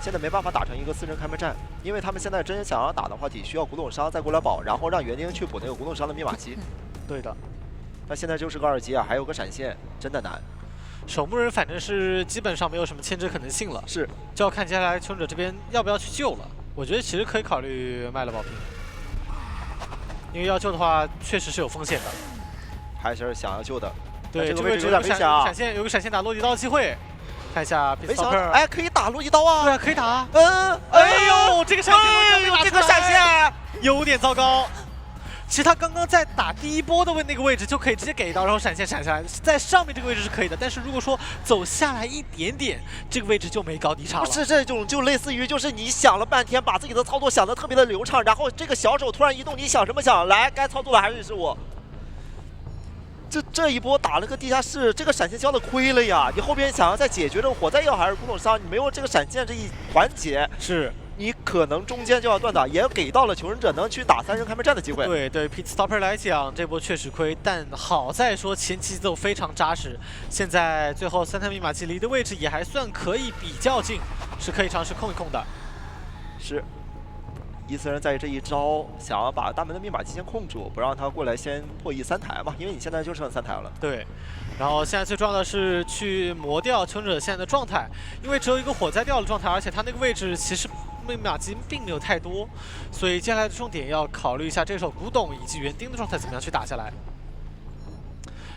现在没办法打成一个4人开门战，因为他们现在真想要打的话，得需要古董商再过来保，然后让园丁去补那个古董商的密码机。对的。但现在就是个2级啊，还有个闪现，真的难。守墓人反正是基本上没有什么牵制可能性了，是，就要看接下来求生者这边要不要去救了。我觉得其实可以考虑卖了保平，因为要救的话确实是有风险的。还是想要救的。对，这个位置有点危险啊！闪现有个闪现打落地刀的机会。看一下 Pitstopper， 哎，可以打落地刀啊！对啊，可以打。哎呦，这个闪现，这个闪现有点糟糕。其实他刚刚在打第一波的那个位置就可以直接给一刀，然后闪现闪下来，在上面这个位置是可以的。但是如果说走下来一点点，这个位置就没高低差了。不是这种，就类似于就是你想了半天，把自己的操作想得特别的流畅，然后这个小手突然一动，你想什么想？来，该操作的还是我。这一波打了个地下室，这个闪现交的亏了呀！你后边想要再解决这个火灾药还是古董商，你没有这个闪现这一环节，是你可能中间就要断档，也给到了求生者能去打3人开门战的机会。对 Pitstopper 来讲，这波确实亏，但好在说前期节奏非常扎实。现在最后3台密码机离的位置也还算可以，比较近，是可以尝试控一控的。是。伊斯人在这一招想要把大门的密码机先控住，不让他过来先破译3台嘛，因为你现在就剩3台了。对，然后现在最重要的是去磨掉求生者现在的状态，因为只有一个火灾掉的状态，而且他那个位置其实密码机并没有太多，所以接下来的重点要考虑一下这手古董以及园丁的状态怎么样去打下来。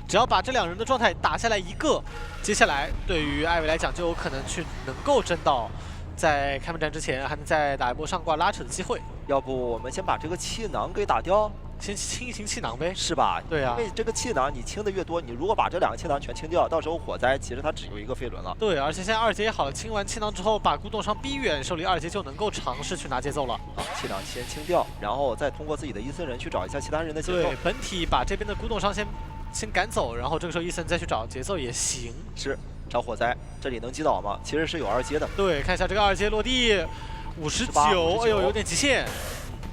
只要把这2人的状态打下来一个，接下来对于艾维来讲就有可能去能够争到。在开门战之前，还能再打一波上挂拉扯的机会。要不我们先把这个气囊给打掉，先清一清气囊呗，是吧？对啊，因为这个气囊你清的越多，你如果把这2个气囊全清掉，到时候火灾其实它只有一个飞轮了。对，而且现在2阶也好了，清完气囊之后，把古董商逼远，手里2阶就能够尝试去拿节奏了。好，气囊先清掉，然后再通过自己的伊森人去找一下其他人的节奏。对，本体把这边的古董商先赶走，然后这个时候伊森再去找节奏也行。是。找火灾，这里能击倒吗？其实是有2阶的。对，看一下这个2阶落地，59，哎呦，有点极限。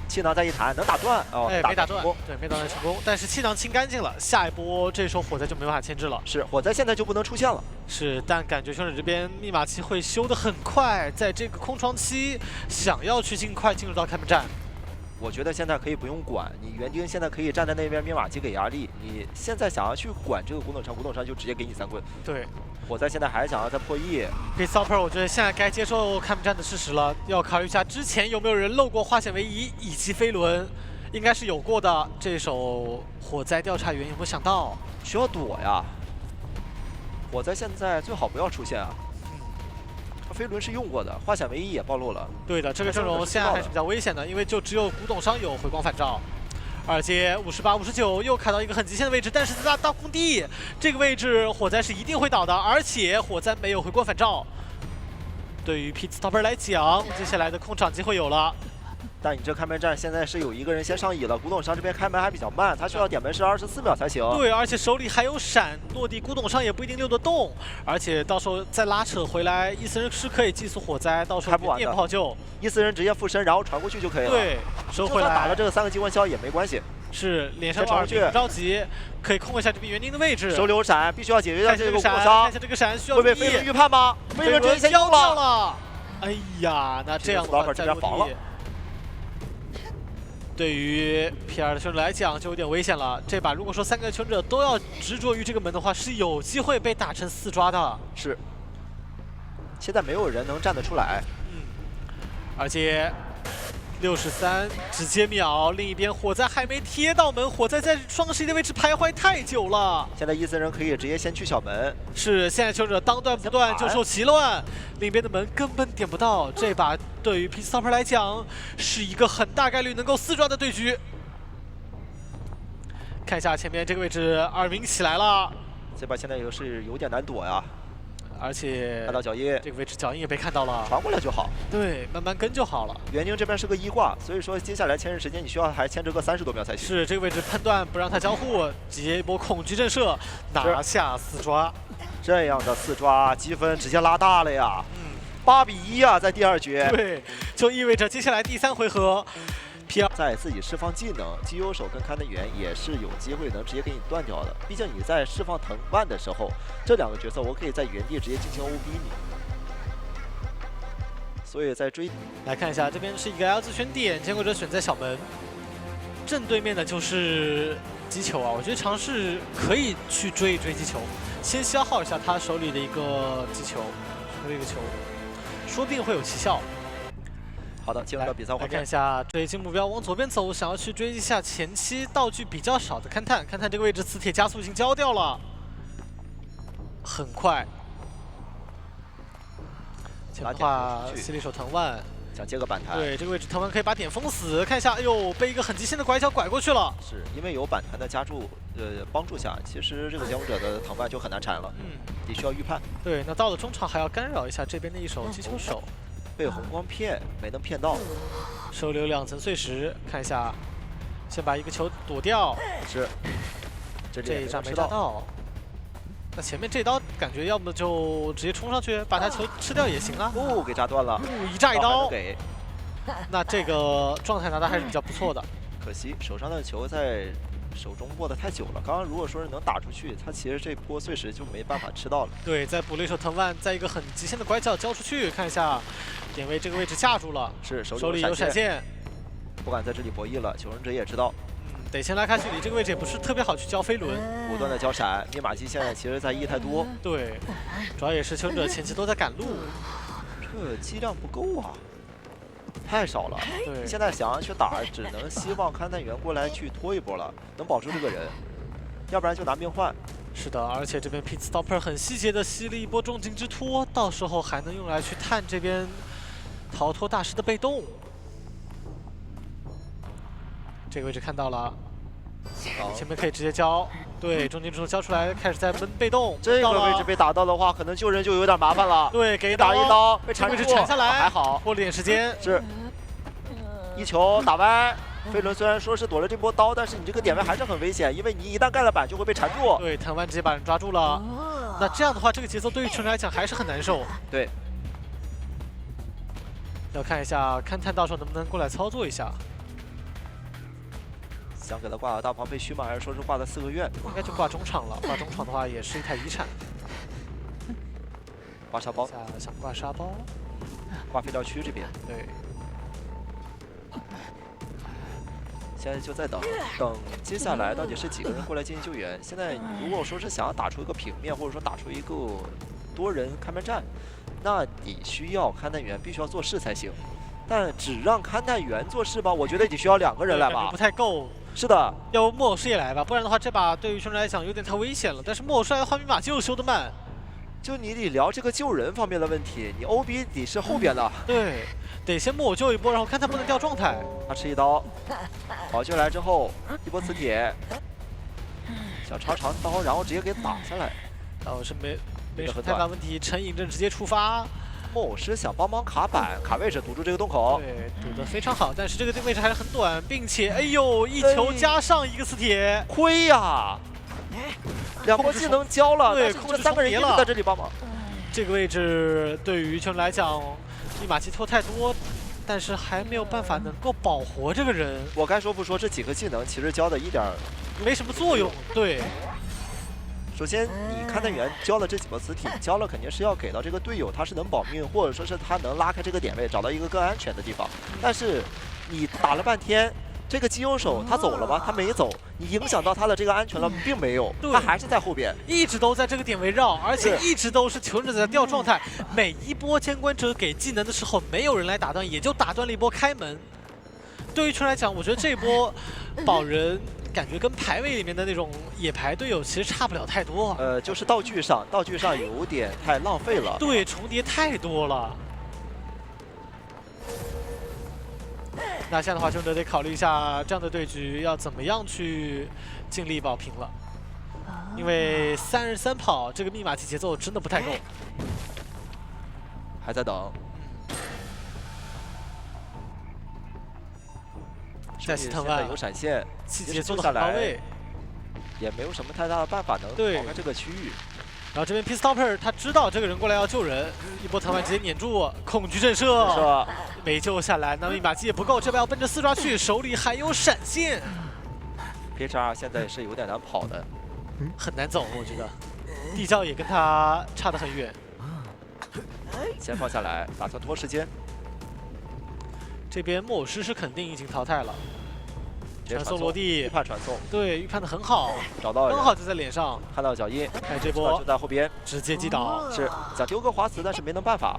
气囊再一弹，能打断哦，哎，没打断，对，没打断成功。但是气囊清干净了，下一波这时候火灾就没办法牵制了。是，火灾现在就不能出现了。是，但感觉凶手这边密码期会修得很快，在这个空窗期想要去尽快进入到开门战。我觉得现在可以不用管，你园丁现在可以站在那边，密码机给压力。你现在想要去管这个古董商，古董商就直接给你3棍。对，我在现在还想要再破1。P-Stopper， 我觉得现在该接受看不战的事实了，要考虑一下之前有没有人漏过化险为夷以及飞轮，应该是有过的。这手火灾调查员有没有想到？需要躲呀。火灾现在最好不要出现啊。飞轮是用过的，化险为夷也暴露了。对的，这个阵容现在还是比较危险的，因为就只有古董商有回光返照。2阶58、59又开到一个很极限的位置，但是在大空地这个位置，火灾是一定会倒的，而且火灾没有回光返照。对于 P-Stopper 来讲，接下来的控场机会有了。但你这开门战现在是有一个人先上椅了，古董商这边开门还比较慢，他需要点门是24秒才行。对，而且手里还有闪，落地古董商也不一定溜得动，而且到时候再拉扯回来，伊森是可以寄速火灾，到时候电炮救，伊森人直接附身，然后传过去就可以了。对，收回来。打了这个3个激光消也没关系。是脸上2兵不着急，可以控一下这边园丁的位置。手里有闪，必须要解决掉这个古董商。看一下这个闪需要会被飞轮预判吗？飞轮直接先交掉了。哎呀，那这样的话再落地。对于 P2的求生者来讲就有点危险了。这把如果说3个求生者都要执着于这个门的话，是有机会被打成4抓的。是。现在没有人能站得出来。而且63直接秒，另一边火灾还没贴到门，火灾在双11的位置徘徊太久了。现在伊森人可以直接先去小门。是，现在求生者当断不断就受其乱，另一边的门根本点不到。这把对于 P-Stopper 来讲是一个很大概率能够4抓的对局。看一下前面这个位置，2名起来了。这把现在也是有点难躲呀。而且看到脚印，这个位置脚印也被看到了，传过来就好。对，慢慢跟就好了。园丁这边是个1挂，所以说接下来牵制时间你需要还牵制个30多秒才行。是这个位置判断不让他交互，接一波恐惧震慑，拿下4抓。这样的4抓积分直接拉大了呀，8比1啊，在第2局。对，就意味着接下来第3回合。P2 在自己释放技能，机油手跟勘探员也是有机会能直接给你断掉的。毕竟你在释放藤蔓的时候，这2个角色我可以在原地直接进行 OB 你。所以在追来看一下，这边是一个 L 字选点，监管者选在小门，正对面的就是击球啊。我觉得尝试可以去追一追击球，先消耗一下他手里的一个击球，手里一个球，说不定会有奇效。好的，进入到比赛画面。来看一下追击目标，往左边走，想要去追一下前期道具比较少的勘探。勘探这个位置，磁铁加速已经交掉了，很快。前面的话，犀利手藤蔓想接个板弹。对，这个位置藤蔓可以把点封死。看一下，哎呦，被一个很极限的拐角拐过去了。是因为有板弹的加注，帮助下，其实这个监护者的藤蔓就很难缠了。你需要预判。对，那到了中场还要干扰一下这边的一手击球手。被红光骗，没能骗到。手里有2层碎石，看一下，先把一个球躲掉。是，这一炸没炸到。那前面这刀感觉要么就直接冲上去把他球吃掉也行啊。哦，给炸断了。一炸一刀。给。那这个状态拿的还是比较不错的。可惜手上的球在手中握得太久了。刚刚如果说是能打出去，他其实这波碎石就没办法吃到了。对，再补了一手藤蔓，在一个很极限的拐角交出去，看一下点位这个位置架住了。是手里有闪现，不敢在这里博弈了。求生者也知道，得先拉开距离。这个位置也不是特别好去交飞轮，不断的交闪。密码机现在其实在1太多。对，主要也是求生者前期都在赶路，这剂量不够啊。太少了，对，现在想要去打，只能希望勘探员过来去拖一波了，能保住这个人，要不然就拿命换。是的，而且这边 P-Stopper 很细节的吸了一波重金之托，到时候还能用来去探这边逃脱大师的被动。这个位置看到了，前面可以直接交，对，重金之托交出来，开始在闷被动。这个位置被打到的话，可能救人就有点麻烦了。对，给打一刀，被缠住，缠下来，还好，拖了点时间。是，一球打歪。飞轮虽然说是躲了这波刀，但是你这个点位还是很危险，因为你一旦盖了板就会被缠住。对，藤蔓直接把人抓住了。那这样的话，这个节奏对于球员来讲还是很难受。对，要看一下勘探到时候能不能过来操作一下。想给他挂到大庞废墟吗？还是说是挂在4个院？应该就挂中场了。挂中场的话也是一台遗产。挂沙包。想挂沙包。挂废料区这边。对。现在就在等接下来到底是几个人过来进行救援。现在如果说是想要打出一个平面，或者说打出一个多人看门战，那你需要勘探员必须要做事才行。但只让勘探员做事吧，我觉得你需要2个人来吧感觉不。太够。是的，要不木偶师也来吧，不然的话这把对于兄弟来讲有点太危险了。但是木偶师来的话，密码机又修得慢。就你得聊这个救人方面的问题，你 OB 你是后边的，对，得先木偶救一波，然后看他不能掉状态。他吃一刀，宝具来之后一波磁铁，想插长刀，然后直接给打下来。然后是没什么太大问题，陈颖正直接出发。木偶师想帮忙卡板卡位置堵住这个洞口，对，堵得非常好，但是这个位置还是很短，并且哎呦一球加上一个磁铁，亏呀！2波技能交了，对，但是控制这3个人一直在这里帮忙。这个位置对于球来讲，密码机拖太多，但是还没有办法能够保活这个人。我该说不说，这几个技能其实交的一点没什么作用。对，首先你勘探员交了这几波磁体，交了肯定是要给到这个队友，他是能保命，或者说是他能拉开这个点位，找到一个更安全的地方。但是你打了半天，这个机油手他走了吗？他没走，你影响到他的这个安全了，并没有，他还是在后边，一直都在这个点围绕，而且一直都是求生者在掉状态。每一波监管者给技能的时候，没有人来打断，也就打断了一波开门。对于球来讲，我觉得这一波保人感觉跟排位里面的那种野排队友其实差不了太多。就是道具上有点太浪费了。对，重叠太多了。那这样的话，兄弟得考虑一下这样的对局要怎么样去尽力保平了，因为33跑这个密码机节奏真的不太够。还在等。在西藤啊，有闪现，细节做得很到位，也没有什么太大的办法能逃开这个区域。然后这边 P-Stopper 他知道这个人过来要救人，一波藤丸直接撵住，恐惧震慑，没救下来。那密码机也不够，这边要奔着4抓去，手里还有闪现。PHR 现在是有点难跑的，很难走，我觉得。地窖也跟他差得很远。先放下来，打算拖时间。这边木偶师是肯定已经淘汰了，传送落地，预判传送，对，预判的很好，找到刚好就在脸上，看到脚印，看这波就在后边，直接击倒，是想丢个滑磁，但是没能办法。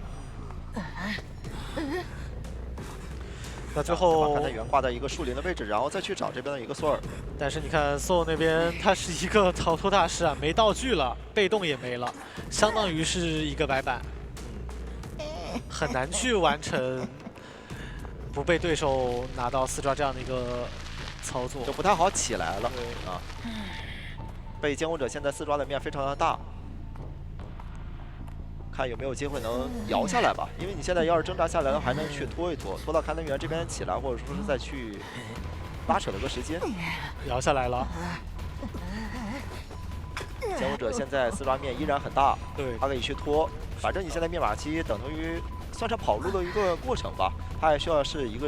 那最后把勘探员挂在一个树林的位置，然后再去找这边的一个索尔。但是你看索尔那边，他是一个逃脱大师啊，没道具了，被动也没了，相当于是一个白板，很难去完成。不被对手拿到4抓这样的一个操作，就不太好起来了啊。被监控者现在4抓的面非常的大，看有没有机会能摇下来吧。因为你现在要是挣扎下来了，还能去拖一拖，拖到勘探员这边起来，或者说是再去拉扯了个时间。摇下来了。监控者现在4抓面依然很大，对，他可以去拖。反正你现在密码机等同于算是跑路的一个过程吧，它还需要是一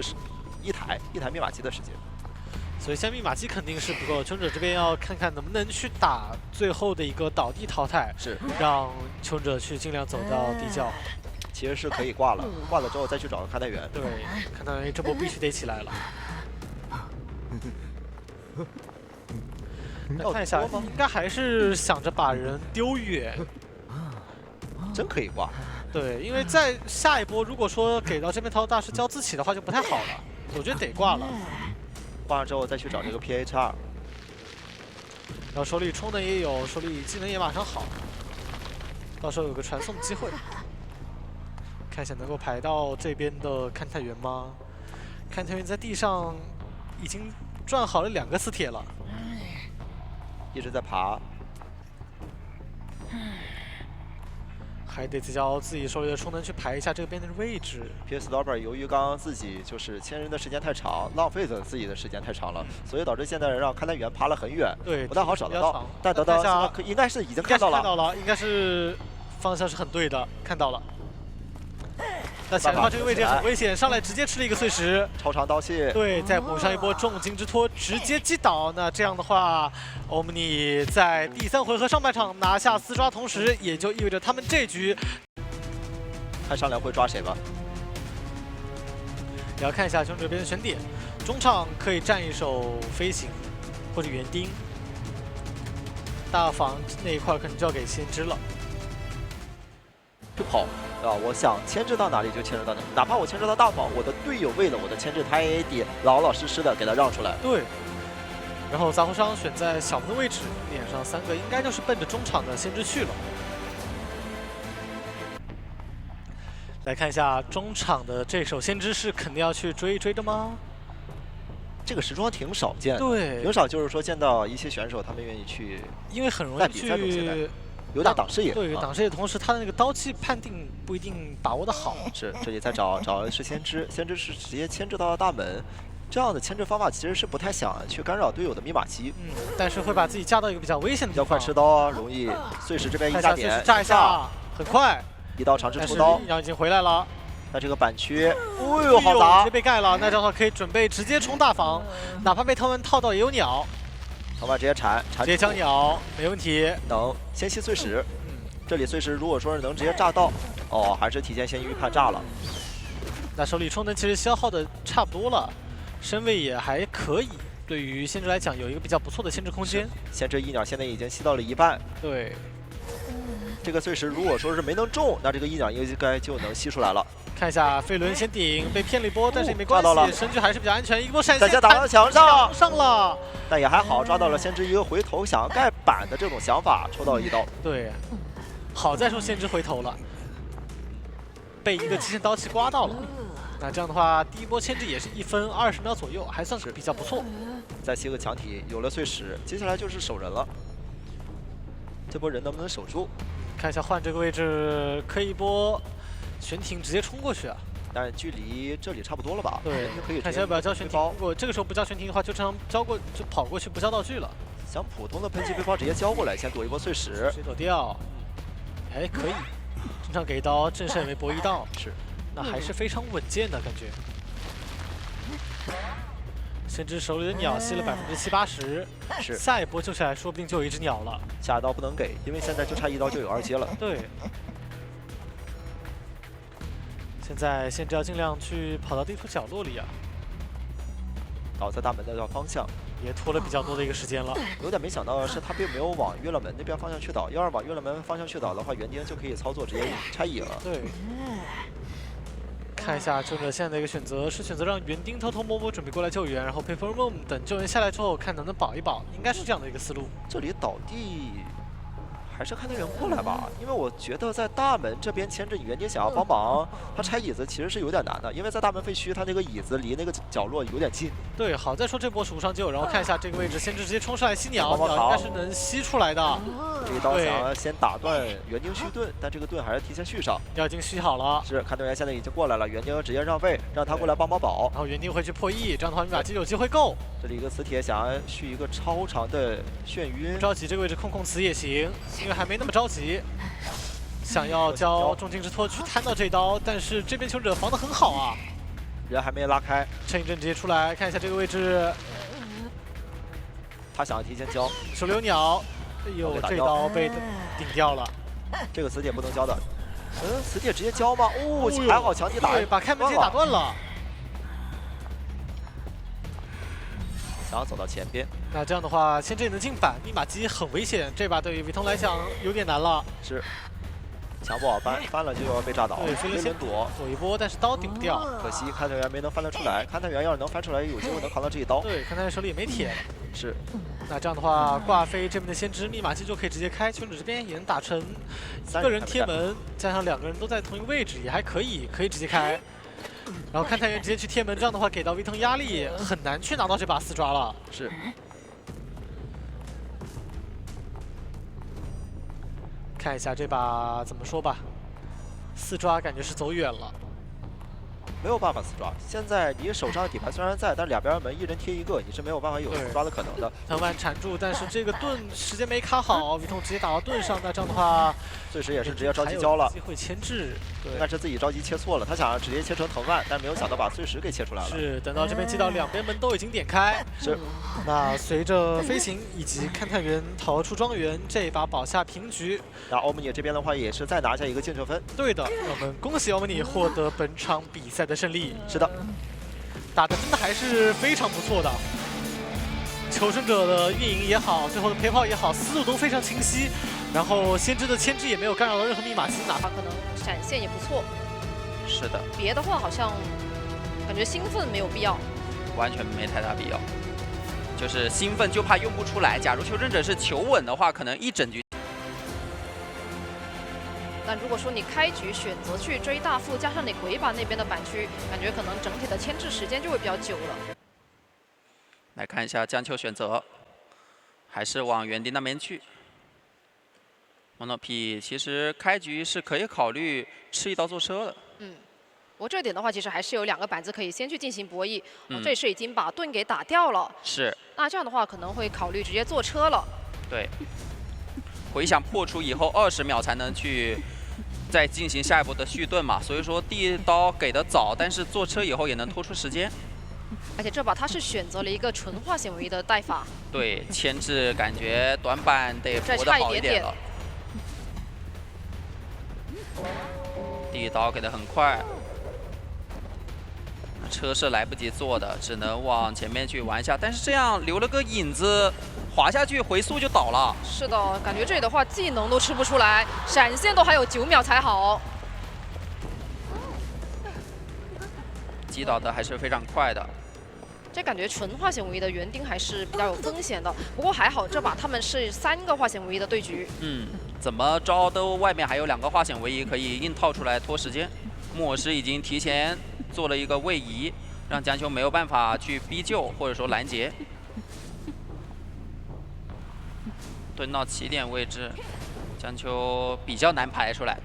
台密码机的时间。所以现在密码机肯定是不够，求生者这边要看看能不能去打最后的一个倒地淘汰，是让求生者去尽量走到地窖。其实是可以挂了，挂了之后再去找个勘探员。对，勘探员这波必须得起来了。来看一下，应该还是想着把人丢远。真可以挂。对，因为在下一波，如果说给到这边桃大师交自起的话，就不太好了。我觉得得挂了。挂上之后再去找这个 PHR， 然后手里充能也有，手里技能也马上好，到时候有个传送机会。看一下能够排到这边的勘探员吗？勘探员在地上已经转好了2个磁铁了，一直在爬。还得再交自己手里的充能去排一下这边的位置。P-Stopper 由于刚刚自己就是牵人的时间太长，浪费了自己的时间太长了，所以导致现在让勘探员爬了很远，对，不太好找得到。但等等，应该是已经看到了，看到了，应该是方向是很对的，看到了。那想到这个位置很危险，上来直接吃了一个碎石，超长刀器。对，再补上一波重金之托，直接击倒。那这样的话，欧姆尼在第3回合上半场拿下4抓，同时也就意味着他们这局看上梁会抓谁吧。也要看一下兄弟这边的选点，中场可以站一手飞行或者园丁，大防那一块可能就要给先知了。去跑啊！我想牵制到哪里就牵制到哪里，哪怕我牵制到大防，我的队友为了我的牵制，他也得老老实实的给他让出来。对。然后杂货商选在小门的位置，脸上3个应该就是奔着中场的先知去了。来看一下中场的这手先知是肯定要去追的吗？这个时装挺少见的，对，挺少，就是说见到一些选手他们愿意去，因为很容易去有点挡视野。对，挡视野，同时他的那个刀气判定不一定把握的好。是，这里在找的是先知，先知是直接牵制到了大门。这样的牵制方法其实是不太想去干扰队友的密码机，但是会把自己架到一个比较危险的地方，比较快吃刀啊，容易碎石这边一炸点，炸一下，很快，一刀长治出刀，然后已经回来了。那这个板区，哦呦，好砸，直接被盖了，那这样的话可以准备直接冲大防，哪怕被他们套到也有鸟，藤蔓直接铲，直接将鸟，没问题，能先吸碎石，这里碎石如果说是能直接炸到，哦，还是提前先预判炸了。那手里充能其实消耗的差不多了。身位也还可以，对于先知来讲有一个比较不错的先知空间。先知一鸟现在已经吸到了一半。对，这个碎石如果说是没能中，那这个一鸟应该就能吸出来了。看一下飞轮先顶，被骗了一波，但是也没关系，身躯还是比较安全。一波闪现，大家打到墙上了，但也还好，抓到了先知一个回头想要盖板的这种想法，抽到了一刀。对，好在说先知回头了，被一个极限刀气刮到了。那这样的话，第一波牵制也是1分20秒左右，还算是比较不错。再吸个强体，有了碎石，接下来就是守人了。这波人能不能守住？看一下换这个位置，可以一波悬停直接冲过去啊！但距离这里差不多了吧？对，可以。看一下要不要交悬停。如果这个时候不交悬停的话，就这样交过就跑过去不交道具了。想普通的喷气背包直接交过来，先躲一波碎石。水躲掉，哎，可以。正常给一刀，正胜为博一刀。是。那还是非常稳健的感觉。先知手里的鸟吸了70%、80%，是下一波救下来，说不定就有一只鸟了。下一刀不能给，因为现在就差1刀就有2阶了。对。现在先知要尽量去跑到地图角落里啊。倒在大门的方向，也拖了比较多的一个时间了。有点没想到的是，他并没有往月亮门那边方向去倒。要是往月亮门方向去倒的话，园丁就可以操作直接拆野了。对。看一下救者现在的一个选择是选择让园丁偷偷摸摸准备过来救援，然后配 Full Moon 等救援下来之后看能不能保一保，应该是这样的一个思路。这里倒地还是看队员过来吧，因为我觉得在大门这边牵制园丁想要帮忙，他拆椅子其实是有点难的，因为在大门废墟他那个椅子离那个角落有点近。对，好在说这波是无伤救，然后看一下这个位置，先知直接冲上来吸鸟，鸟应该是能吸出来的。这一刀想要先打断园丁续盾，但这个盾还是提前续上。鸟已经续好了，是看队员现在已经过来了，园丁直接让位，让他过来帮保。然后园丁会去破E，这样的话密码机有机会够。这里一个磁铁想要续一个超长的眩晕，不着急，这个位置控磁也行，因为还没那么着急。想要交重金之托去摊到这一刀，但是这边求者防得很好啊，人还没拉开，趁一阵直接出来，看一下这个位置，他想要提前交，手里有鸟，哎呦，这刀被顶掉了，这个磁铁不能交的，磁铁直接交吗？哦，还好强体打，对，把开门直接打断了。想要走到前边，那这样的话，先这也能进板，密码机很危险，这把对于维通来讲有点难了。是，墙不好翻了就要被炸倒。对，飞轮先躲一波，但是刀顶不掉，可惜勘探员没能翻得出来。勘探员要是能翻出来，有机会能扛到这一刀。对，勘探员手里也没铁了。是，那这样的话，挂飞这边的先知密码机就可以直接开，求者这边也能打成1个人贴门，加上2个人都在同一个位置，也还可以，可以直接开。然后勘探员直接去贴门，这样的话给到维腾压力，很难去拿到这把4抓了。是。看一下这把怎么说吧，4抓感觉是走远了。没有办法4抓，现在你手上的底盘虽然在，但2边门一人贴1个，你是没有办法有4抓的可能的。藤蔓缠住，但是这个盾时间没卡好，维通直接打到盾上，那这样的话，碎石也是直接着急交了，机会牵制，对，应该是自己着急切错了，他想要直接切成藤蔓，但没有想到把碎石给切出来了。是，等到这边接到2边门都已经点开，是。那随着飞行以及勘探员逃出庄园，这把保下平局。那欧姆尼这边的话也是再拿下一个净胜分。对的，我们恭喜欧姆尼获得本场比赛的胜利。是的。打的真的还是非常不错的。求生者的运营也好，最后的陪跑也好，思路都非常清晰。然后先知的牵制也没有干扰到任何密码机，哪怕可能闪现也不错。是的，别的话好像感觉兴奋没有必要，完全没太大必要。就是兴奋就怕用不出来。假如求生者是求稳的话，可能一整局。但如果说你开局选择去追大副，加上你鬼板那边的板区，感觉可能整体的牵制时间就会比较久了。来看一下江秋选择，还是往园丁那边去。Monopi 其实开局是可以考虑吃一刀坐车的。不过这点的话，其实还是有2个板子可以先去进行博弈。这是已经把盾给打掉了。是。那这样的话，可能会考虑直接坐车了。对。回想破除以后20秒才能去再进行下一步的续盾嘛，所以说第一刀给的早，但是坐车以后也能拖出时间。而且这把他是选择了一个纯化险为夷的带法。对，牵制感觉短板得搏得好一点了。第一刀给的很快。车是来不及做的，只能往前面去玩一下，但是这样留了个影子，滑下去回速就倒了。是的，感觉这里的话技能都吃不出来，闪现都还有9秒才好。击倒的还是非常快的。这感觉纯化险为夷的园丁还是比较有风险的，不过还好这把他们是3个化险为夷的对局。怎么着都外面还有2个化险为夷可以硬套出来拖时间。木偶师已经提前做了一个位移，让江秋没有办法去逼救或者说拦截。蹲到起点位置，江秋比较难排出来。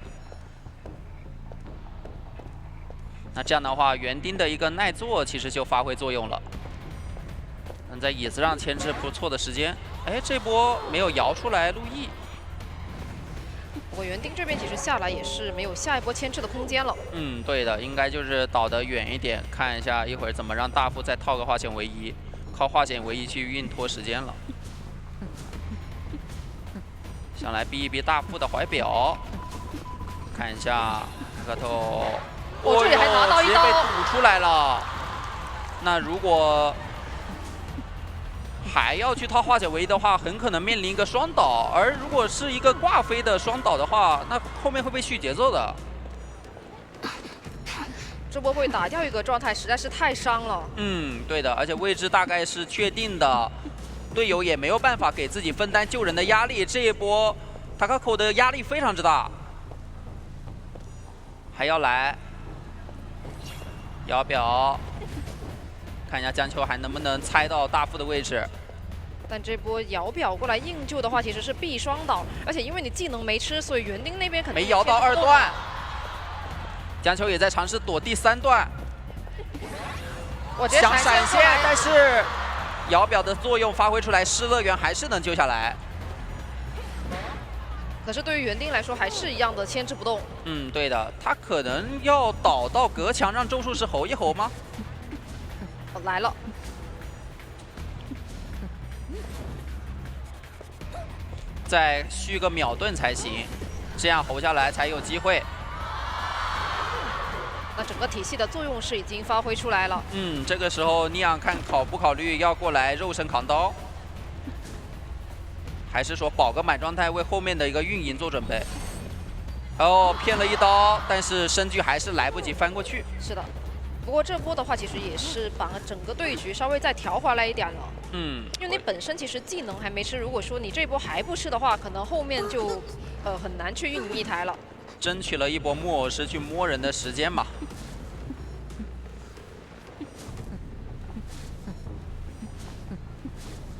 那这样的话，园丁的一个耐坐其实就发挥作用了。能在椅子上牵制不错的时间。哎，这波没有摇出来路易。不过园丁这边其实下来也是没有下一波牵制的空间了。对的，应该就是倒得远一点，看一下一会儿怎么让大副再套个化险为夷，靠化险为夷去硬拖时间了。想来逼一逼大副的怀表，看一下额头。这里还拿到一刀，直接被堵出来了。那如果还要去套化险为夷的话，很可能面临一个双倒。而如果是一个挂飞的双倒的话，那后面会被续节奏的。这波会打掉一个状态，实在是太伤了。对的，而且位置大概是确定的，队友也没有办法给自己分担救人的压力。这一波塔卡口的压力非常之大，还要来摇表。看一下江秋还能不能猜到大副的位置。但这波摇表过来硬救的话，其实是必双倒，而且因为你技能没吃，所以园丁那边肯定没摇到2段。江秋也在尝试躲第3段，想闪现，但是摇表的作用发挥出来，失乐园还是能救下来。可是对于园丁来说，还是一样的牵制不动。对的，他可能要倒到隔墙，让周术士吼一吼吗？来了，再续个秒盾才行，这样吼下来才有机会。那整个体系的作用是已经发挥出来了。这个时候尼昂看考不考虑要过来肉身扛刀，还是说保个满状态为后面的一个运营做准备？骗了一刀，但是身距还是来不及翻过去。是的。不过这波的话，其实也是把整个对局稍微再调回来一点了。因为你本身其实技能还没吃，如果说你这波还不吃的话，可能后面就很难去运营一台了。争取了一波木偶师去摸人的时间嘛。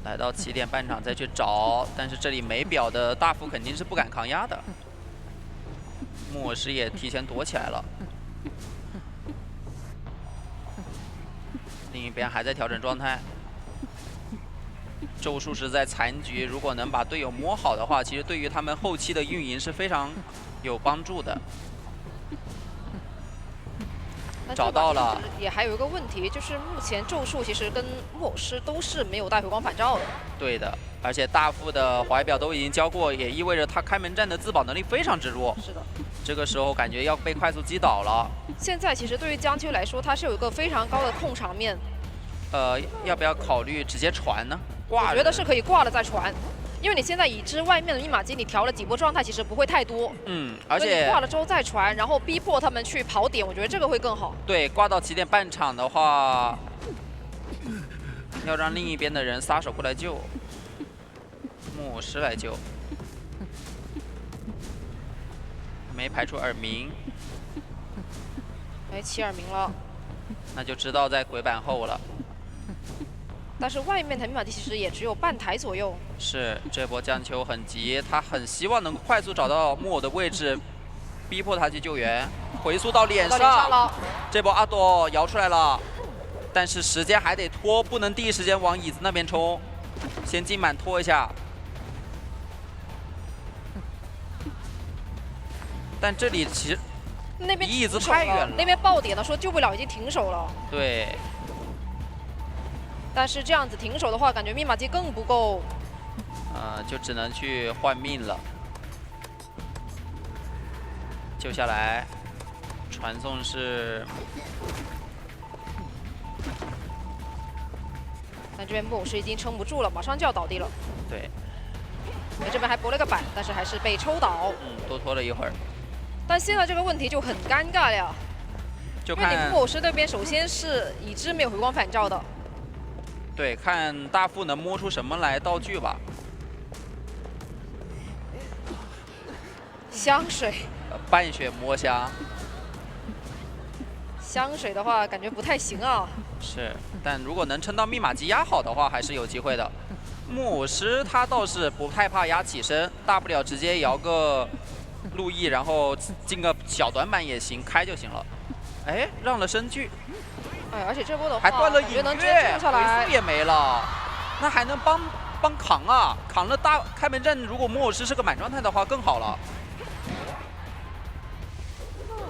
来到起点半场再去找，但是这里没表的大副肯定是不敢抗压的。木偶师也提前躲起来了。另一边还在调整状态。咒术师在残局，如果能把队友摸好的话，其实对于他们后期的运营是非常有帮助的。但找到了。也还有一个问题，就是目前咒术其实跟木偶师都是没有带回光返照的。对的，而且大副的怀表都已经交过，也意味着他开门战的自保能力非常之弱。是的。这个时候感觉要被快速击倒了。现在其实对于江秋来说，他是有一个非常高的控场面。要不要考虑直接传呢？挂？我觉得是可以挂了再传。因为你现在已知外面的密码机，你调了几波状态，其实不会太多。而且挂了之后再传，然后逼迫他们去跑点，我觉得这个会更好。对，挂到起点半场的话，要让另一边的人撒手过来救，牧师来救，没排除耳鸣。哎，起耳鸣了，那就知道在鬼板后了。但是外面的密码机其实也只有半台左右。是，这波江秋很急，他很希望能快速找到木偶的位置，逼迫他去救援。回速到脸上了，这波阿朵摇出来了，但是时间还得拖，不能第一时间往椅子那边冲，先进满拖一下。但这里其实那边离椅子太远了，那边爆点了，说救不了，已经停手了。对。但是这样子停手的话，感觉密码机更不够。就只能去换命了。救下来，传送是。但这边木偶师已经撑不住了，马上就要倒地了。对。这边还拨了个板，但是还是被抽倒。多拖了一会儿。但现在这个问题就很尴尬呀。就看因为你木偶师那边首先是已知没有回光返照的。对，看大副能摸出什么来道具吧。香水。半血摸香。香水的话，感觉不太行啊。是，但如果能撑到密码机压好的话，还是有机会的。木偶师他倒是不太怕压起身，大不了直接摇个路易，然后进个小短板也行，开就行了。哎，让了身距。哎，而且这波的话还断了隐能直接救下来，回速也没了，那还能帮扛啊！扛了大开门阵，如果木偶师是个满状态的话更好了。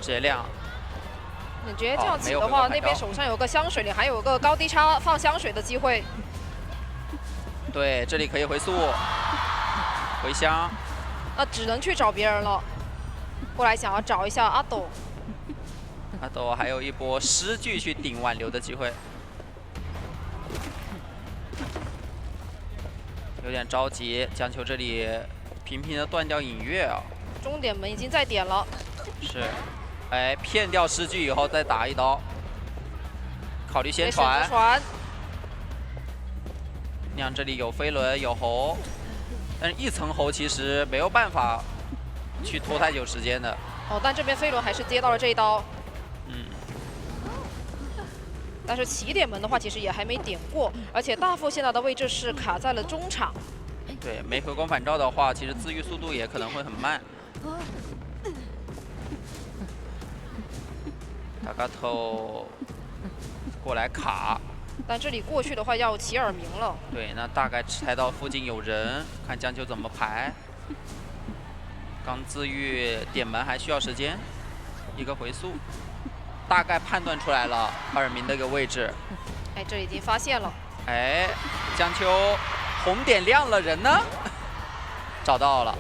直接亮。你直接这样起的话，那边手上有个香水，你还有个高低差放香水的机会。对，这里可以回速，回香。那只能去找别人了。过来想要找一下阿斗。阿斗还有一波诗句去顶挽留的机会，有点着急。江秋这里频频的断掉隐月啊。终点门已经在点了。是，哎，骗掉诗句以后再打一刀，考虑先传。酿这里有飞轮有猴，但是一层猴其实没有办法去拖太久时间的。哦，但这边飞轮还是接到了这一刀。但是起点门的话，其实也还没点过，而且大副现在的位置是卡在了中场。对，没回光返照的话，其实自愈速度也可能会很慢。大嘎头过来卡，但这里过去的话要起耳鸣了。对，那大概猜到附近有人，看江秋怎么排。刚自愈点门还需要时间，一个回速。大概判断出来了耳鸣的一个位置，哎，这已经发现了。哎，江秋红点亮了，人呢？找到了。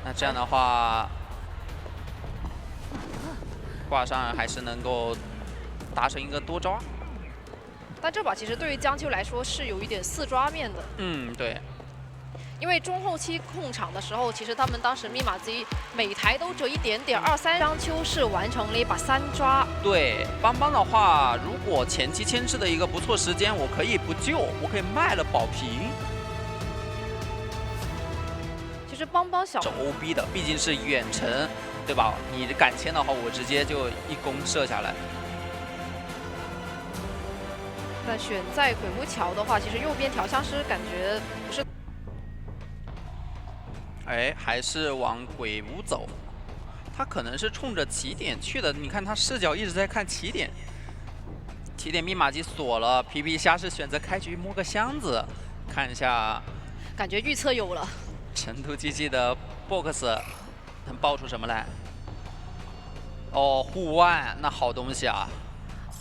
那这样的话，挂上还是能够达成一个多抓。但这把其实对于江秋来说是有一点4抓面的。对。因为中后期控场的时候，其实他们当时密码机每台都只有一点点2-3，江秋是完成了一把3抓。对，邦邦的话，如果前期牵制的一个不错时间，我可以不救，我可以卖了保平。其实邦邦小是 OB 的，毕竟是远程，对吧？你敢牵的话，我直接就一弓射下来。但选在鬼屋桥的话，其实右边调香师感觉不是。哎，还是往鬼屋走，他可能是冲着起点去的。你看他视角一直在看起点，起点密码机锁了，皮皮虾是选择开局摸个箱子，看一下，感觉预测有了。成都 GG 的 box 能爆出什么来？哦，护腕，那好东西啊！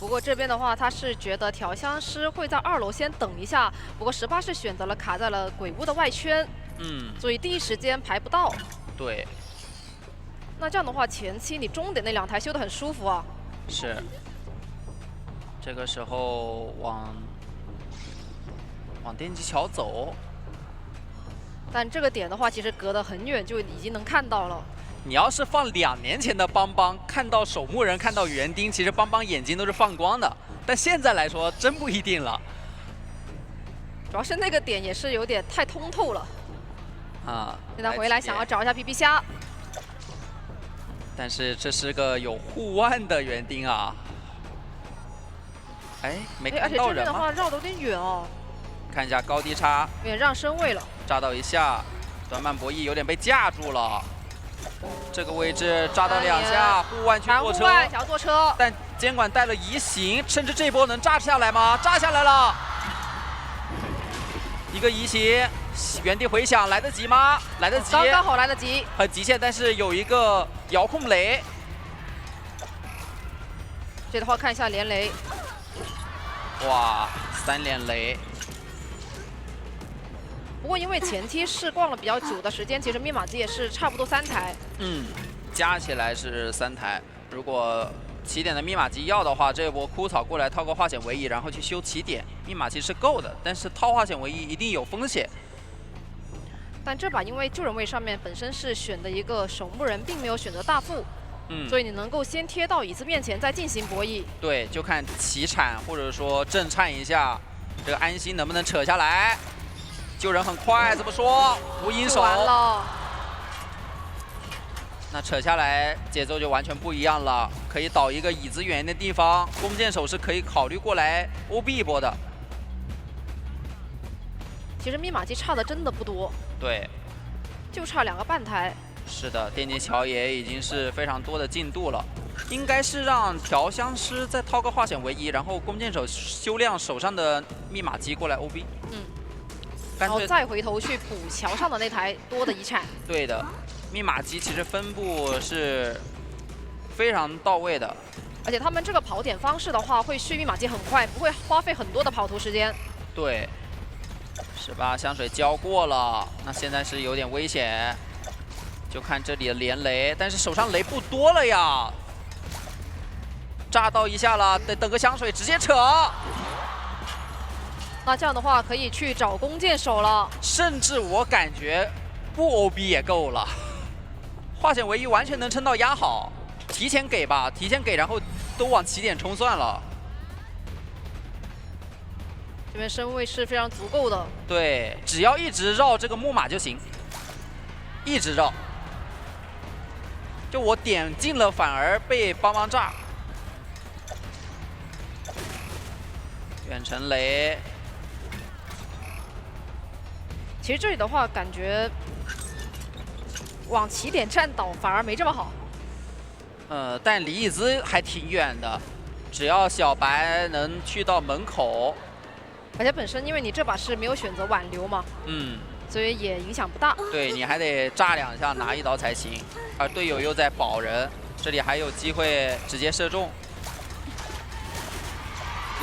不过这边的话，他是觉得调香师会在2楼先等一下，不过18是选择了卡在了鬼屋的外圈，所以第一时间排不到。对。那这样的话，前期你中点那2台修得很舒服啊。是。这个时候往电击桥走。 但这个点的话，其实隔得很远就已经能看到了。你要是放2年前的邦邦，看到守墓人，看到园丁，其实邦邦眼睛都是放光的。但现在来说，真不一定了。主要是那个点也是有点太通透了。啊。现在回来想要找一下皮皮虾。但是这是个有护腕的园丁啊。哎，没看到人吗？而且这边的话绕得有点远哦。 看一下高低差，有点让身位了，炸到一下，短板博弈有点被架住了。这个位置炸到2下，护腕去坐车，想要坐车，但监管带了移形，甚至这波能炸下来吗？炸下来了，一个移形，原地回响来得及吗？来得及，刚刚好来得及，很极限，但是有一个遥控雷。这的话看一下连雷，哇，3连雷。 不过因为前期试逛了比较久的时间，其实密码机也是差不多3台。加起来是3台。如果起点的密码机要的话，这一波枯草过来套个化险为夷，然后去修起点，密码机是够的。但是套化险为夷一定有风险。但这把因为救人位上面本身是选的一个守墓人，并没有选择大副，所以你能够先贴到椅子面前再进行博弈。对，就看齐铲或者说震颤一下，这个安心能不能扯下来。 救人很快，怎么说？无影手完了，那扯下来节奏就完全不一样了，可以倒一个椅子远一点的地方，弓箭手是可以考虑过来 OB 一波的。其实密码机差的真的不多，对，就差2个半台。是的，电击桥也已经是非常多的进度了，应该是让调香师再套个化险为夷，然后弓箭手修亮手上的密码机过来 OB。然后再回头去补桥上的那台多的遗产。对的，密码机其实分布是非常到位的，而且他们这个跑点方式的话，会续密码机很快，不会花费很多的跑图时间。对，18香水交过了，那现在是有点危险，就看这里的连雷，但是手上雷不多了呀，炸到一下了，得等个香水直接扯。 那这样的话，可以去找弓箭手了。甚至我感觉不 OB 也够了，化险为夷完全能撑到压好，提前给吧，提前给，然后都往起点冲算了。这边身位是非常足够的。对，只要一直绕这个木马就行，一直绕。就我点进了，反而被帮忙炸。远程雷。 其实这里的话，感觉往起点站倒反而没这么好。但离椅子还挺远的，只要小白能去到门口，而且本身因为你这把是没有选择挽留嘛，所以也影响不大。对你还得炸2下拿1刀才行，而队友又在保人，这里还有机会直接射中。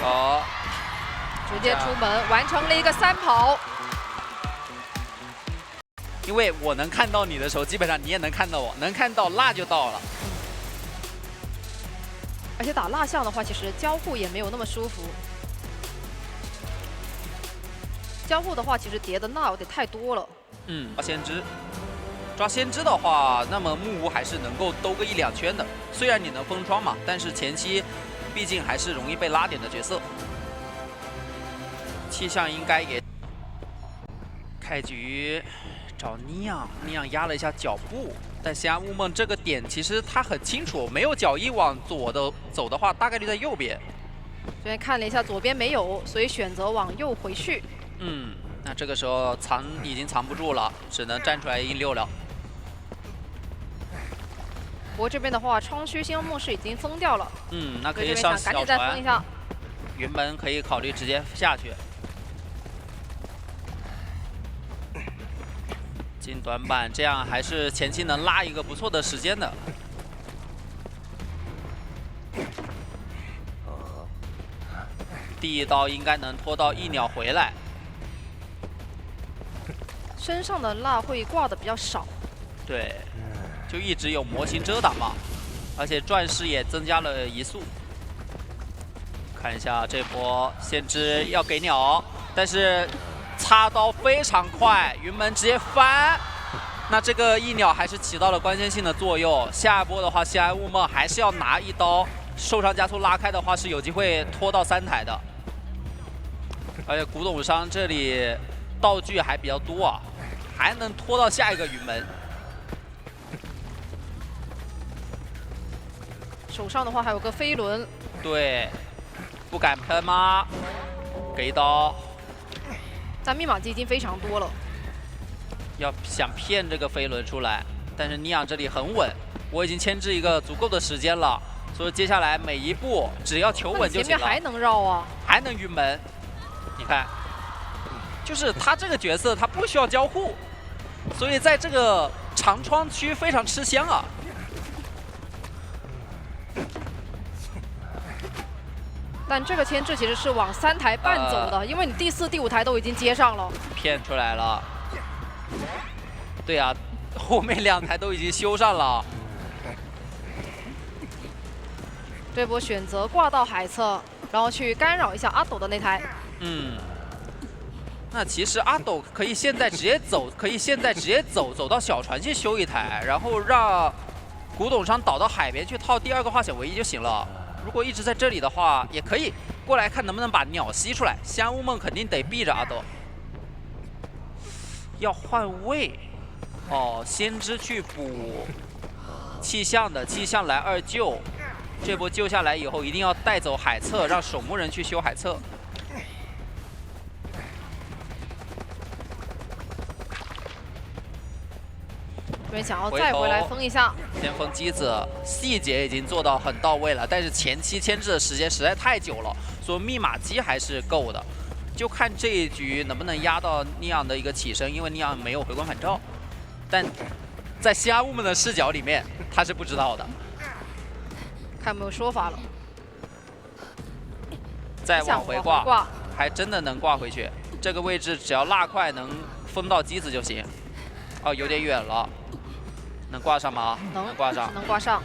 好，直接出门完成了一个3跑。 因为我能看到你的时候，基本上你也能看到我，能看到蜡就到了。而且打蜡像的话，其实交互也没有那么舒服。交互的话，其实叠的蜡有点太多了。抓先知，抓先知的话，那么木屋还是能够兜个1、2圈的。虽然你能封窗嘛，但是前期毕竟还是容易被拉点的角色。气象应该也开局。 找尼昂压了一下脚步，但西安雾梦这个点其实他很清楚，没有脚印往左的走的话，大概率在右边。这边看了一下左边没有，所以选择往右回去。那这个时候已经藏不住了，只能站出来硬溜了。不过这边的话，窗区星梦是已经封掉了。那可以上小船。赶紧再封一下。云门可以考虑直接下去。 进短板，这样还是前期能拉一个不错的时间的。第一刀应该能拖到一鸟回来。身上的蜡会挂的比较少。对，就一直有模型遮挡嘛，而且转世也增加了移速。看一下这波先知要给鸟，但是插刀非常快，云门直接翻。那这个一鸟还是起到了关键性的作用。下一波的话，西安雾梦还是要拿一刀受伤加速拉开的话，是有机会拖到3台的。而且古董商这里道具还比较多啊，还能拖到下一个云门。手上的话还有个飞轮。对，不敢喷吗？给一刀。但密码机已经非常多了。要想骗这个飞轮出来，但是尼昂这里很稳，我已经牵制一个足够的时间了，所以接下来每一步只要求稳就行了。前面还能绕啊，还能云门。你看，就是他这个角色他不需要交互，所以在这个长窗区非常吃香啊。但这个牵制其实是往3台半走的，因为你第4、第5台都已经接上了。骗出来了。对啊，后面2台都已经修上了。这波选择挂到海侧，然后去干扰一下阿斗的那台。那其实阿斗可以现在直接走，走到小船去修一台，然后让古董商倒到海边去套第2个化险为夷就行了。如果一直在这里的话，也可以过来看能不能把鸟吸出来。西安雾梦肯定得避着阿斗。要换位哦，先知去补气象的，气象来2救，这波救下来以后一定要带走海侧，让守墓人去修海侧。这边想要再回来封一下，先封机子，细节已经做到很到位了，但是前期牵制的时间实在太久了，所以密码机还是够的。就看这一局能不能压到尼昂的一个起身，因为尼昂没有回光返照，但在西阿雾们的视角里面，他是不知道的。看有没有说法了。再往回挂，还真的能挂回去。这个位置只要蜡块能封到机子就行。哦，有点远了，能挂上吗？能挂上，能挂上。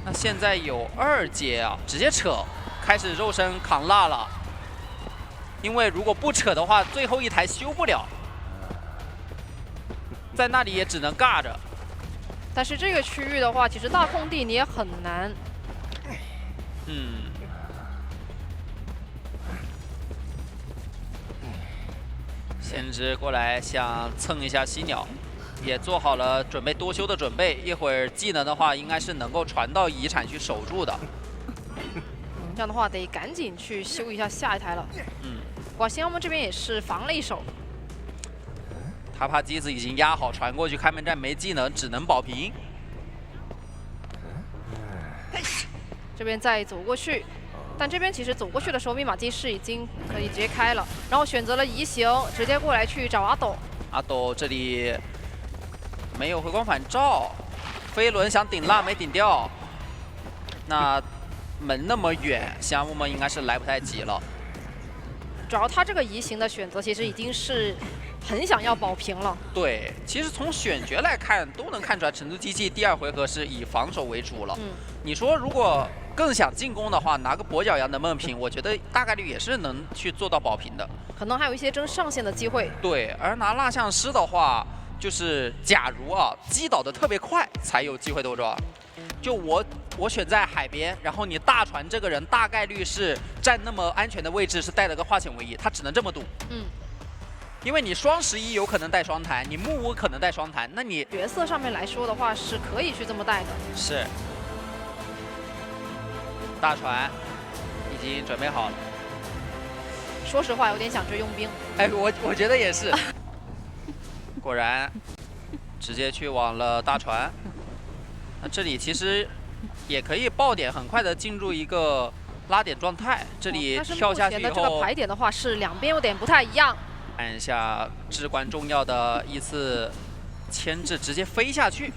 那现在有2阶啊，直接扯，开始肉身扛蜡了。因为如果不扯的话，最后1台修不了，在那里也只能尬着。但是这个区域的话，其实大空地你也很难。先知过来想蹭一下犀鸟，也做好了准备多修的准备。一会儿技能的话，应该是能够传到遗产去守住的。这样的话得赶紧去修一下下一台了。哇，新澳门这边也是防了一手。他怕机子已经压好，传过去开门战没技能，只能保平。这边再走过去，但这边其实走过去的时候，密码机是已经可以直接开了，然后选择了移形，直接过来去找阿斗。阿斗这里没有回光返照，飞轮想顶蜡没顶掉，那门那么远，香雾们应该是来不太及了。主要他这个移形的选择，其实已经是很想要保平了。对，其实从选角来看，都能看出来成都机器第2回合是以防守为主了。你说如果更想进攻的话，拿个跛脚羊能不能平？我觉得大概率也是能去做到保平的。可能还有一些争上线的机会。对，而拿蜡像师的话，就是假如啊击倒的特别快，才有机会斗抓。就我选在海边，然后你大船这个人大概率是站那么安全的位置，是带了个化险为夷，他只能这么赌。因为你双11有可能带双弹，你木屋可能带双弹，那你角色上面来说的话是可以去这么带的。是。大船已经准备好了。说实话，有点想追佣兵。哎，我觉得也是。果然，直接去往了大船。那这里其实也可以爆点，很快的进入一个拉点状态。这里跳下去以后，但是目前的这个排点的话是两边有点不太一样。看一下至关重要的一次牵制，直接飞下去。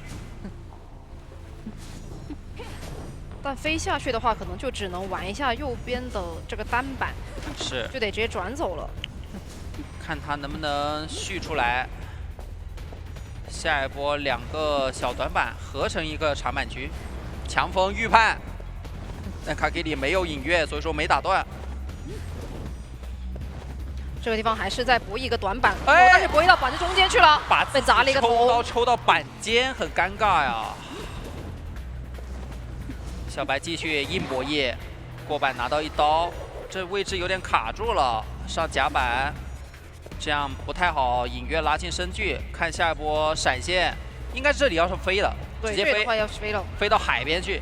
但飞下去的话，可能就只能玩一下右边的这个单板，是，就得直接转走了。看他能不能续出来。下一波2个小短板合成一个长板区，强风预判，但卡基里没有隐跃，所以说没打断。这个地方还是在博弈一个短板，哎但是博弈到板子中间去了，把被砸了一个头。抽到板尖，很尴尬呀。小白继续硬博弈，过板拿到1刀，这位置有点卡住了，上甲板。 这样不太好，隐约拉近身距。看下一波闪现，应该这里要是飞了，直接飞的话要飞了，飞到海边去。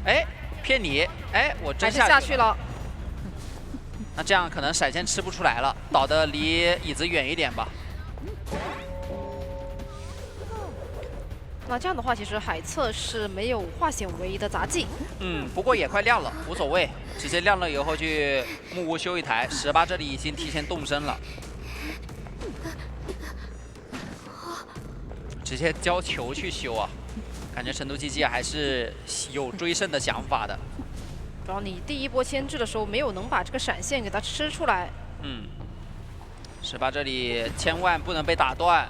哎，骗你！哎，我真下去了。那这样可能闪现吃不出来了，倒的离椅子远一点吧。那这样的话，其实海侧是没有化险为夷的杂技。不过也快亮了，无所谓，直接亮了以后去木屋修一台。18这里已经提前动身了。 直接交球去修啊，感觉成都 GG 还是有追胜的想法的。主要你第一波牵制的时候没有能把这个闪现给它吃出来。18这里千万不能被打断，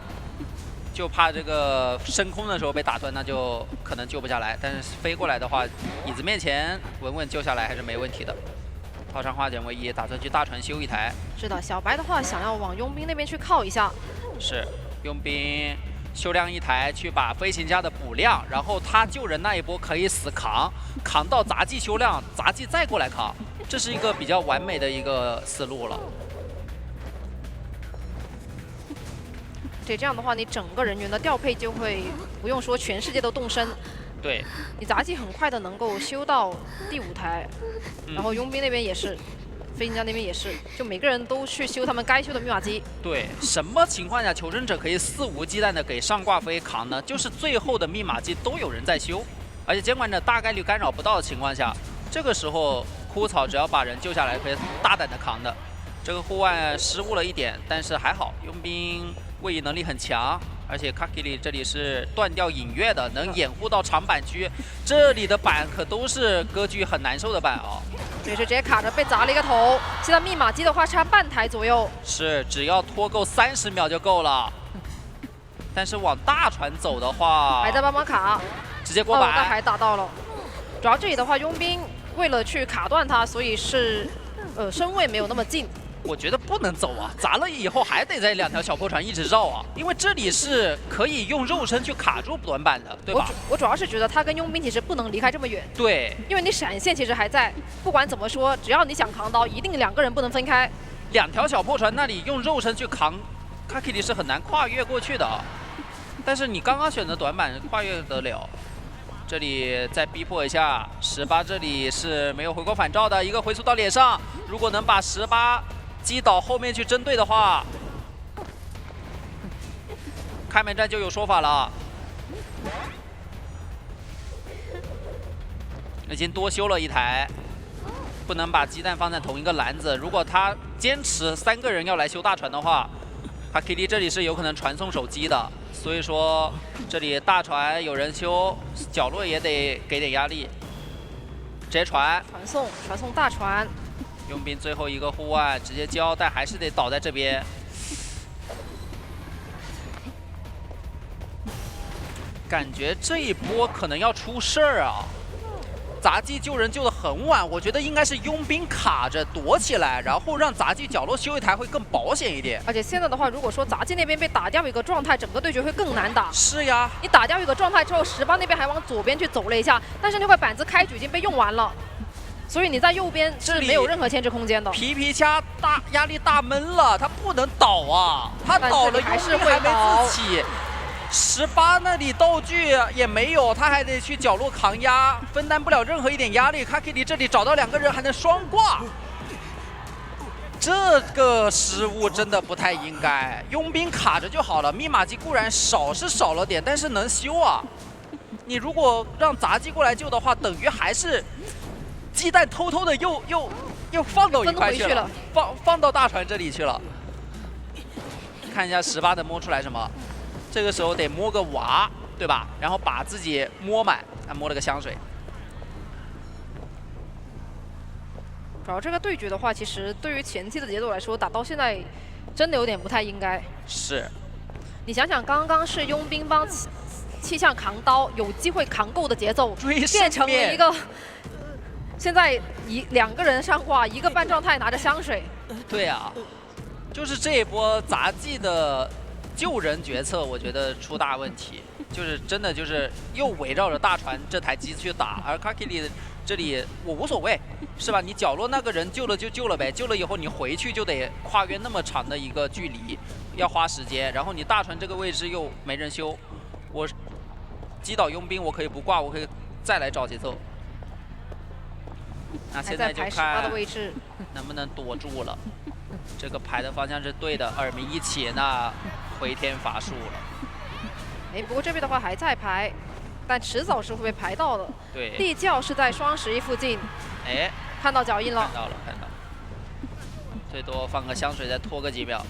就怕这个升空的时候被打断，那就可能救不下来。但是飞过来的话，椅子面前稳稳救下来还是没问题的。套上化险为夷，打算去大船修一台。是的，小白的话想要往佣兵那边去靠一下。是，佣兵。 修亮一台，去把飞行家的补亮，然后他救人那一波可以死扛，扛到杂技修亮，杂技再过来扛，这是一个比较完美的一个思路了。对，这样的话，你整个人员的调配就会不用说全世界都动身。对，你杂技很快的能够修到第5台，然后佣兵那边也是。 飞行家那边也是，就每个人都去修他们该修的密码机。对，什么情况下求生者可以肆无忌惮的给上挂飞扛呢？就是最后的密码机都有人在修，而且监管者大概率干扰不到的情况下，这个时候枯草只要把人救下来，可以大胆的扛的。这个护腕失误了一点，但是还好，佣兵位移能力很强。 而且卡基里这里是断掉隐跃的，能掩护到长板区。这里的板可都是割据很难受的板啊。也是直接卡着被砸了一个头。现在密码机的话差半台左右。是，只要拖够30秒就够了。但是往大船走的话，还在帮忙卡，直接过板。但还打到了。主要这里的话，佣兵为了去卡断它，所以是身位没有那么近。 我觉得不能走啊，砸了以后还得在2条小破船一直绕啊，因为这里是可以用肉身去卡住短板的，对吧？我主要是觉得他跟佣兵其实不能离开这么远。对，因为你闪现其实还在，不管怎么说，只要你想扛刀，一定2个人不能分开。 2条小破船那里用肉身去扛，卡基里是很难跨越过去的。但是你刚刚选择短板跨越得了。 这里再逼迫一下18，这里是没有回光返照的一个回速到脸上。如果能把18击倒后面去针对的话，开门战就有说法了。已经多修了一台，不能把鸡蛋放在同一个篮子。如果他坚持3个人要来修大船的话，卡基里这里是有可能传送手机的。 所以说，这里大船有人修，角落也得给点压力。直接传送大船。佣兵最后一个护腕直接交，但还是得倒在这边。感觉这一波可能要出事儿啊！杂技救人救得很晚，我觉得应该是佣兵卡着躲起来，然后让杂技角落修一台会更保险一点。而且现在的话，如果说杂技那边被打掉一个状态，整个对决会更难打。是呀，你打掉一个状态之后，18那边还往左边去走了一下，但是那块板子开局已经被用完了，所以你在右边是没有任何牵制空间的。皮皮虾大压力大闷了，他不能倒啊，他倒了还是佣兵还没自起。 18那里道具也没有，他还得去角落扛压，分担不了任何一点压力。卡基里这里找到2个人还能双挂，这个失误真的不太应该。佣兵卡着就好了，密码机固然少是少了点，但是能修啊。你如果让杂技过来救的话，等于还是鸡蛋偷偷的又放到一块去了，放到大船这里去了。看一下18能摸出来什么。 这个时候得摸个娃，对吧？然后把自己摸满，他摸了个香水。主要这个对局的话，其实对于前期的节奏来说，打到现在真的有点不太应该。是，你想想，刚刚是佣兵帮气象扛刀，有机会扛够的节奏，变成了一个现在两个人上挂，一个半状态拿着香水。对啊，就是这一波杂技的救人决策，我觉得出大问题，就是真的就是又围绕着大船这台机去打，而 Kakili 这里我无所谓，是吧？你角落那个人救了就救了呗，救了以后你回去就得跨越那么长的一个距离，要花时间，然后你大船这个位置又没人修，我击倒佣兵我可以不挂，我可以再来找节奏。那现在就看的位置能不能躲住了。这个排的方向是对的，耳鸣一起，那回天乏术了。哎，不过这边的话还在排，但迟早是会被排到的。对，地窖是在双11附近。哎，看到脚印了。看到了，看到了。最多放个香水再拖个几秒。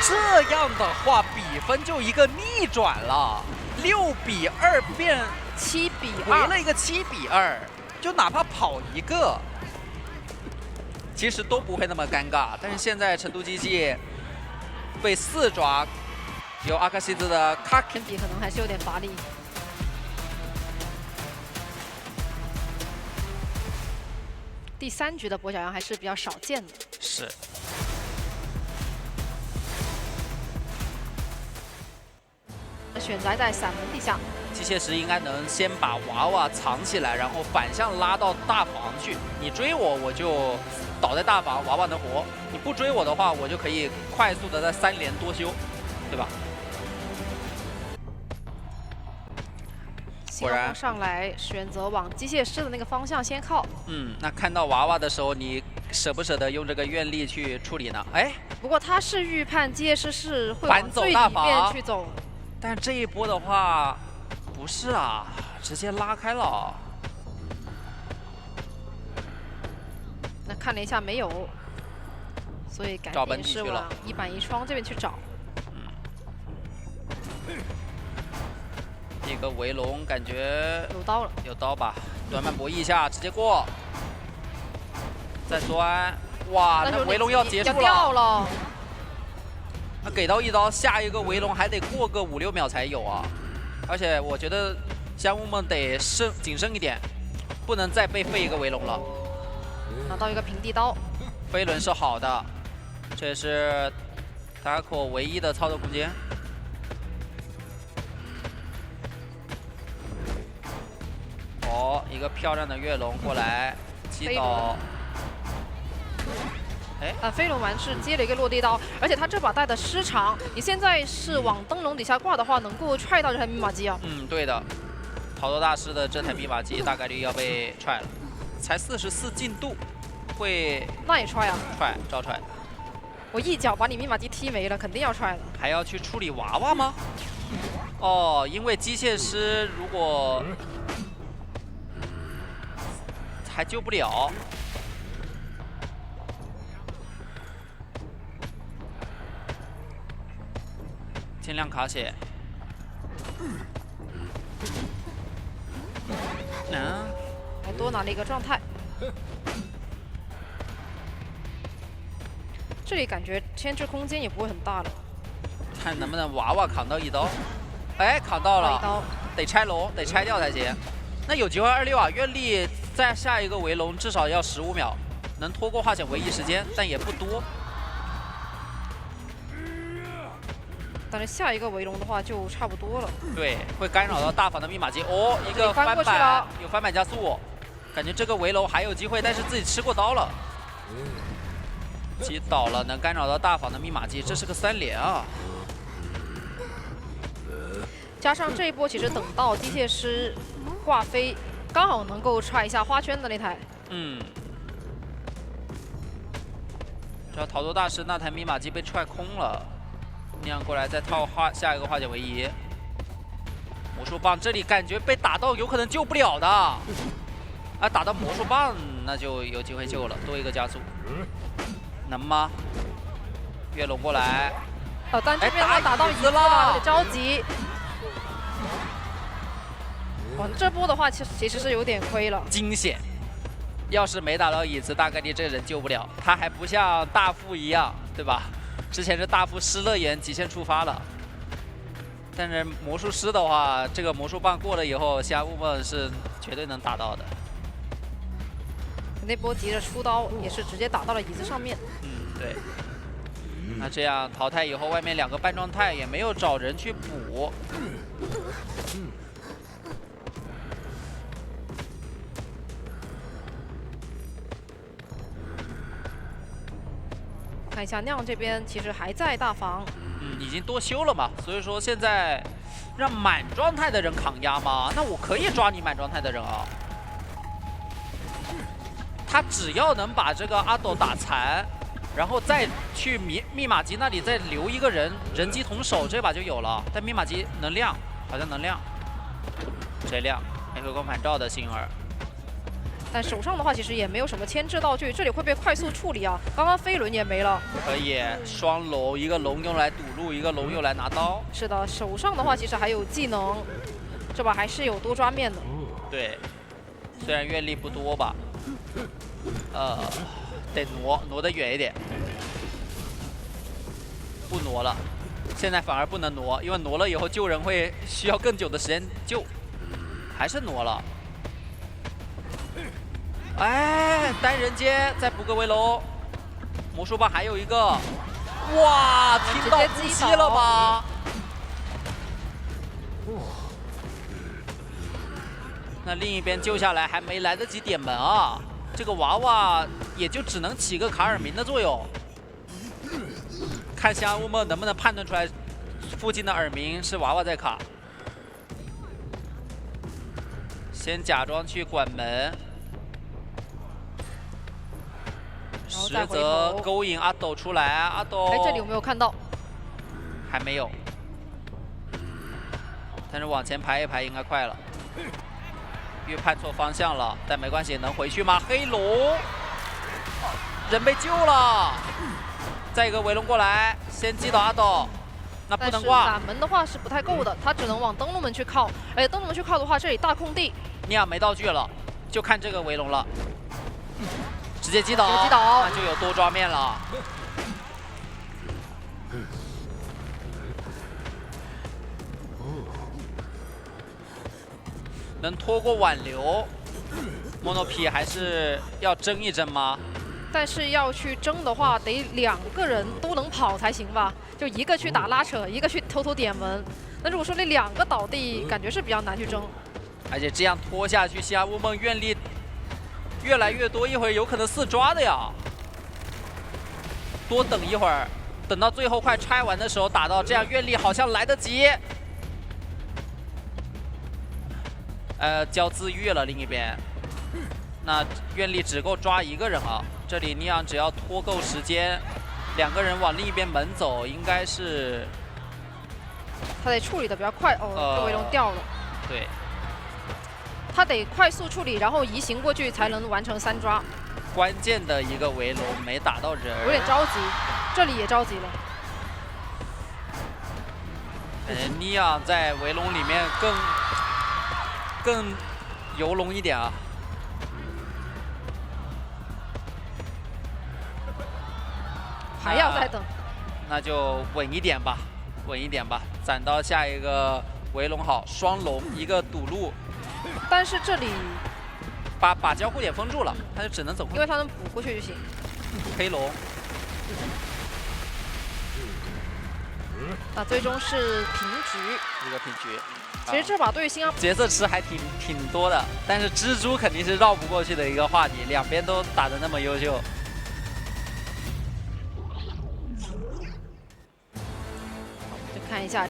这样的话，比分就一个逆转了，6比2变7比2，回了一个7比2，就哪怕跑一个，其实都不会那么尴尬。但是现在成都机器被4抓，有阿卡西兹的卡肯比可能还是有点乏力。第3局的跛脚羊还是比较少见的。是。选择在散门地下，机械师应该能先把娃娃藏起来，然后反向拉到大房去。你追我，我就倒在大房，娃娃能活；你不追我的话，我就可以快速的在3连多修，对吧？果然上来选择往机械师的那个方向先靠。那看到娃娃的时候，你舍不舍得用这个愿力去处理呢？哎，不过他是预判机械师是会往最里面去走。但这一波的话，不是啊，直接拉开了。那看了一下没有，所以赶紧是往一板一窗这边去找。一个围龙感觉有刀了，有刀吧？短板博弈一下，直接过，再钻，哇，那围龙要结束了。那给到一刀，下一个围龙还得过个5、6秒才有啊！而且我觉得香雾们得谨慎一点，不能再被废一个围龙了。拿到一个平地刀，飞轮是好的，这是达可唯一的操作空间。哦，一个漂亮的跃龙过来击倒。飞龙丸是接了一个落地刀，而且他这把带的失常，你现在是往灯笼底下挂的话，能够踹到这台密码机啊。对的，逃脱大师的这台密码机大概率要被踹了，才44进度，会那也踹啊？踹，照踹。我一脚把你密码机踢没了，肯定要踹了。还要去处理娃娃吗？哦，因为机械师如果还救不了。尽量卡血。还多拿了一个状态。这里感觉牵制空间也不会很大了。看能不能娃娃扛到一刀。哎，扛到了。一刀。得拆龙，得拆掉才行。那有机会26啊！愿力再下一个围龙至少要15秒，能拖过化险为夷时间，但也不多。但是下一个围龙的话就差不多了。对，会干扰到大房的密码机。哦，一个翻板，有翻板加速，感觉这个围龙还有机会，但是自己吃过刀了。击倒了，能干扰到大房的密码机，这是个3连啊！加上这一波，其实等到机械师挂飞，刚好能够踹一下花圈的那台。只要逃脱大师那台密码机被踹空了。那样过来再套下一个化解为夷，魔术棒这里感觉被打到有可能救不了的，啊，打到魔术棒那就有机会救了，多一个加速，能吗？跃龙过来，但这边他打到椅子了，有点着急。哇，这波的话其实是有点亏了。惊险！要是没打到椅子，大概率这人救不了。他还不像大副一样，对吧？之前是大副失乐园极限触发了，但是魔术师的话，这个魔术棒过了以后，夏雾梦是绝对能打到的。那波急着出刀，也是直接打到了椅子上面。对。那这样淘汰以后，外面2个半状态也没有找人去补。看一下酿这边其实还在大房，已经多修了嘛，所以说现在让满状态的人扛压吗？那我可以抓你满状态的人啊。他只要能把这个阿斗打残，然后再去密码机那里再留一个人，人机同手，这把就有了。但密码机能亮，好像能亮，谁亮？黑回光返照的星儿。但手上的话其实也没有什么牵制道具，这里会被快速处理啊。刚刚飞轮也没了，可以双龙，一个龙用来堵路，一个龙用来拿刀。是的，手上的话其实还有技能，这把还是有多抓面的。对，虽然阅历不多吧，得挪得远一点。不挪了，现在反而不能挪，因为挪了以后救人会需要更久的时间救，还是挪了。哎，单人接再补个围龙，魔术棒还有一个，哇，听到呼吸了吧？那另一边救下来还没来得及点门啊，这个娃娃也就只能起个卡尔明的作用。看香雾梦能不能判断出来附近的耳鸣是娃娃在卡。先假装去管门。实则勾引阿斗出来，阿斗。哎，这里有没有看到？还没有，但是往前排一排应该快了。又判错方向了，但没关系，能回去吗？黑龙，人被救了。再一个围龙过来，先击倒阿斗，那不能挂。打门的话是不太够的，他只能往登陆门去靠。而且登陆门去靠的话，这里大空地。尼亚没道具了，就看这个围龙了。直接击倒，那就有多抓面了。能拖过挽留，莫诺皮还是要争一争吗？但是要去争的话，得2个人都能跑才行吧？就一个去打拉扯，一个去偷点门。那如果说那2个倒地，感觉是比较难去争。而且这样拖下去，西亚乌梦愿力越来越多，一会儿有可能4抓的呀。多等一会儿，等到最后快拆完的时候打到，这样愿力好像来得及。交自愈了，另一边，那愿力只够抓1个人啊。这里尼昂只要拖够时间，2个人往另一边门走，应该是。他得处理的比较快哦，这围龙掉了。对。他得快速处理，然后移形过去才能完成3抓。关键的一个围龙没打到人，有点着急，这里也着急了。尼昂在围龙里面更游龙一点啊。还要再等。那就稳一点吧，稳一点吧，攒到下一个围龙好，双龙一个堵路。但是这里把交互点封住了，他就只能走。因为他能补过去就行。黑龙。那最终是平局，一个平局。其实这把对于新加坡角色池还挺多的，但是蜘蛛肯定是绕不过去的一个话题，两边都打得那么优秀。就看一下。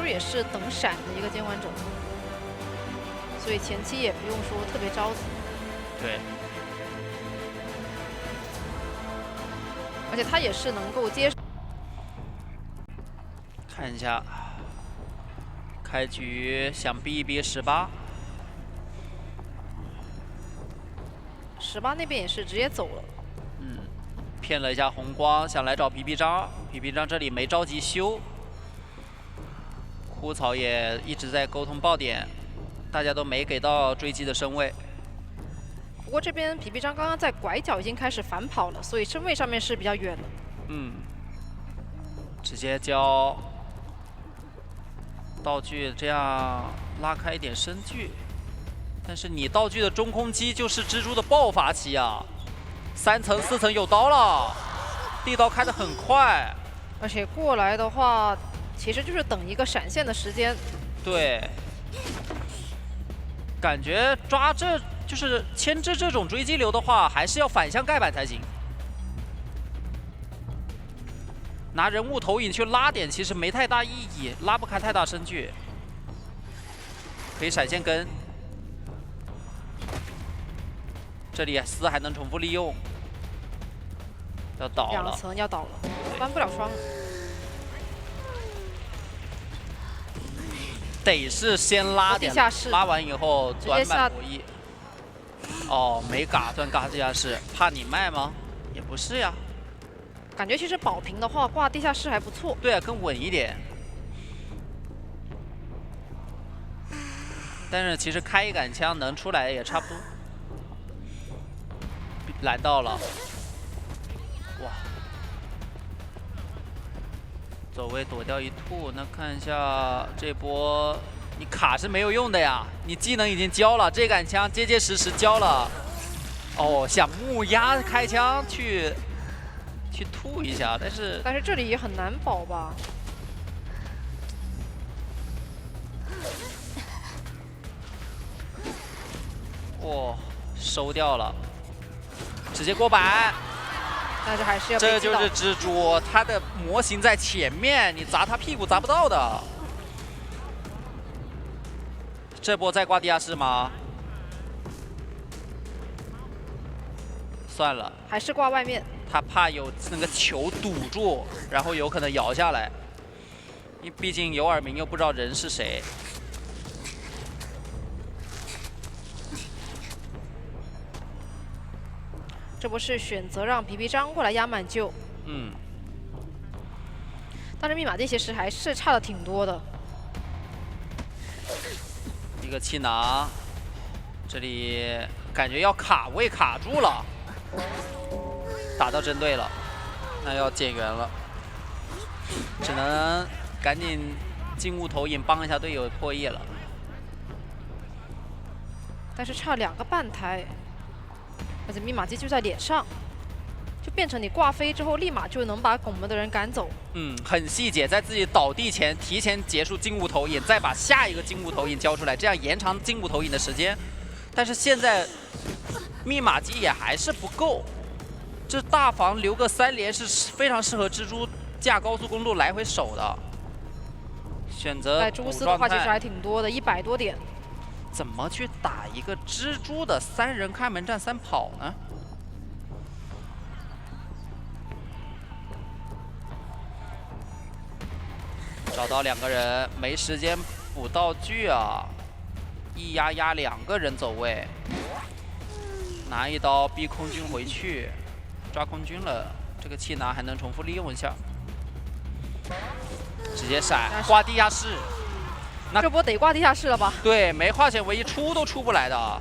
也是等闪的一个监管者，所以前期也不用说特别着急。对，而且他也是能够接受。看一下，开局想逼一逼18，18那边也是直接走了。骗了一下红光，想来找皮皮章，皮皮章这里没着急修。枯草也一直在沟通爆点，大家都没给到追击的身位。不过这边皮皮章刚刚在拐角已经开始反跑了，所以身位上面是比较远的。直接交道具，这样拉开一点身距。但是你道具的中空击就是蜘蛛的爆发期啊，3层4层有刀了，地道开得很快。而且过来的话，其实就是等一个闪现的时间。对，感觉抓这就是牵制这种追击流的话，还是要反向盖板才行。拿人物投影去拉点，其实没太大意义，拉不开太大身距。可以闪现跟，这里丝还能重复利用。要倒了，2层要倒了，翻不了双。得是先拉点，地下室拉完以后短板博弈。哦，没嘎断嘎地下室，怕你卖吗？也不是呀。感觉其实保平的话挂地下室还不错。对啊，更稳一点。但是其实开一杆枪能出来也差不多。拦到了，哇！走位躲掉一兔，那看一下这波，你卡是没有用的呀，你技能已经交了，这杆枪结结实实交了。哦，想木鸭开枪去吐一下，但是这里也很难保吧？哇，收掉了，直接过板。但是还是要这就是蜘蛛，它的模型在前面，你砸它屁股砸不到的。这波再挂地下室吗？算了，还是挂外面。他怕有那个球堵住，然后有可能摇下来。因为毕竟有耳鸣，又不知道人是谁。这波是选择让皮皮章过来压满救。但是密码机其实还是差的挺多的。一个气囊，这里感觉要卡位卡住了。打到针对了，那要减员了，只能赶紧进物投影帮一下队友破译了。但是差2个半台，而且密码机就在脸上，就变成你挂飞之后立马就能把拱门的人赶走。很细节，在自己倒地前提前结束进物投影，再把下一个进物投影交出来，这样延长进物投影的时间。但是现在密码机也还是不够。这大房留个3连是非常适合蜘蛛架高速公路来回守的。选择蛛丝的话其实还挺多的，100多点。怎么去打一个蜘蛛的3人开门战3跑呢？找到2个人，没时间补道具啊！一压2个人走位，拿一刀逼空军回去。抓空军了，这个气囊还能重复利用一下，直接闪挂地下室。那这波得挂地下室了吧？对，没化险为夷，出都出不来的。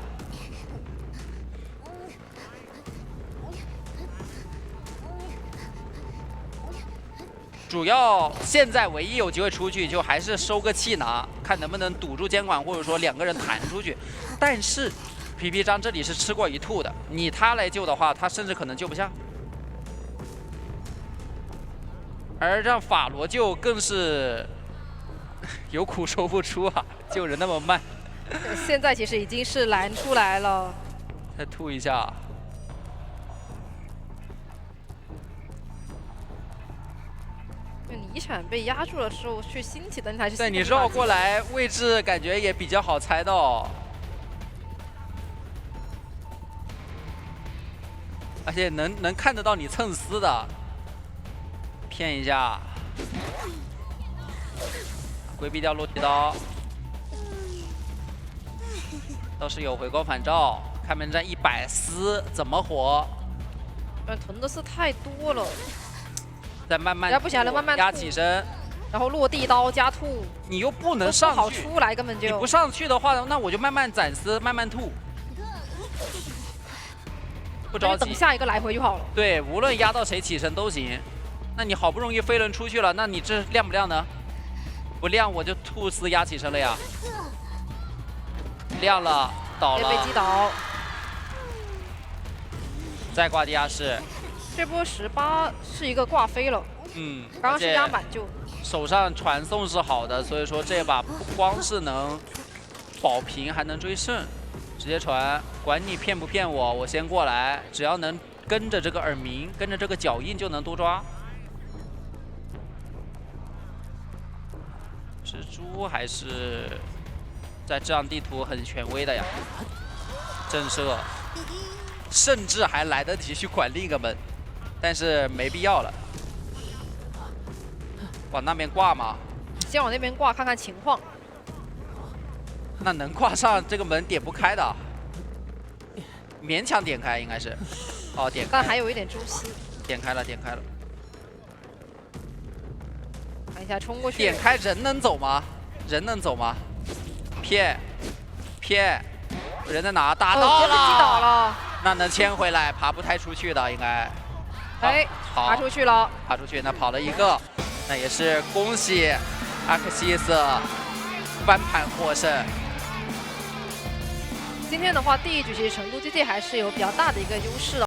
主要现在唯一有机会出去，就还是收个气囊，看能不能堵住监管，或者说2个人弹出去。但是皮皮章这里是吃过一兔的，你他来救的话，他甚至可能救不下。而让法罗救更是有苦说不出啊，救人那么慢。现在其实已经是拦出来了。再吐一下。遗产被压住的时候，去新起的还是？对，你绕过来位置感觉也比较好猜到。而且能看得到你蹭丝的，骗一下，规避掉落地刀，倒是有回光返照，开门战100丝怎么活？囤的丝太多了，再慢慢要不行了，慢慢压起身，然后落地刀加吐，你又不能不好上去，出来，根本就你不上去的话，那我就慢慢攒丝，慢慢吐，不着急。等下一个来回就好了。对，无论压到谁起身都行。那你好不容易飞轮出去了，那你这亮不亮呢？不亮我就吐丝压起身了呀。亮了，倒也被击了，倒。再挂地下室。这波18是一个挂飞了，刚刚是压满就。手上传送是好的，所以说这把不光是能保平，还能追胜。直接传，管你骗不骗我，我先过来，只要能跟着这个耳鸣，跟着这个脚印就能多抓。蜘蛛还是在这样地图很权威的呀，震慑，甚至还来得及去管另一个门，但是没必要了。往那边挂吗？先往那边挂看看情况。那能挂上这个门点不开的，勉强点开应该是。哦，点开。但还有一点蛛丝。点开了，点开了。看一下冲过去。点开人能走吗？人能走吗？骗，人在哪？打到了。击倒了。那能牵回来，爬不太出去的应该。哎，爬出去了。爬出去，那跑了一个，那也是恭喜阿克西斯翻盘获胜。今天的话，第一局其实成都 GT 还是有比较大的一个优势的。